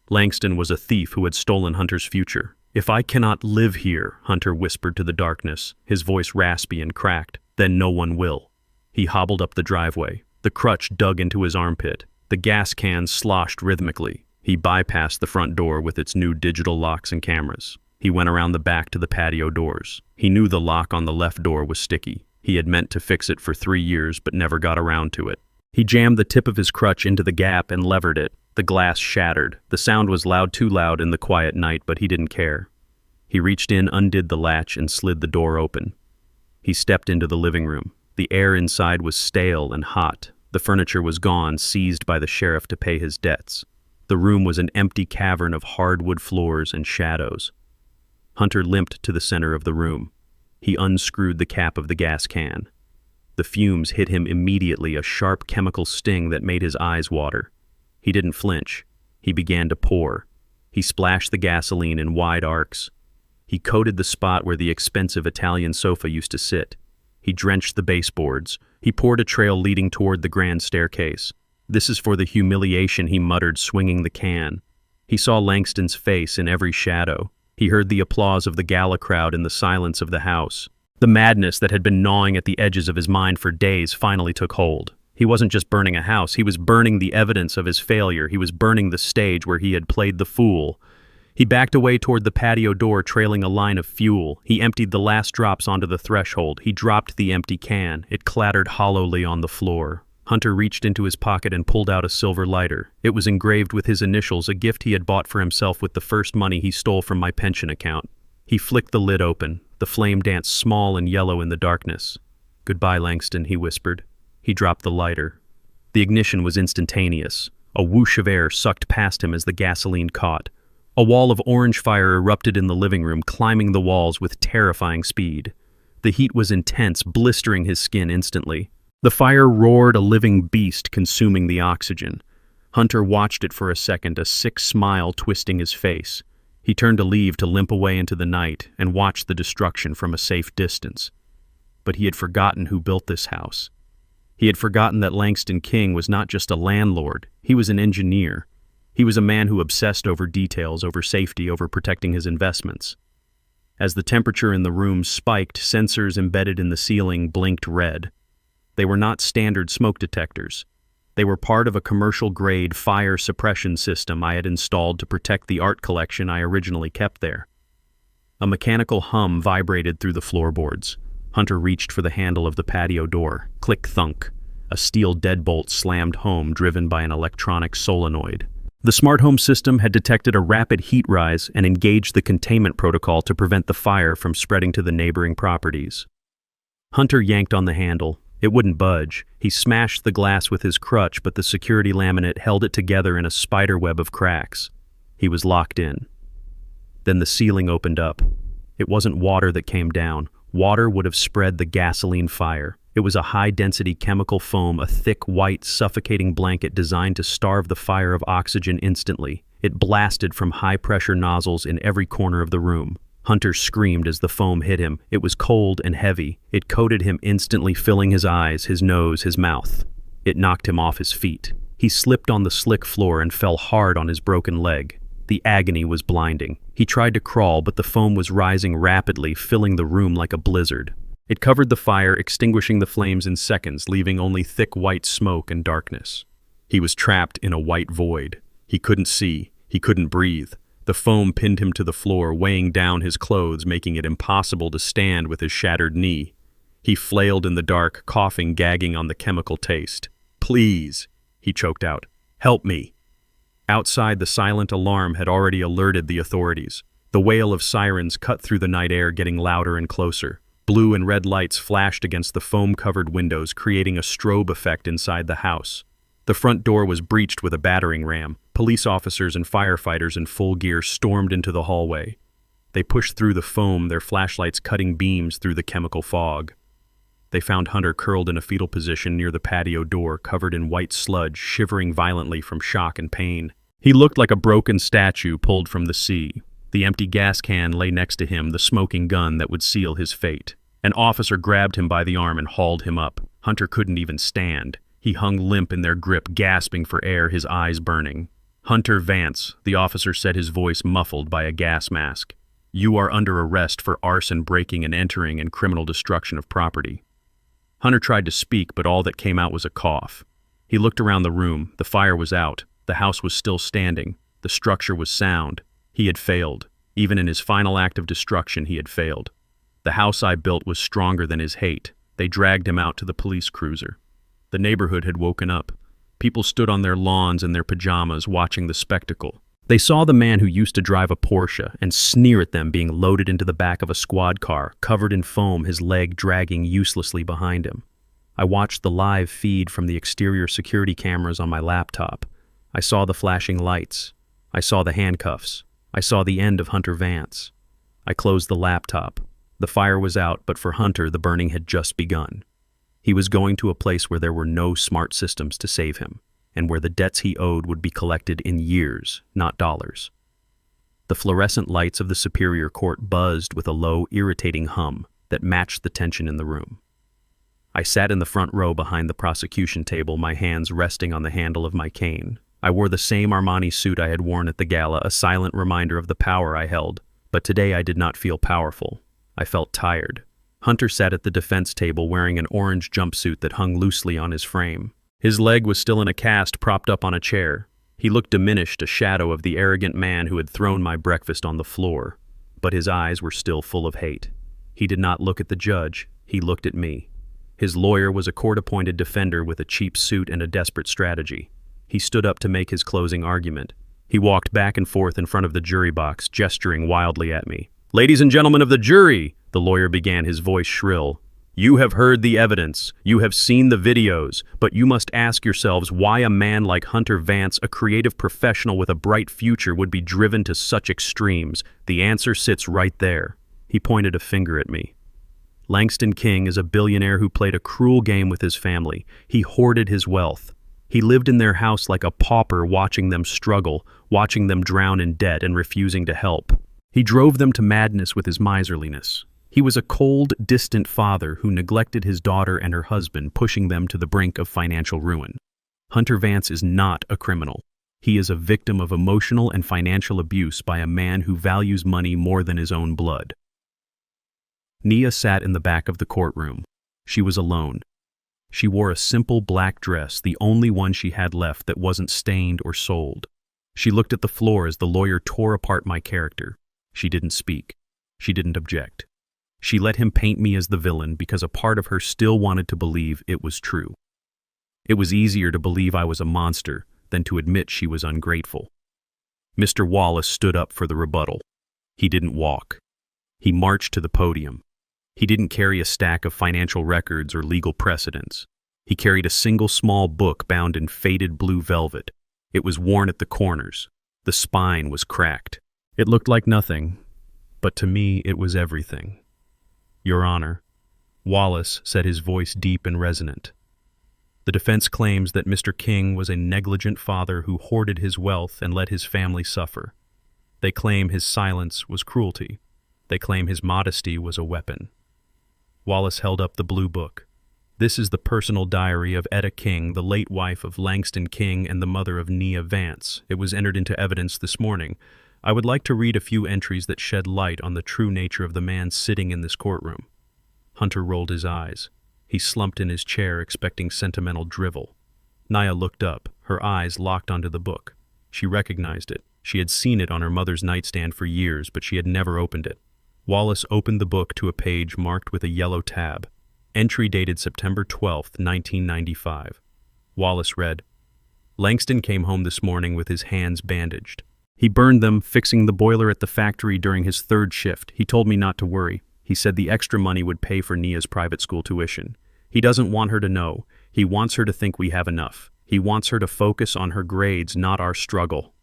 Langston was a thief who had stolen Hunter's future. "If I cannot live here," Hunter whispered to the darkness, his voice raspy and cracked, "then no one will." He hobbled up the driveway. The crutch dug into his armpit. The gas can sloshed rhythmically. He bypassed the front door with its new digital locks and cameras. He went around the back to the patio doors. He knew the lock on the left door was sticky. He had meant to fix it for 3 years but never got around to it. He jammed the tip of his crutch into the gap and levered it. The glass shattered. The sound was too loud in the quiet night, but he didn't care. He reached in, undid the latch, and slid the door open. He stepped into the living room. The air inside was stale and hot. The furniture was gone, seized by the sheriff to pay his debts. The room was an empty cavern of hardwood floors and shadows. Hunter limped to the center of the room. He unscrewed the cap of the gas can. The fumes hit him immediately, a sharp chemical sting that made his eyes water. He didn't flinch. He began to pour. He splashed the gasoline in wide arcs. He coated the spot where the expensive Italian sofa used to sit. He drenched the baseboards. He poured a trail leading toward the grand staircase. "This is for the humiliation," he muttered, swinging the can. He saw Langston's face in every shadow. He heard the applause of the gala crowd in the silence of the house. The madness that had been gnawing at the edges of his mind for days finally took hold. He wasn't just burning a house, he was burning the evidence of his failure. He was burning the stage where he had played the fool. He backed away toward the patio door, trailing a line of fuel. He emptied the last drops onto the threshold. He dropped the empty can. It clattered hollowly on the floor. Hunter reached into his pocket and pulled out a silver lighter. It was engraved with his initials, a gift he had bought for himself with the first money he stole from my pension account. He flicked the lid open. The flame danced small and yellow in the darkness. "Goodbye, Langston," he whispered. He dropped the lighter. The ignition was instantaneous. A whoosh of air sucked past him as the gasoline caught. A wall of orange fire erupted in the living room, climbing the walls with terrifying speed. The heat was intense, blistering his skin instantly. The fire roared, a living beast consuming the oxygen. Hunter watched it for a second, a sick smile twisting his face. He turned to leave, to limp away into the night, and watched the destruction from a safe distance. But he had forgotten who built this house. He had forgotten that Langston King was not just a landlord, he was an engineer. He was a man who obsessed over details, over safety, over protecting his investments. As the temperature in the room spiked, sensors embedded in the ceiling blinked red. They were not standard smoke detectors. They were part of a commercial-grade fire suppression system I had installed to protect the art collection I originally kept there. A mechanical hum vibrated through the floorboards. Hunter reached for the handle of the patio door. Click-thunk. A steel deadbolt slammed home, driven by an electronic solenoid. The smart home system had detected a rapid heat rise and engaged the containment protocol to prevent the fire from spreading to the neighboring properties. Hunter yanked on the handle. It wouldn't budge. He smashed the glass with his crutch, but the security laminate held it together in a spider web of cracks. He was locked in. Then the ceiling opened up. It wasn't water that came down. Water would have spread the gasoline fire. It was a high-density chemical foam, a thick, white, suffocating blanket designed to starve the fire of oxygen instantly. It blasted from high-pressure nozzles in every corner of the room. Hunter screamed as the foam hit him. It was cold and heavy. It coated him instantly, filling his eyes, his nose, his mouth. It knocked him off his feet. He slipped on the slick floor and fell hard on his broken leg. The agony was blinding. He tried to crawl, but the foam was rising rapidly, filling the room like a blizzard. It covered the fire, extinguishing the flames in seconds, leaving only thick white smoke and darkness. He was trapped in a white void. He couldn't see. He couldn't breathe. The foam pinned him to the floor, weighing down his clothes, making it impossible to stand with his shattered knee. He flailed in the dark, coughing, gagging on the chemical taste. "Please," he choked out. "Help me." Outside, the silent alarm had already alerted the authorities. The wail of sirens cut through the night air, getting louder and closer. Blue and red lights flashed against the foam-covered windows, creating a strobe effect inside the house. The front door was breached with a battering ram. Police officers and firefighters in full gear stormed into the hallway. They pushed through the foam, their flashlights cutting beams through the chemical fog. They found Hunter curled in a fetal position near the patio door, covered in white sludge, shivering violently from shock and pain. He looked like a broken statue pulled from the sea. The empty gas can lay next to him, the smoking gun that would seal his fate. An officer grabbed him by the arm and hauled him up. Hunter couldn't even stand. He hung limp in their grip, gasping for air, his eyes burning. "Hunter Vance," the officer said, his voice muffled by a gas mask. "You are under arrest for arson, breaking and entering, and criminal destruction of property." Hunter tried to speak, but all that came out was a cough. He looked around the room. The fire was out. The house was still standing. The structure was sound. He had failed. Even in his final act of destruction, he had failed. "The house I built was stronger than his hate." They dragged him out to the police cruiser. The neighborhood had woken up. People stood on their lawns in their pajamas, watching the spectacle. They saw the man who used to drive a Porsche and sneer at them being loaded into the back of a squad car, covered in foam, his leg dragging uselessly behind him. I watched the live feed from the exterior security cameras on my laptop. I saw the flashing lights. I saw the handcuffs. I saw the end of Hunter Vance. I closed the laptop. The fire was out, but for Hunter, the burning had just begun. He was going to a place where there were no smart systems to save him, and where the debts he owed would be collected in years, not dollars. The fluorescent lights of the Superior Court buzzed with a low, irritating hum that matched the tension in the room. I sat in the front row behind the prosecution table, my hands resting on the handle of my cane. I wore the same Armani suit I had worn at the gala, a silent reminder of the power I held. But today I did not feel powerful. I felt tired. Hunter sat at the defense table wearing an orange jumpsuit that hung loosely on his frame. His leg was still in a cast, propped up on a chair. He looked diminished, a shadow of the arrogant man who had thrown my breakfast on the floor. But his eyes were still full of hate. He did not look at the judge. He looked at me. His lawyer was a court-appointed defender with a cheap suit and a desperate strategy. He stood up to make his closing argument. He walked back and forth in front of the jury box, gesturing wildly at me. "Ladies and gentlemen of the jury," the lawyer began, his voice shrill. "You have heard the evidence. You have seen the videos. But you must ask yourselves why a man like Hunter Vance, a creative professional with a bright future, would be driven to such extremes. The answer sits right there." He pointed a finger at me. Langston King is a billionaire who played a cruel game with his family. He hoarded his wealth. He lived in their house like a pauper, watching them struggle, watching them drown in debt and refusing to help. He drove them to madness with his miserliness. He was a cold, distant father who neglected his daughter and her husband, pushing them to the brink of financial ruin. Hunter Vance is not a criminal. He is a victim of emotional and financial abuse by a man who values money more than his own blood. Nia sat in the back of the courtroom. She was alone. She wore a simple black dress, the only one she had left that wasn't stained or soiled. She looked at the floor as the lawyer tore apart my character. She didn't speak. She didn't object. She let him paint me as the villain because a part of her still wanted to believe it was true. It was easier to believe I was a monster than to admit she was ungrateful. Mr. Wallace stood up for the rebuttal. He didn't walk. He marched to the podium. He didn't carry a stack of financial records or legal precedents. He carried a single small book bound in faded blue velvet. It was worn at the corners. The spine was cracked. It looked like nothing, but to me it was everything. "Your Honor," Wallace said, his voice deep and resonant. "The defense claims that Mr. King was a negligent father who hoarded his wealth and let his family suffer. They claim his silence was cruelty. They claim his modesty was a weapon." Wallace held up the blue book. "This is the personal diary of Etta King, the late wife of Langston King and the mother of Nia Vance. It was entered into evidence this morning. I would like to read a few entries that shed light on the true nature of the man sitting in this courtroom." Hunter rolled his eyes. He slumped in his chair, expecting sentimental drivel. Nia looked up, her eyes locked onto the book. She recognized it. She had seen it on her mother's nightstand for years, but she had never opened it. Wallace opened the book to a page marked with a yellow tab. Entry dated September 12, 1995. Wallace read, Langston came home this morning with his hands bandaged. He burned them fixing the boiler at the factory during his third shift. He told me not to worry. He said the extra money would pay for Nia's private school tuition. He doesn't want her to know. He wants her to think we have enough. He wants her to focus on her grades, not our struggle.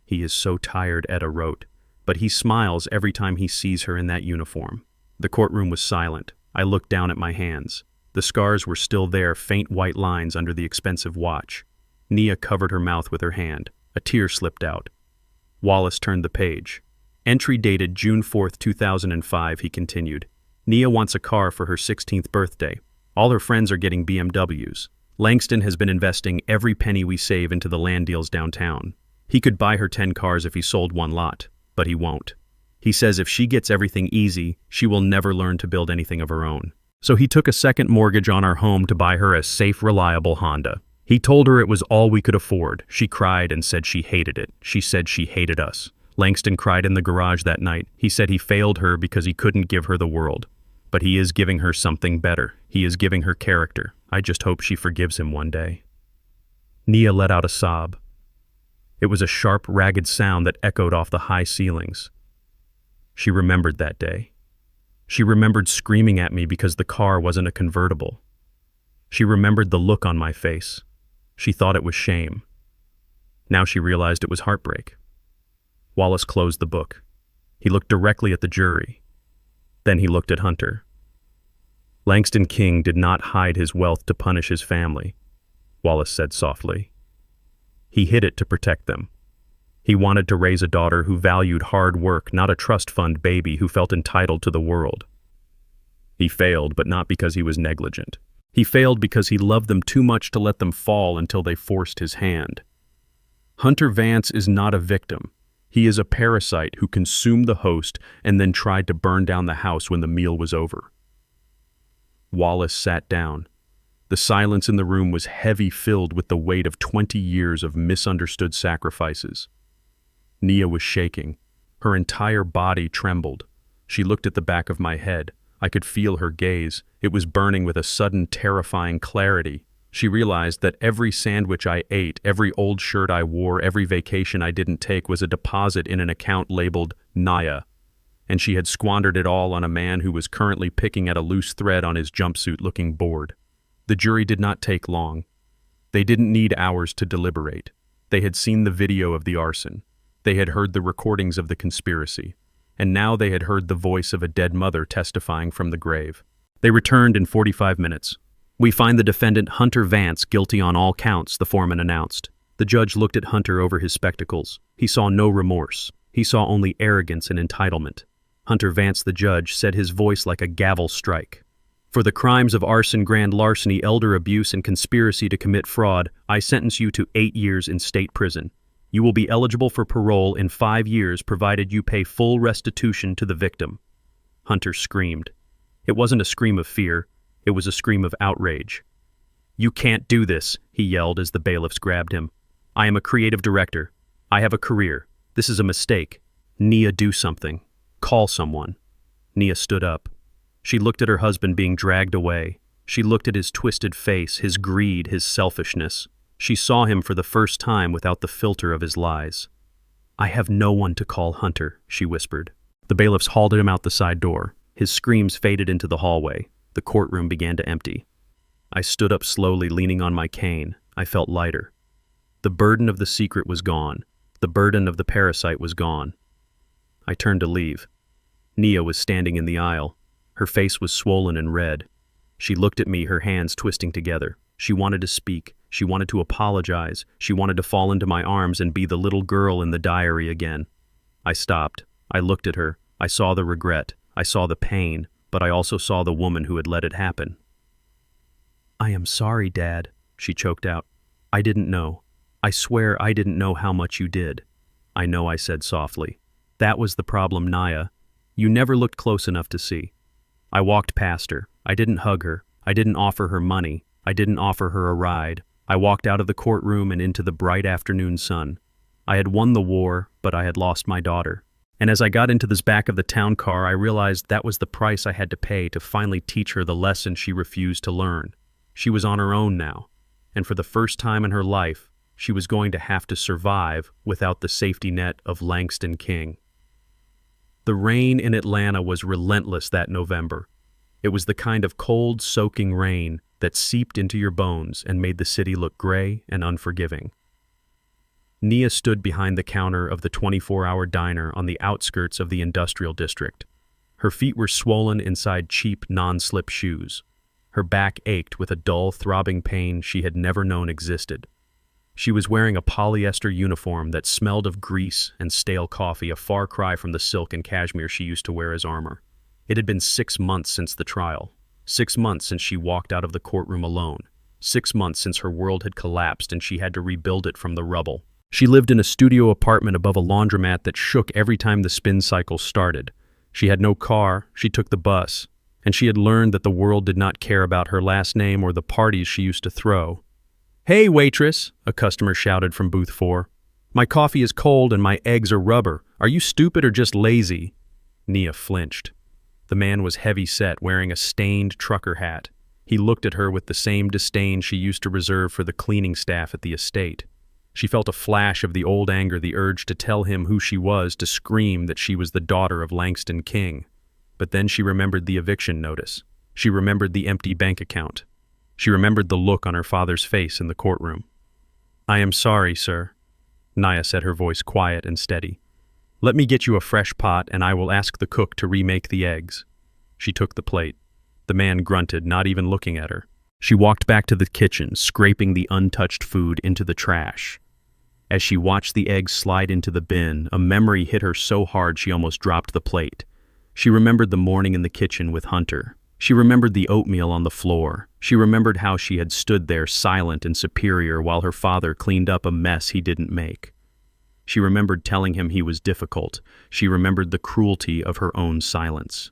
He is so tired, Etta wrote, but he smiles every time he sees her in that uniform. The courtroom was silent. I looked down at my hands. The scars were still there, faint white lines under the expensive watch. Nia covered her mouth with her hand. A tear slipped out. Wallace turned the page. Entry dated June 4, 2005, he continued. Nia wants a car for her 16th birthday. All her friends are getting BMWs. Langston has been investing every penny we save into the land deals downtown. He could buy her 10 cars if he sold one lot, but he won't. He says if she gets everything easy, she will never learn to build anything of her own. So he took a second mortgage on our home to buy her a safe, reliable Honda. He told her it was all we could afford. She cried and said she hated it. She said she hated us. Langston cried in the garage that night. He said he failed her because he couldn't give her the world. But he is giving her something better. He is giving her character. I just hope she forgives him one day. Nia let out a sob. It was a sharp, ragged sound that echoed off the high ceilings. She remembered that day. She remembered screaming at me because the car wasn't a convertible. She remembered the look on my face. She thought it was shame. Now she realized it was heartbreak. Wallace closed the book. He looked directly at the jury. Then he looked at Hunter. Langston King did not hide his wealth to punish his family, Wallace said softly. He hid it to protect them. He wanted to raise a daughter who valued hard work, not a trust fund baby who felt entitled to the world. He failed, but not because he was negligent. He failed because he loved them too much to let them fall until they forced his hand. Hunter Vance is not a victim. He is a parasite who consumed the host and then tried to burn down the house when the meal was over. Wallace sat down. The silence in the room was heavy, filled with the weight of 20 years of misunderstood sacrifices. Nia was shaking. Her entire body trembled. She looked at the back of my head. I could feel her gaze. It was burning with a sudden, terrifying clarity. She realized that every sandwich I ate, every old shirt I wore, every vacation I didn't take was a deposit in an account labeled Nia, and she had squandered it all on a man who was currently picking at a loose thread on his jumpsuit looking bored. The jury did not take long. They didn't need hours to deliberate. They had seen the video of the arson. They had heard the recordings of the conspiracy. And now they had heard the voice of a dead mother testifying from the grave. They returned in 45 minutes. We find the defendant Hunter Vance guilty on all counts, the foreman announced. The judge looked at Hunter over his spectacles. He saw no remorse. He saw only arrogance and entitlement. Hunter Vance, the judge, said, his voice like a gavel strike. For the crimes of arson, grand larceny, elder abuse, and conspiracy to commit fraud, I sentence you to 8 years in state prison. You will be eligible for parole in 5 years provided you pay full restitution to the victim. Hunter screamed. It wasn't a scream of fear. It was a scream of outrage. You can't do this, he yelled as the bailiffs grabbed him. I am a creative director. I have a career. This is a mistake. Nia, do something. Call someone. Nia stood up. She looked at her husband being dragged away. She looked at his twisted face, his greed, his selfishness. She saw him for the first time without the filter of his lies. I have no one to call Hunter, she whispered. The bailiffs hauled him out the side door. His screams faded into the hallway. The courtroom began to empty. I stood up slowly, leaning on my cane. I felt lighter. The burden of the secret was gone. The burden of the parasite was gone. I turned to leave. Nia was standing in the aisle. Her face was swollen and red. She looked at me, her hands twisting together. She wanted to speak. She wanted to apologize. She wanted to fall into my arms and be the little girl in the diary again. I stopped. I looked at her. I saw the regret. I saw the pain, but I also saw the woman who had let it happen. I am sorry, Dad, she choked out. I didn't know. I swear I didn't know how much you did. I know, I said softly. That was the problem, Nia. You never looked close enough to see. I walked past her. I didn't hug her. I didn't offer her money. I didn't offer her a ride. I walked out of the courtroom and into the bright afternoon sun. I had won the war, but I had lost my daughter. And as I got into this back of the town car, I realized that was the price I had to pay to finally teach her the lesson she refused to learn. She was on her own now, and for the first time in her life, she was going to have to survive without the safety net of Langston King. The rain in Atlanta was relentless that November. It was the kind of cold, soaking rain that seeped into your bones and made the city look gray and unforgiving. Nia stood behind the counter of the 24-hour diner on the outskirts of the industrial district. Her feet were swollen inside cheap, non-slip shoes. Her back ached with a dull, throbbing pain she had never known existed. She was wearing a polyester uniform that smelled of grease and stale coffee, a far cry from the silk and cashmere she used to wear as armor. It had been 6 months since the trial. 6 months since she walked out of the courtroom alone. 6 months since her world had collapsed and she had to rebuild it from the rubble. She lived in a studio apartment above a laundromat that shook every time the spin cycle started. She had no car, she took the bus, and she had learned that the world did not care about her last name or the parties she used to throw. "Hey, waitress," a customer shouted from booth 4. "My coffee is cold and my eggs are rubber. Are you stupid or just lazy?" Nia flinched. The man was heavy-set, wearing a stained trucker hat. He looked at her with the same disdain she used to reserve for the cleaning staff at the estate. She felt a flash of the old anger, the urge to tell him who she was, to scream that she was the daughter of Langston King. But then she remembered the eviction notice. She remembered the empty bank account. She remembered the look on her father's face in the courtroom. "I am sorry, sir," Nia said, her voice quiet and steady. "Let me get you a fresh pot and I will ask the cook to remake the eggs." She took the plate. The man grunted, not even looking at her. She walked back to the kitchen, scraping the untouched food into the trash. As she watched the eggs slide into the bin, a memory hit her so hard she almost dropped the plate. She remembered the morning in the kitchen with Hunter. She remembered the oatmeal on the floor. She remembered how she had stood there silent and superior while her father cleaned up a mess he didn't make. She remembered telling him he was difficult. She remembered the cruelty of her own silence.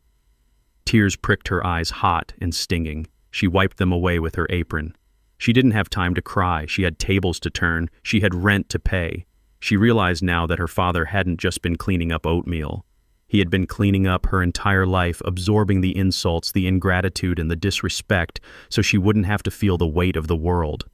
Tears pricked her eyes hot and stinging. She wiped them away with her apron. She didn't have time to cry. She had tables to turn. She had rent to pay. She realized now that her father hadn't just been cleaning up oatmeal. He had been cleaning up her entire life, absorbing the insults, the ingratitude, and the disrespect so she wouldn't have to feel the weight of the world.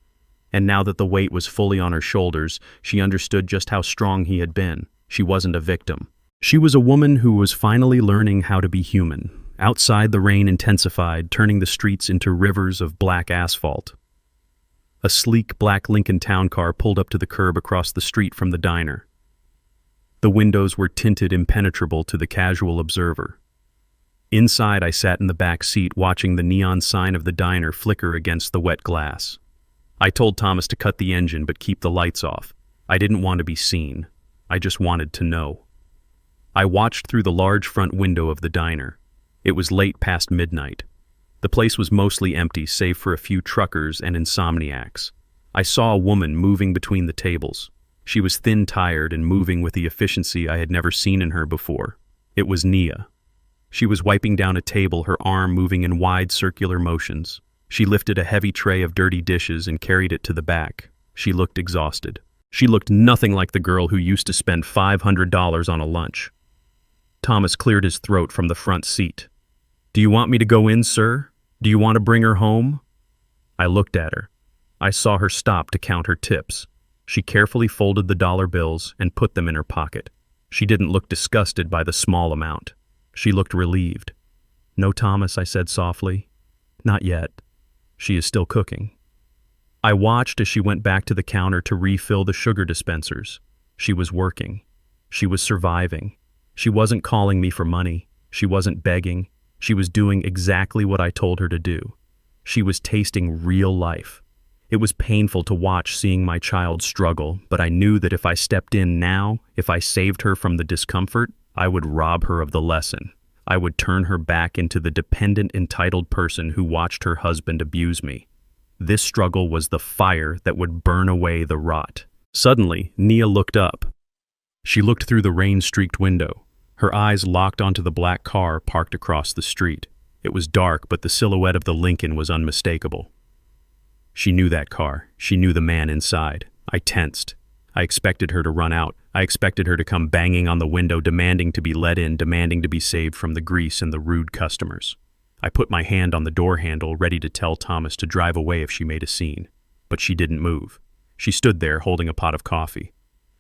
And now that the weight was fully on her shoulders, she understood just how strong he had been. She wasn't a victim. She was a woman who was finally learning how to be human. Outside, the rain intensified, turning the streets into rivers of black asphalt. A sleek black Lincoln Town car pulled up to the curb across the street from the diner. The windows were tinted impenetrable to the casual observer. Inside, I sat in the back seat watching the neon sign of the diner flicker against the wet glass. I told Thomas to cut the engine but keep the lights off. I didn't want to be seen. I just wanted to know. I watched through the large front window of the diner. It was late past midnight. The place was mostly empty, save for a few truckers and insomniacs. I saw a woman moving between the tables. She was thin, tired, and moving with the efficiency I had never seen in her before. It was Nia. She was wiping down a table, her arm moving in wide circular motions. She lifted a heavy tray of dirty dishes and carried it to the back. She looked exhausted. She looked nothing like the girl who used to spend $500 on a lunch. Thomas cleared his throat from the front seat. "Do you want me to go in, sir? Do you want to bring her home?" I looked at her. I saw her stop to count her tips. She carefully folded the dollar bills and put them in her pocket. She didn't look disgusted by the small amount. She looked relieved. "No, Thomas," I said softly. "Not yet. She is still cooking." I watched as she went back to the counter to refill the sugar dispensers. She was working. She was surviving. She wasn't calling me for money. She wasn't begging. She was doing exactly what I told her to do. She was tasting real life. It was painful to watch seeing my child struggle, but I knew that if I stepped in now, if I saved her from the discomfort, I would rob her of the lesson. I would turn her back into the dependent, entitled person who watched her husband abuse me. This struggle was the fire that would burn away the rot. Suddenly, Nia looked up. She looked through the rain-streaked window. Her eyes locked onto the black car parked across the street. It was dark, but the silhouette of the Lincoln was unmistakable. She knew that car. She knew the man inside. I tensed. I expected her to run out. I expected her to come banging on the window, demanding to be let in, demanding to be saved from the grease and the rude customers. I put my hand on the door handle, ready to tell Thomas to drive away if she made a scene. But she didn't move. She stood there holding a pot of coffee.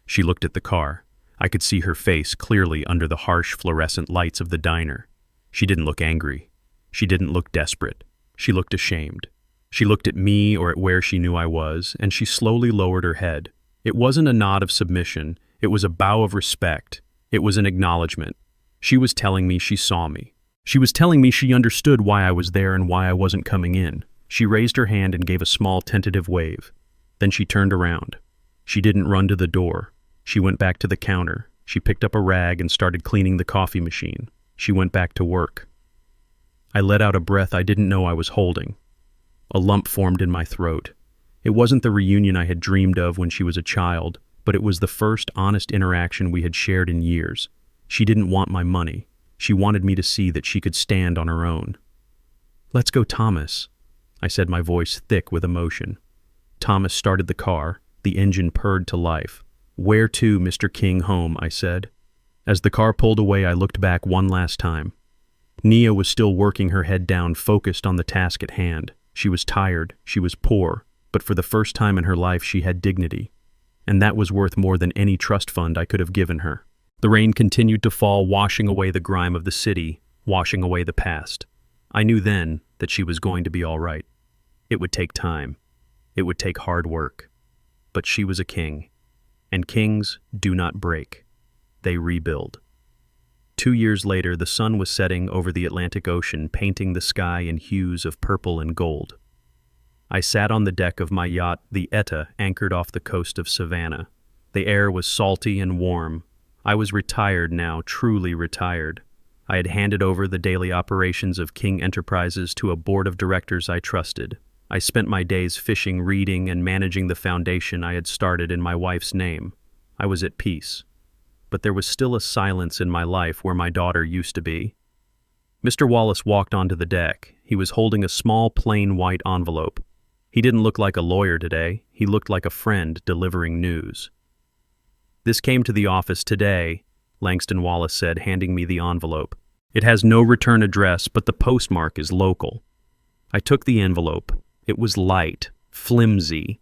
She looked at the car. I could see her face clearly under the harsh fluorescent lights of the diner. She didn't look angry. She didn't look desperate. She looked ashamed. She looked at me or at where she knew I was, and she slowly lowered her head. It wasn't a nod of submission. It was a bow of respect. It was an acknowledgement. She was telling me she saw me. She was telling me she understood why I was there and why I wasn't coming in. She raised her hand and gave a small tentative wave. Then she turned around. She didn't run to the door. She went back to the counter. She picked up a rag and started cleaning the coffee machine. She went back to work. I let out a breath I didn't know I was holding. A lump formed in my throat. It wasn't the reunion I had dreamed of when she was a child, but it was the first honest interaction we had shared in years. She didn't want my money. She wanted me to see that she could stand on her own. "Let's go, Thomas," I said, my voice thick with emotion. Thomas started the car. The engine purred to life. "Where to, Mr. King? Home," I said. As the car pulled away, I looked back one last time. Nia was still working her head down, focused on the task at hand. She was tired, she was poor, but for the first time in her life she had dignity. And that was worth more than any trust fund I could have given her. The rain continued to fall, washing away the grime of the city, washing away the past. I knew then that she was going to be all right. It would take time. It would take hard work. But she was a king. And kings do not break. They rebuild. 2 years later, the sun was setting over the Atlantic Ocean, painting the sky in hues of purple and gold. I sat on the deck of my yacht, the Etta, anchored off the coast of Savannah. The air was salty and warm. I was retired now, truly retired. I had handed over the daily operations of King Enterprises to a board of directors I trusted. I spent my days fishing, reading, and managing the foundation I had started in my wife's name. I was at peace. But there was still a silence in my life where my daughter used to be. Mr. Wallace walked onto the deck. He was holding a small, plain white envelope. He didn't look like a lawyer today. He looked like a friend delivering news. "This came to the office today," Langston Wallace said, handing me the envelope. "It has no return address, but the postmark is local." I took the envelope. It was light, flimsy.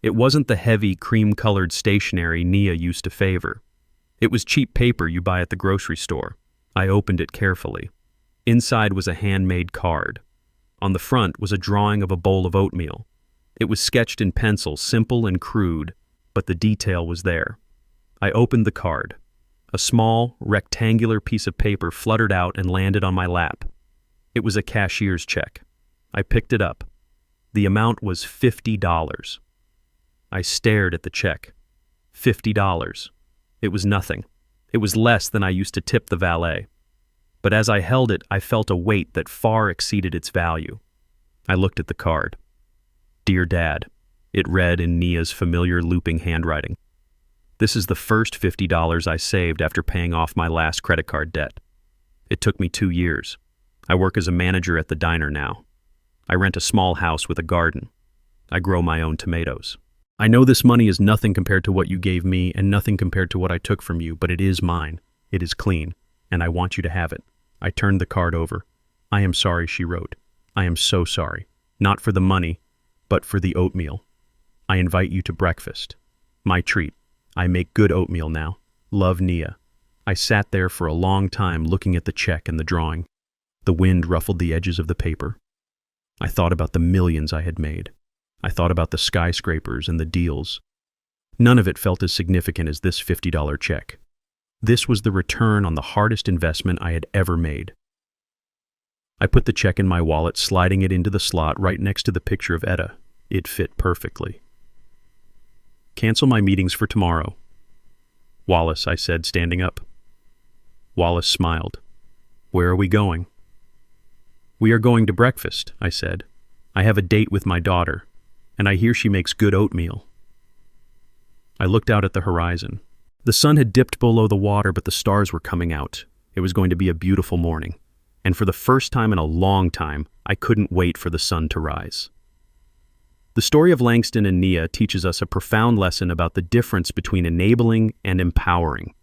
It wasn't the heavy, cream-colored stationery Nia used to favor. It was cheap paper you buy at the grocery store. I opened it carefully. Inside was a handmade card. On the front was a drawing of a bowl of oatmeal. It was sketched in pencil, simple and crude, but the detail was there. I opened the card. A small, rectangular piece of paper fluttered out and landed on my lap. It was a cashier's check. I picked it up. The amount was $50. I stared at the check. $50. It was nothing. It was less than I used to tip the valet. But as I held it, I felt a weight that far exceeded its value. I looked at the card. "Dear Dad," it read in Nia's familiar looping handwriting. "This is the first $50 I saved after paying off my last credit card debt. It took me 2 years. I work as a manager at the diner now. I rent a small house with a garden. I grow my own tomatoes. I know this money is nothing compared to what you gave me and nothing compared to what I took from you, but it is mine. It is clean, and I want you to have it." I turned the card over. "I am sorry," she wrote. "I am so sorry. Not for the money, but for the oatmeal. I invite you to breakfast. My treat. I make good oatmeal now. Love, Nia." I sat there for a long time looking at the check and the drawing. The wind ruffled the edges of the paper. I thought about the millions I had made. I thought about the skyscrapers and the deals. None of it felt as significant as this $50 check. This was the return on the hardest investment I had ever made. I put the check in my wallet, sliding it into the slot right next to the picture of Etta. It fit perfectly. "Cancel my meetings for tomorrow." "Wallace," I said, standing up. Wallace smiled. "Where are we going?" "We are going to breakfast," I said. "I have a date with my daughter, and I hear she makes good oatmeal." I looked out at the horizon. The sun had dipped below the water, but the stars were coming out. It was going to be a beautiful morning, and for the first time in a long time, I couldn't wait for the sun to rise. The story of Langston and Nia teaches us a profound lesson about the difference between enabling and empowering.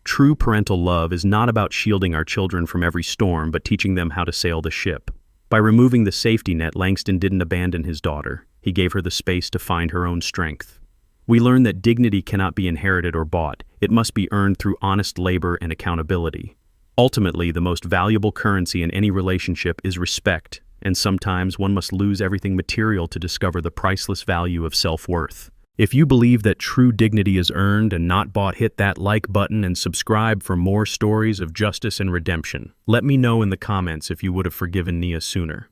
True parental love is not about shielding our children from every storm, but teaching them how to sail the ship. By removing the safety net, Langston didn't abandon his daughter. He gave her the space to find her own strength. We learn that dignity cannot be inherited or bought. It must be earned through honest labor and accountability. Ultimately, the most valuable currency in any relationship is respect, and sometimes one must lose everything material to discover the priceless value of self-worth. If you believe that true dignity is earned and not bought, hit that like button and subscribe for more stories of justice and redemption. Let me know in the comments if you would have forgiven Nia sooner.